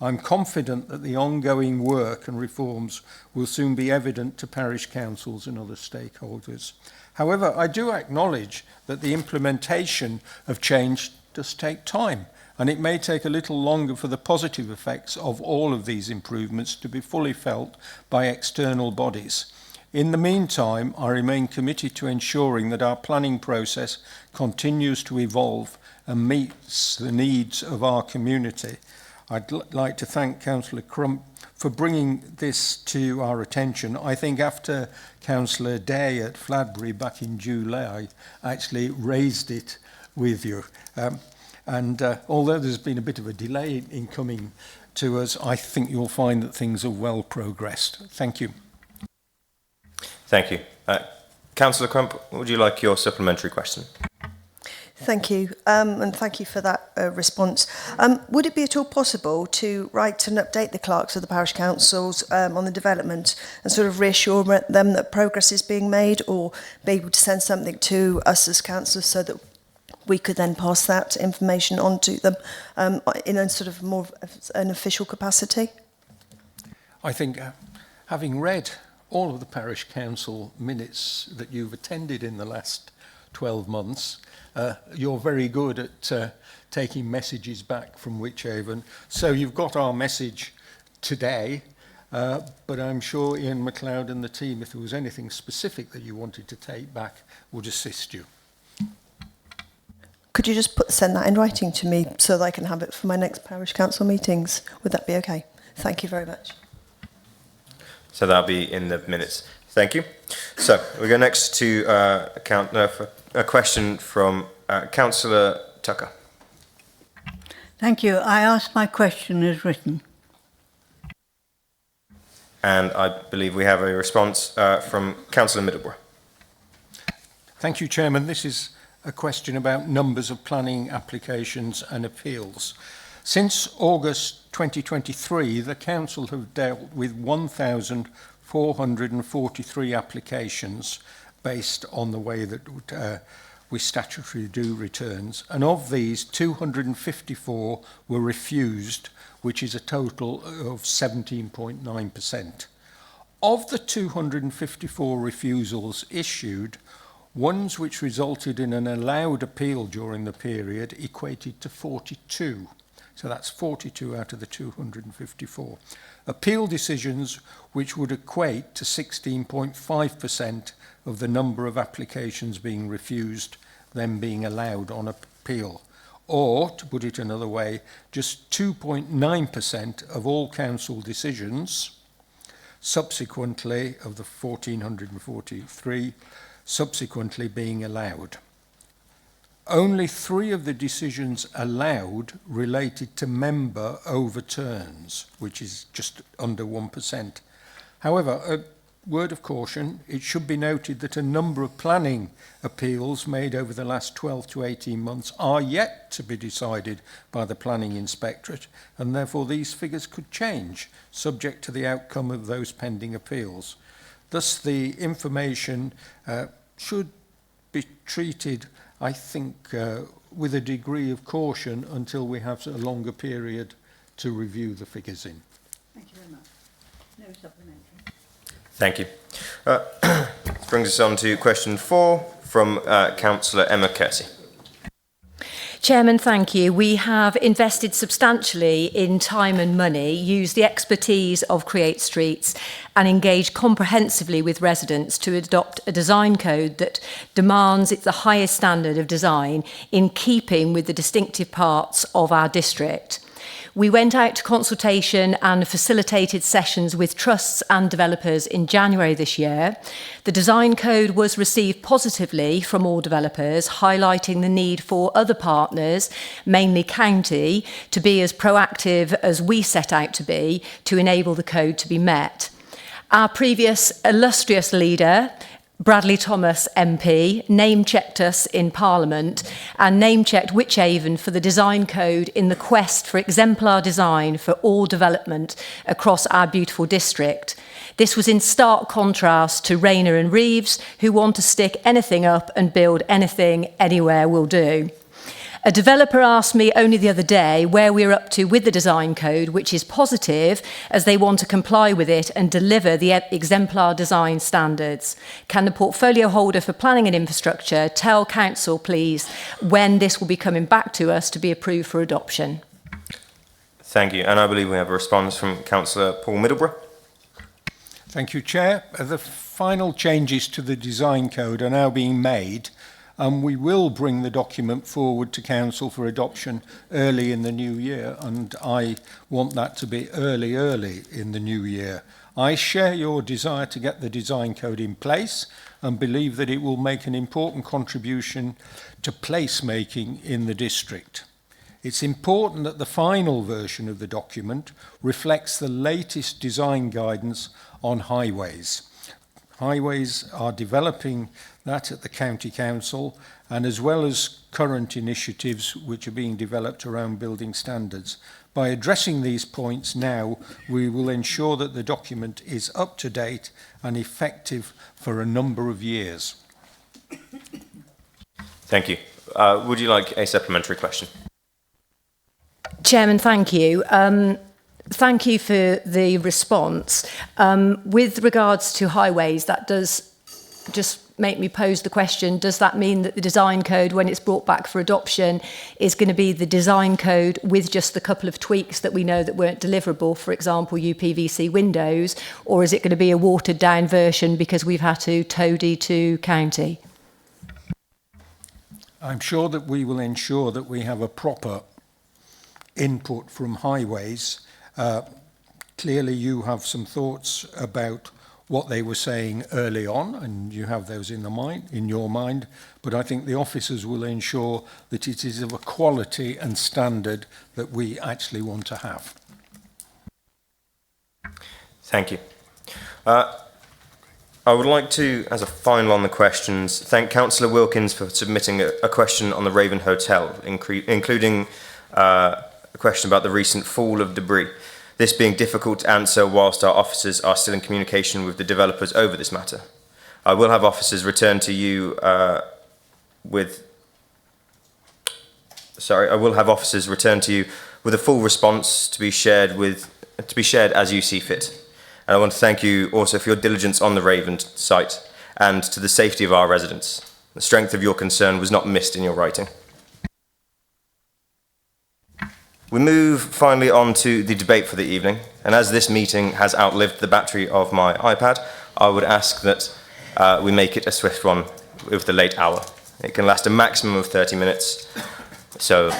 Speaker 13: I'm confident that the ongoing work and reforms will soon be evident to parish councils and other stakeholders. However, I do acknowledge that the implementation of change does take time, and it may take a little longer for the positive effects of all of these improvements to be fully felt by external bodies. In the meantime, I remain committed to ensuring that our planning process continues to evolve and meets the needs of our community. I'd like to thank Councillor Crump for bringing this to our attention. I think after Councillor Day at Fladbury back in July, I actually raised it with you. Although there's been a bit of a delay in coming to us, I think you'll find that things are well progressed. Thank you.
Speaker 2: Thank you. Councillor Crump, would you like your supplementary question?
Speaker 22: Thank you, and thank you for that response. Would it be at all possible to write and update the clerks of the parish councils on the development and sort of reassure them that progress is being made, or be able to send something to us as councillors so that we could then pass that information on to them in a sort of more of an official capacity?
Speaker 13: I think having read all of the parish council minutes that you've attended in the last 12 months, you're very good at taking messages back from Wychavon. So you've got our message today, but I'm sure Ian MacLeod and the team, if there was anything specific that you wanted to take back, would assist you.
Speaker 22: Could you just send that in writing to me so that I can have it for my next parish council meetings? Would that be okay? Thank you very much.
Speaker 2: So that'll be in the minutes. Thank you. So we go next to a question from Councillor Tucker.
Speaker 11: Thank you. I asked my question as written.
Speaker 2: And I believe we have a response from Councillor Middleborough.
Speaker 13: Thank you, Chairman. This is a question about numbers of planning applications and appeals. Since August 2023, the Council have dealt with 1,443 applications based on the way that we statutorily do returns, and of these 254 were refused, which is a total of 17.9%. Of the 254 refusals issued, ones which resulted in an allowed appeal during the period equated to 42. So that's 42 out of the 254. Appeal decisions which would equate to 16.5% of the number of applications being refused, then being allowed on appeal. Or, to put it another way, just 2.9% of all council decisions, subsequently, of the 1,443, subsequently being allowed. Only 3 of the decisions allowed related to member overturns, which is just under 1%. However, a word of caution, it should be noted that a number of planning appeals made over the last 12 to 18 months are yet to be decided by the Planning Inspectorate, and therefore these figures could change, subject to the outcome of those pending appeals. Thus, the information should be treated, I think, with a degree of caution until we have a longer period to review the figures in.
Speaker 11: Thank you very much. No supplementary.
Speaker 2: Thank you. This brings us on to question 4 from Councillor Emma Kersey.
Speaker 12: Chairman, thank you. We have invested substantially in time and money, used the expertise of Create Streets and engaged comprehensively with residents to adopt a design code that demands it's the highest standard of design in keeping with the distinctive parts of our district. We went out to consultation and facilitated sessions with trusts and developers in January this year. The design code was received positively from all developers, highlighting the need for other partners, mainly county, to be as proactive as we set out to be to enable the code to be met. Our previous illustrious leader, Bradley Thomas MP, name-checked us in Parliament and name-checked Wychavon for the design code in the quest for exemplar design for all development across our beautiful district. This was in stark contrast to Rayner and Reeves, who want to stick anything up and build anything anywhere will do. A developer asked me only the other day where we're up to with the design code, which is positive as they want to comply with it and deliver the exemplar design standards. Can the portfolio holder for planning and infrastructure tell council, please, when this will be coming back to us to be approved for adoption?
Speaker 2: Thank you. And I believe we have a response from Councillor Paul Middleborough.
Speaker 13: Thank you, Chair. The final changes to the design code are now being made, and we will bring the document forward to Council for adoption early in the new year, and I want that to be early in the new year. I share your desire to get the design code in place and believe that it will make an important contribution to placemaking in the district. It's important that the final version of the document reflects the latest design guidance on highways. Highways are developing that at the County Council, and as well as current initiatives which are being developed around building standards. By addressing these points now, we will ensure that the document is up to date and effective for a number of years.
Speaker 2: Thank you. Would you like a supplementary question?
Speaker 12: Chairman, thank you. Thank you for the response. With regards to highways, that does just make me pose the question, does that mean that the design code, when it's brought back for adoption, is going to be the design code with just the couple of tweaks that we know that weren't deliverable, for example, UPVC windows, or is it going to be a watered down version because we've had to toady to county?
Speaker 13: I'm sure that we will ensure that we have a proper input from highways. Clearly you have some thoughts about what they were saying early on, and you have those in your mind, but I think the officers will ensure that it is of a quality and standard that we actually want to have.
Speaker 2: Thank you. I would like to, as a final on the questions, thank Councillor Wilkins for submitting a question on the Raven Hotel, including a question about the recent fall of debris. This being difficult to answer whilst our officers are still in communication with the developers over this matter. I will have officers return to you with a full response to be shared as you see fit. And I want to thank you also for your diligence on the Raven site and to the safety of our residents. The strength of your concern was not missed in your writing. We move finally on to the debate for the evening, and as this meeting has outlived the battery of my iPad, I would ask that we make it a swift one with the late hour. It can last a maximum of 30 minutes, so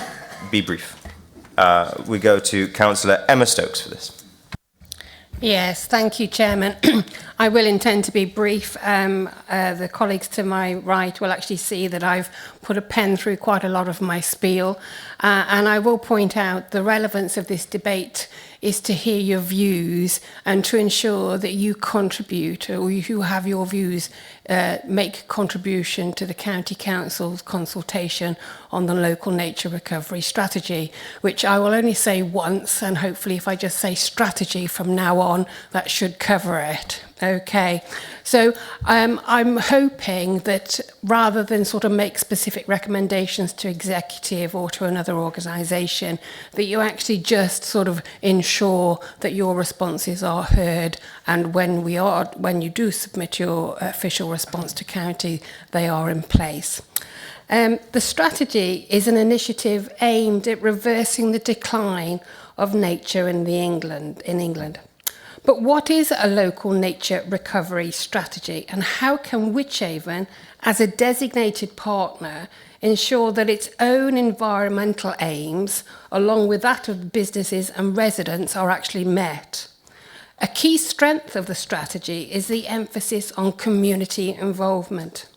Speaker 2: be brief. We go to Councillor Emma Stokes for this.
Speaker 21: Yes, thank you, Chairman. I will intend to be brief. The colleagues to my right will actually see that I've put a pen through quite a lot of my spiel. And I will point out the relevance of this debate is to hear your views and to ensure that you contribute, or you have your views, make contribution to the County Council's consultation on the local nature recovery strategy, which I will only say once, and hopefully if I just say strategy from now on, that should cover it. Okay, so I'm hoping that rather than sort of make specific recommendations to executive or to another organisation, that you actually just sort of ensure that your responses are heard, and when you do submit your official response to county, they are in place. The strategy is an initiative aimed at reversing the decline of nature in England. But what is a local nature recovery strategy, and how can Wychavon, as a designated partner, ensure that its own environmental aims, along with that of businesses and residents, are actually met? A key strength of the strategy is the emphasis on community involvement.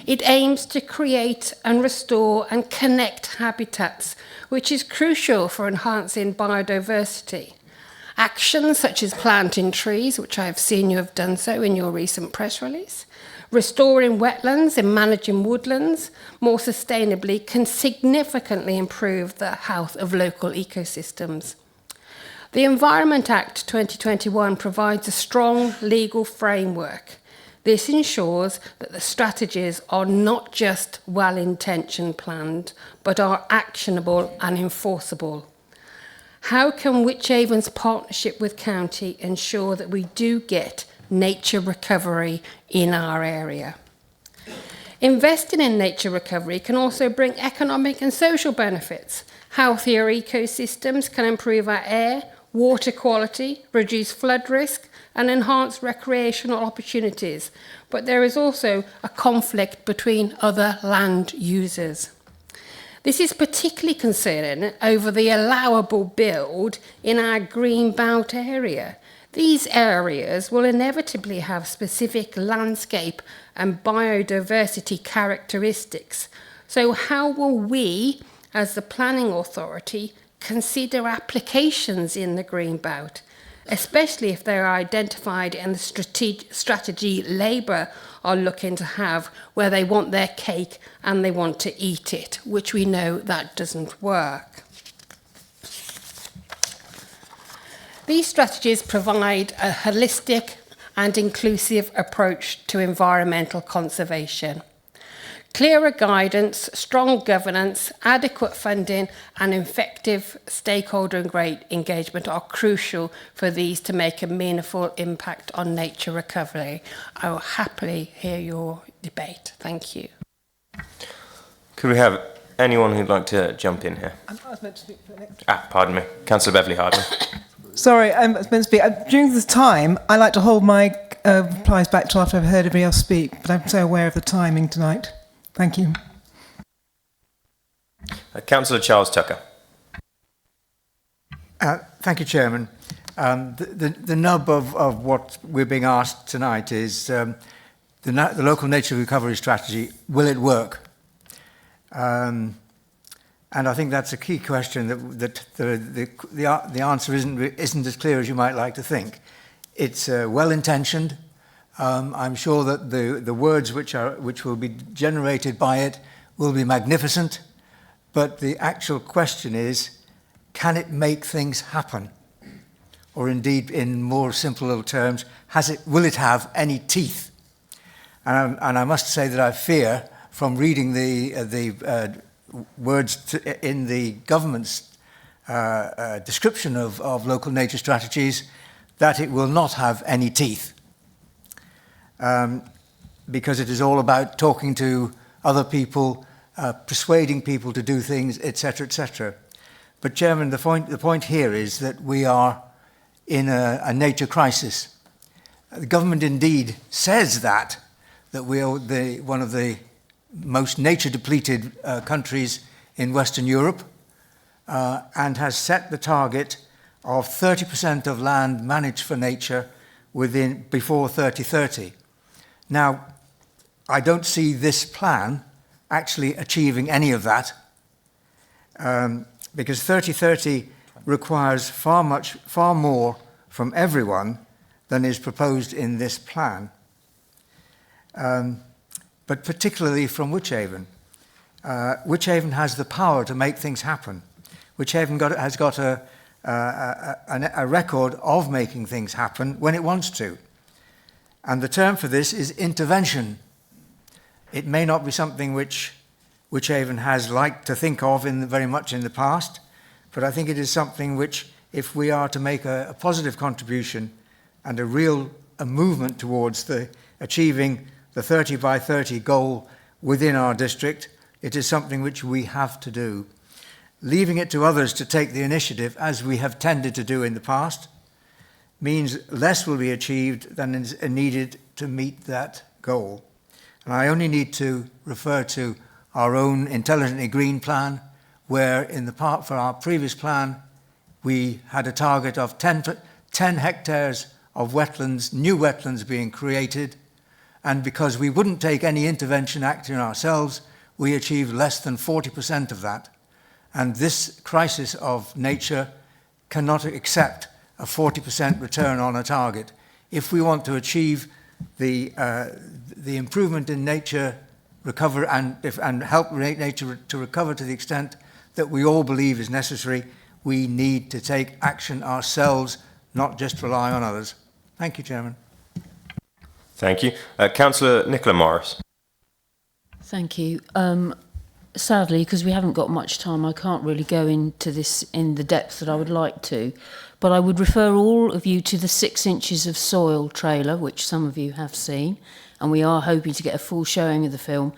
Speaker 21: It aims to create and restore and connect habitats, which is crucial for enhancing biodiversity. Actions such as planting trees, which I have seen you have done so in your recent press release, restoring wetlands and managing woodlands more sustainably can significantly improve the health of local ecosystems. The Environment Act 2021 provides a strong legal framework. This ensures that the strategies are not just well-intentioned planned, but are actionable and enforceable. How can Wychavon's partnership with County ensure that we do get nature recovery in our area? Investing in nature recovery can also bring economic and social benefits. Healthier ecosystems can improve our air, water quality, reduce flood risk, and enhance recreational opportunities. But there is also a conflict between other land users. This is particularly concerning over the allowable build in our green belt area. These areas will inevitably have specific landscape and biodiversity characteristics. So how will we, as the planning authority, consider applications in the green belt? especially if they are identified in the strategy Labour are looking to have, where they want their cake and they want to eat it, which we know that doesn't work. These strategies provide a holistic and inclusive approach to environmental conservation. Clearer guidance, strong governance, adequate funding and effective stakeholder engagement are crucial for these to make a meaningful impact on nature recovery. I will happily hear your debate. Thank you.
Speaker 2: Could we have anyone who'd like to jump in here?
Speaker 14: I was meant to speak for next.
Speaker 2: Pardon me. Councillor Beverley Hardman.
Speaker 14: Sorry, I was meant to speak. During this time, I like to hold my replies back till after I've heard everybody else speak, but I'm so aware of the timing tonight. Thank you.
Speaker 2: Councillor Charles Tucker.
Speaker 18: Thank you, Chairman. The nub of what we're being asked tonight is the local nature recovery strategy. Will it work? And I think that's a key question that the answer isn't as clear as you might like to think. It's well-intentioned. I'm sure that the words which will be generated by it will be magnificent, but the actual question is, can it make things happen? Or indeed, in more simple terms, will it have any teeth? And I must say that I fear, from reading the words in the government's description of local nature strategies, that it will not have any teeth. Because it is all about talking to other people, persuading people to do things, etc., etc. But, Chairman, the point here is that we are in a nature crisis. The government indeed says that we are one of the most nature-depleted countries in Western Europe, and has set the target of 30% of land managed for nature before 2030. Now, I don't see this plan actually achieving any of that, because 2030 requires far more from everyone than is proposed in this plan, but particularly from Wychavon. Wychavon has the power to make things happen. Wychavon has got a record of making things happen when it wants to. And the term for this is intervention. It may not be something which Wychavon has liked to think of very much in the past, but I think it is something which, if we are to make a positive contribution and a movement towards achieving the 30 by 30 goal within our district, it is something which we have to do. Leaving it to others to take the initiative, as we have tended to do in the past, means less will be achieved than is needed to meet that goal. And I only need to refer to our own Intelligently Green plan, where for our previous plan, we had a target of 10 hectares of wetlands, new wetlands being created, and because we wouldn't take any intervention action ourselves, we achieved less than 40% of that. And this crisis of nature cannot accept a 40% return on a target. If we want to achieve the improvement in nature recover and help nature to recover to the extent that we all believe is necessary, we need to take action ourselves, not just rely on others. Thank you, Chairman.
Speaker 2: Thank you. Councillor Nicola Morris.
Speaker 19: Thank you. Sadly, because we haven't got much time, I can't really go into this in the depth that I would like to, but I would refer all of you to the 6 inches of soil trailer, which some of you have seen, and we are hoping to get a full showing of the film.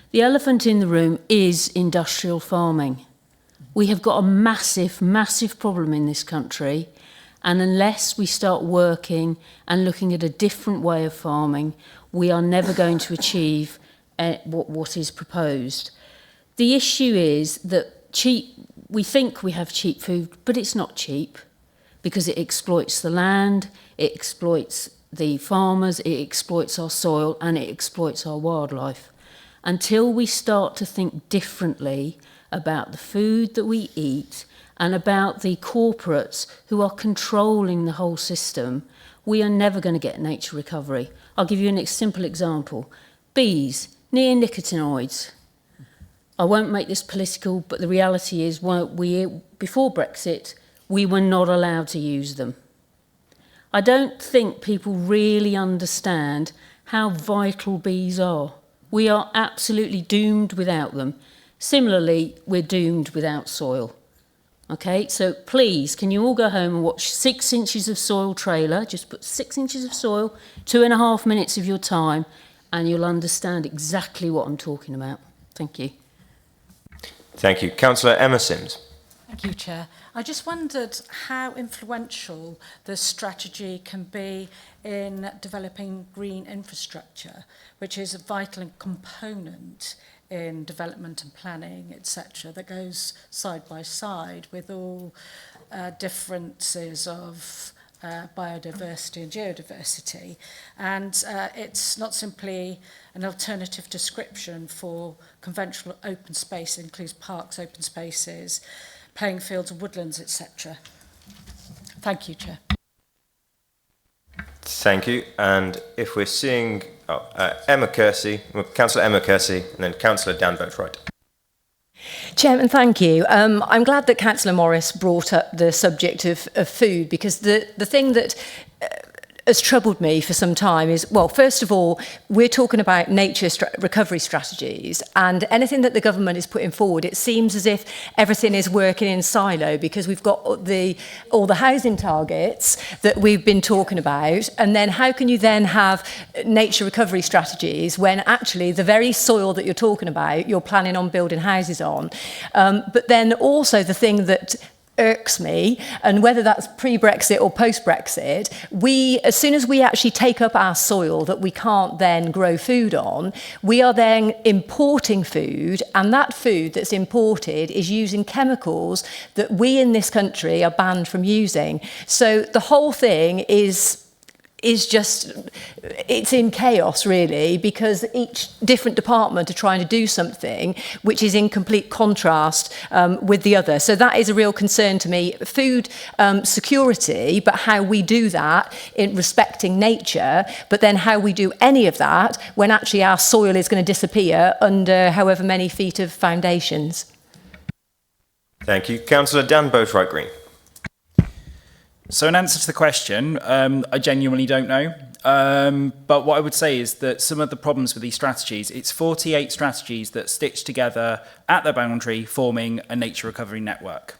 Speaker 19: The elephant in the room is industrial farming. We have got a massive, massive problem in this country, and unless we start working and looking at a different way of farming, we are never going to achieve what is proposed. The issue is that we think we have cheap food, but it's not cheap because it exploits the land, it exploits the farmers, it exploits our soil, and it exploits our wildlife. Until we start to think differently about the food that we eat and about the corporates who are controlling the whole system, we are never going to get nature recovery. I'll give you a simple example. Bees, neonicotinoids. I won't make this political, but the reality is, before Brexit, we were not allowed to use them. I don't think people really understand how vital bees are. We are absolutely doomed without them. Similarly, we're doomed without soil. Okay, so please, can you all go home and watch 6 inches of soil trailer? Just put 6 inches of soil, 2.5 minutes of your time, and you'll understand exactly what I'm talking about. Thank you.
Speaker 2: Thank you. Councillor Emma Sims.
Speaker 3: Thank you, Chair. I just wondered how influential the strategy can be in developing green infrastructure, which is a vital component in development and planning, etc., that goes side by side with all differences of biodiversity and geodiversity. And it's not simply an alternative description for conventional open space. It includes parks, open spaces, playing fields and woodlands, etc. Thank you, Chair.
Speaker 2: Thank you. And if we're seeing Emma Kersey, Councillor Emma Kersey, and then Councillor Dan Boatwright.
Speaker 12: Chairman, thank you. I'm glad that Councillor Morris brought up the subject of food, because the thing that has troubled me for some time is, well, first of all, we're talking about nature recovery strategies, and anything that the government is putting forward, it seems as if everything is working in silo, because we've got all the housing targets that we've been talking about, and then how can you then have nature recovery strategies when actually the very soil that you're talking about, you're planning on building houses on? But then also the thing that irks me, and whether that's pre-Brexit or post-Brexit, as soon as we actually take up our soil that we can't then grow food on, we are then importing food, and that food that's imported is using chemicals that we in this country are banned from using. So the whole thing is just, it's in chaos really, because each different department are trying to do something which is in complete contrast with the other. So that is a real concern to me. Food security, but how we do that in respecting nature, but then how we do any of that when actually our soil is going to disappear under however many feet of foundations.
Speaker 2: Thank you. Councillor Dan Boatwright Green.
Speaker 10: So in answer to the question, I genuinely don't know. But what I would say is that some of the problems with these strategies, it's 48 strategies that stitch together at the boundary, forming a nature recovery network.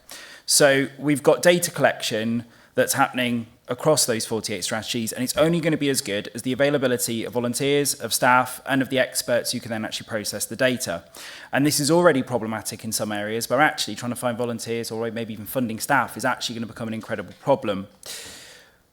Speaker 10: So we've got data collection that's happening across those 48 strategies, and it's only going to be as good as the availability of volunteers, of staff, and of the experts who can then actually process the data. And this is already problematic in some areas, where actually trying to find volunteers or maybe even funding staff is actually going to become an incredible problem.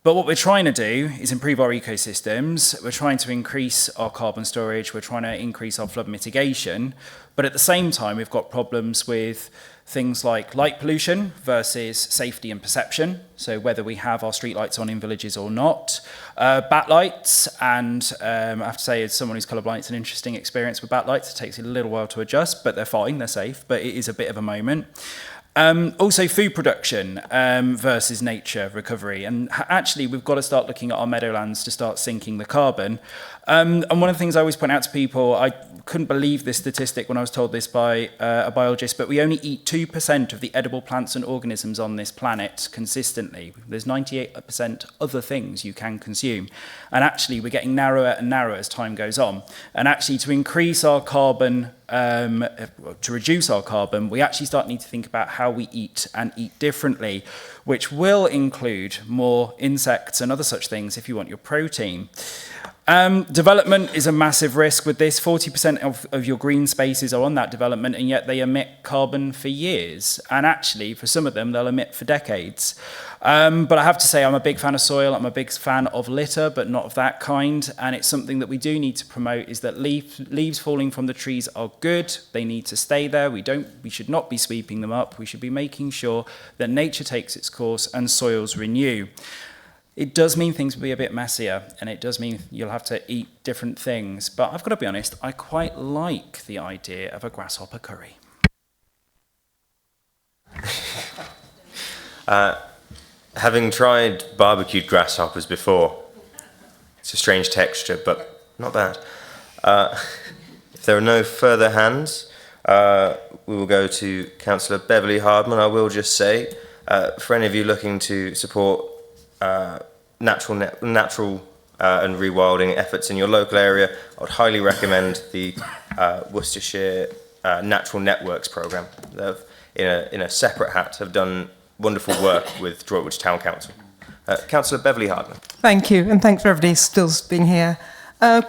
Speaker 10: But what we're trying to do is improve our ecosystems. We're trying to increase our carbon storage. We're trying to increase our flood mitigation. But at the same time, we've got problems with things like light pollution versus safety and perception. So whether we have our streetlights on in villages or not. Backlights, and I have to say, as someone who's colourblind, it's an interesting experience with backlights. It takes a little while to adjust, but they're fine, they're safe, but it is a bit of a moment. Also food production versus nature recovery. And actually, we've got to start looking at our meadowlands to start sinking the carbon. And one of the things I always point out to people, I couldn't believe this statistic when I was told this by a biologist, but we only eat 2% of the edible plants and organisms on this planet consistently. There's 98% other things you can consume. And actually, we're getting narrower and narrower as time goes on. And actually, to increase our carbon, to reduce our carbon, we actually need to think about how we eat and eat differently, which will include more insects and other such things if you want your protein. Development is a massive risk with this. 40% of your green spaces are on that development, and yet they emit carbon for years. And actually, for some of them, they'll emit for decades. But I have to say, I'm a big fan of soil. I'm a big fan of litter, but not of that kind. And it's something that we do need to promote, is that leaves falling from the trees are good. They need to stay there. We should not be sweeping them up. We should be making sure that nature takes its course and soils renew. It does mean things will be a bit messier, and it does mean you'll have to eat different things. But I've got to be honest, I quite like the idea of a grasshopper curry.
Speaker 2: Having tried barbecued grasshoppers before, it's a strange texture, but not bad. If there are no further hands, we will go to Councillor Beverley Hardman. I will just say, for any of you looking to support natural and rewilding efforts in your local area, I would highly recommend the Worcestershire Natural Networks programme. In a separate hat, have done wonderful work with Droitwich Town Council. Councillor Beverley Hardman.
Speaker 14: Thank you, and thanks for everybody still being here.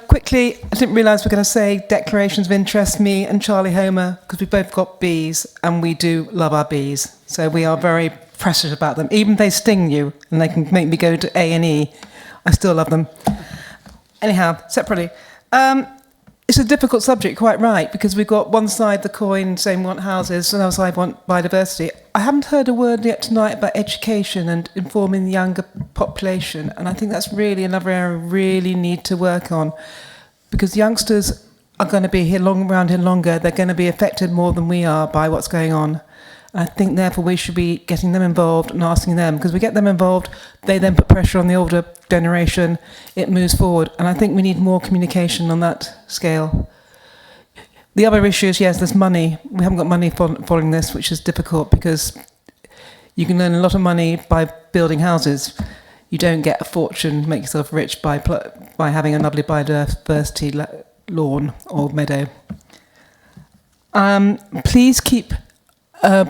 Speaker 14: Quickly, I didn't realise we were going to say declarations of interest, me and Charlie Homer, because we both got bees, and we do love our bees. So we are very precious about them. Even if they sting you, and they can make me go to A&E, I still love them. Anyhow, separately. It's a difficult subject, quite right, because we've got one side the coin saying we want houses, and the other side want biodiversity. I haven't heard a word yet tonight about education and informing the younger population, and I think that's really another area we really need to work on, because youngsters are going to be here around here longer. They're going to be affected more than we are by what's going on. I think, therefore, we should be getting them involved and asking them, because we get them involved, they then put pressure on the older generation, it moves forward. And I think we need more communication on that scale. The other issue is, yes, there's money. We haven't got money following this, which is difficult, because you can earn a lot of money by building houses. You don't get a fortune, make yourself rich by having a lovely biodiversity lawn or meadow. Please keep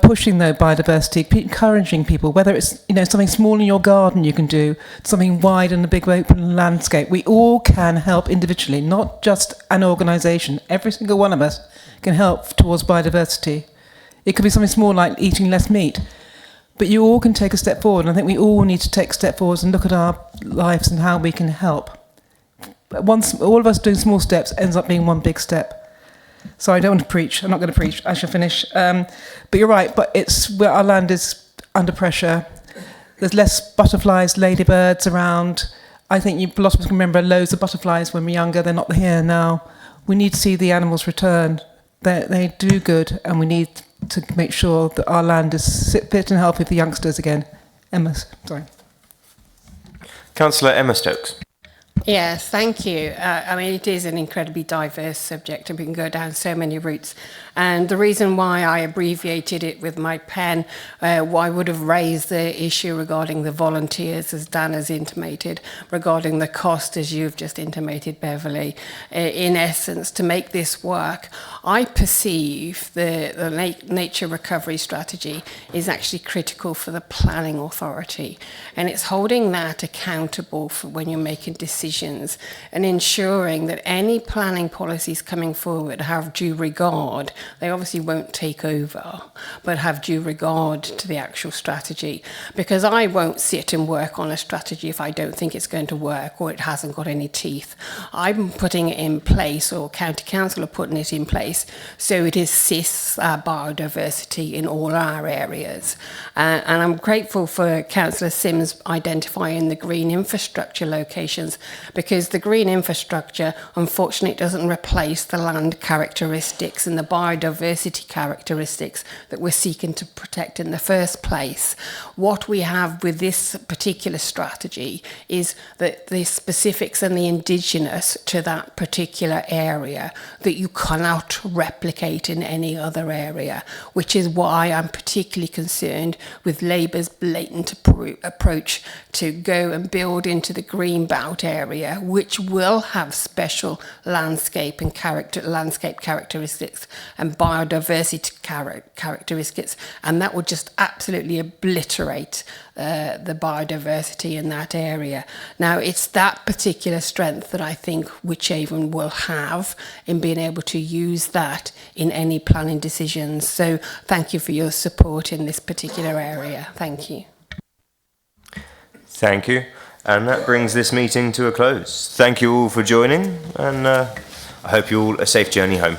Speaker 14: pushing though biodiversity, keep encouraging people, whether it's something small in your garden you can do, something wide in a big open landscape. We all can help individually, not just an organisation. Every single one of us can help towards biodiversity. It could be something small like eating less meat, but you all can take a step forward, and I think we all need to take a step forward and look at our lives and how we can help. But once all of us doing small steps ends up being one big step. Sorry, I don't want to preach. I'm not going to preach. I shall finish. But you're right. But it's where our land is under pressure. There's less butterflies, ladybirds around. I think a lot of us can remember loads of butterflies when we were younger. They're not here now. We need to see the animals return. They do good, and we need to make sure that our land is fit and healthy for the youngsters again. Sorry.
Speaker 2: Councillor Emma Stokes.
Speaker 21: Yes, thank you. I mean, it is an incredibly diverse subject, and we can go down so many routes. And the reason why I abbreviated it with my pen, why I would have raised the issue regarding the volunteers, as Dan has intimated, regarding the cost, as you've just intimated, Beverley. In essence, to make this work, I perceive the nature recovery strategy is actually critical for the planning authority. And it's holding that accountable for when you're making decisions and ensuring that any planning policies coming forward have due regard. They obviously won't take over, but have due regard to the actual strategy. Because I won't sit and work on a strategy if I don't think it's going to work or it hasn't got any teeth. I'm putting it in place, or County Council are putting it in place, so it assists our biodiversity in all our areas. And I'm grateful for Councillor Sims identifying the green infrastructure locations, because the green infrastructure, unfortunately, doesn't replace the land characteristics and the biodiversity characteristics that we're seeking to protect in the first place. What we have with this particular strategy is that the specifics and the indigenous to that particular area that you cannot replicate in any other area, which is why I'm particularly concerned with Labour's blatant approach to go and build into the green belt area, which will have special landscape and landscape characteristics and biodiversity characteristics, and that would just absolutely obliterate the biodiversity in that area. Now, it's that particular strength that I think Wychavon will have in being able to use that in any planning decisions. So thank you for your support in this particular area. Thank you.
Speaker 2: Thank you. And that brings this meeting to a close. Thank you all for joining, and I hope you all a safe journey home.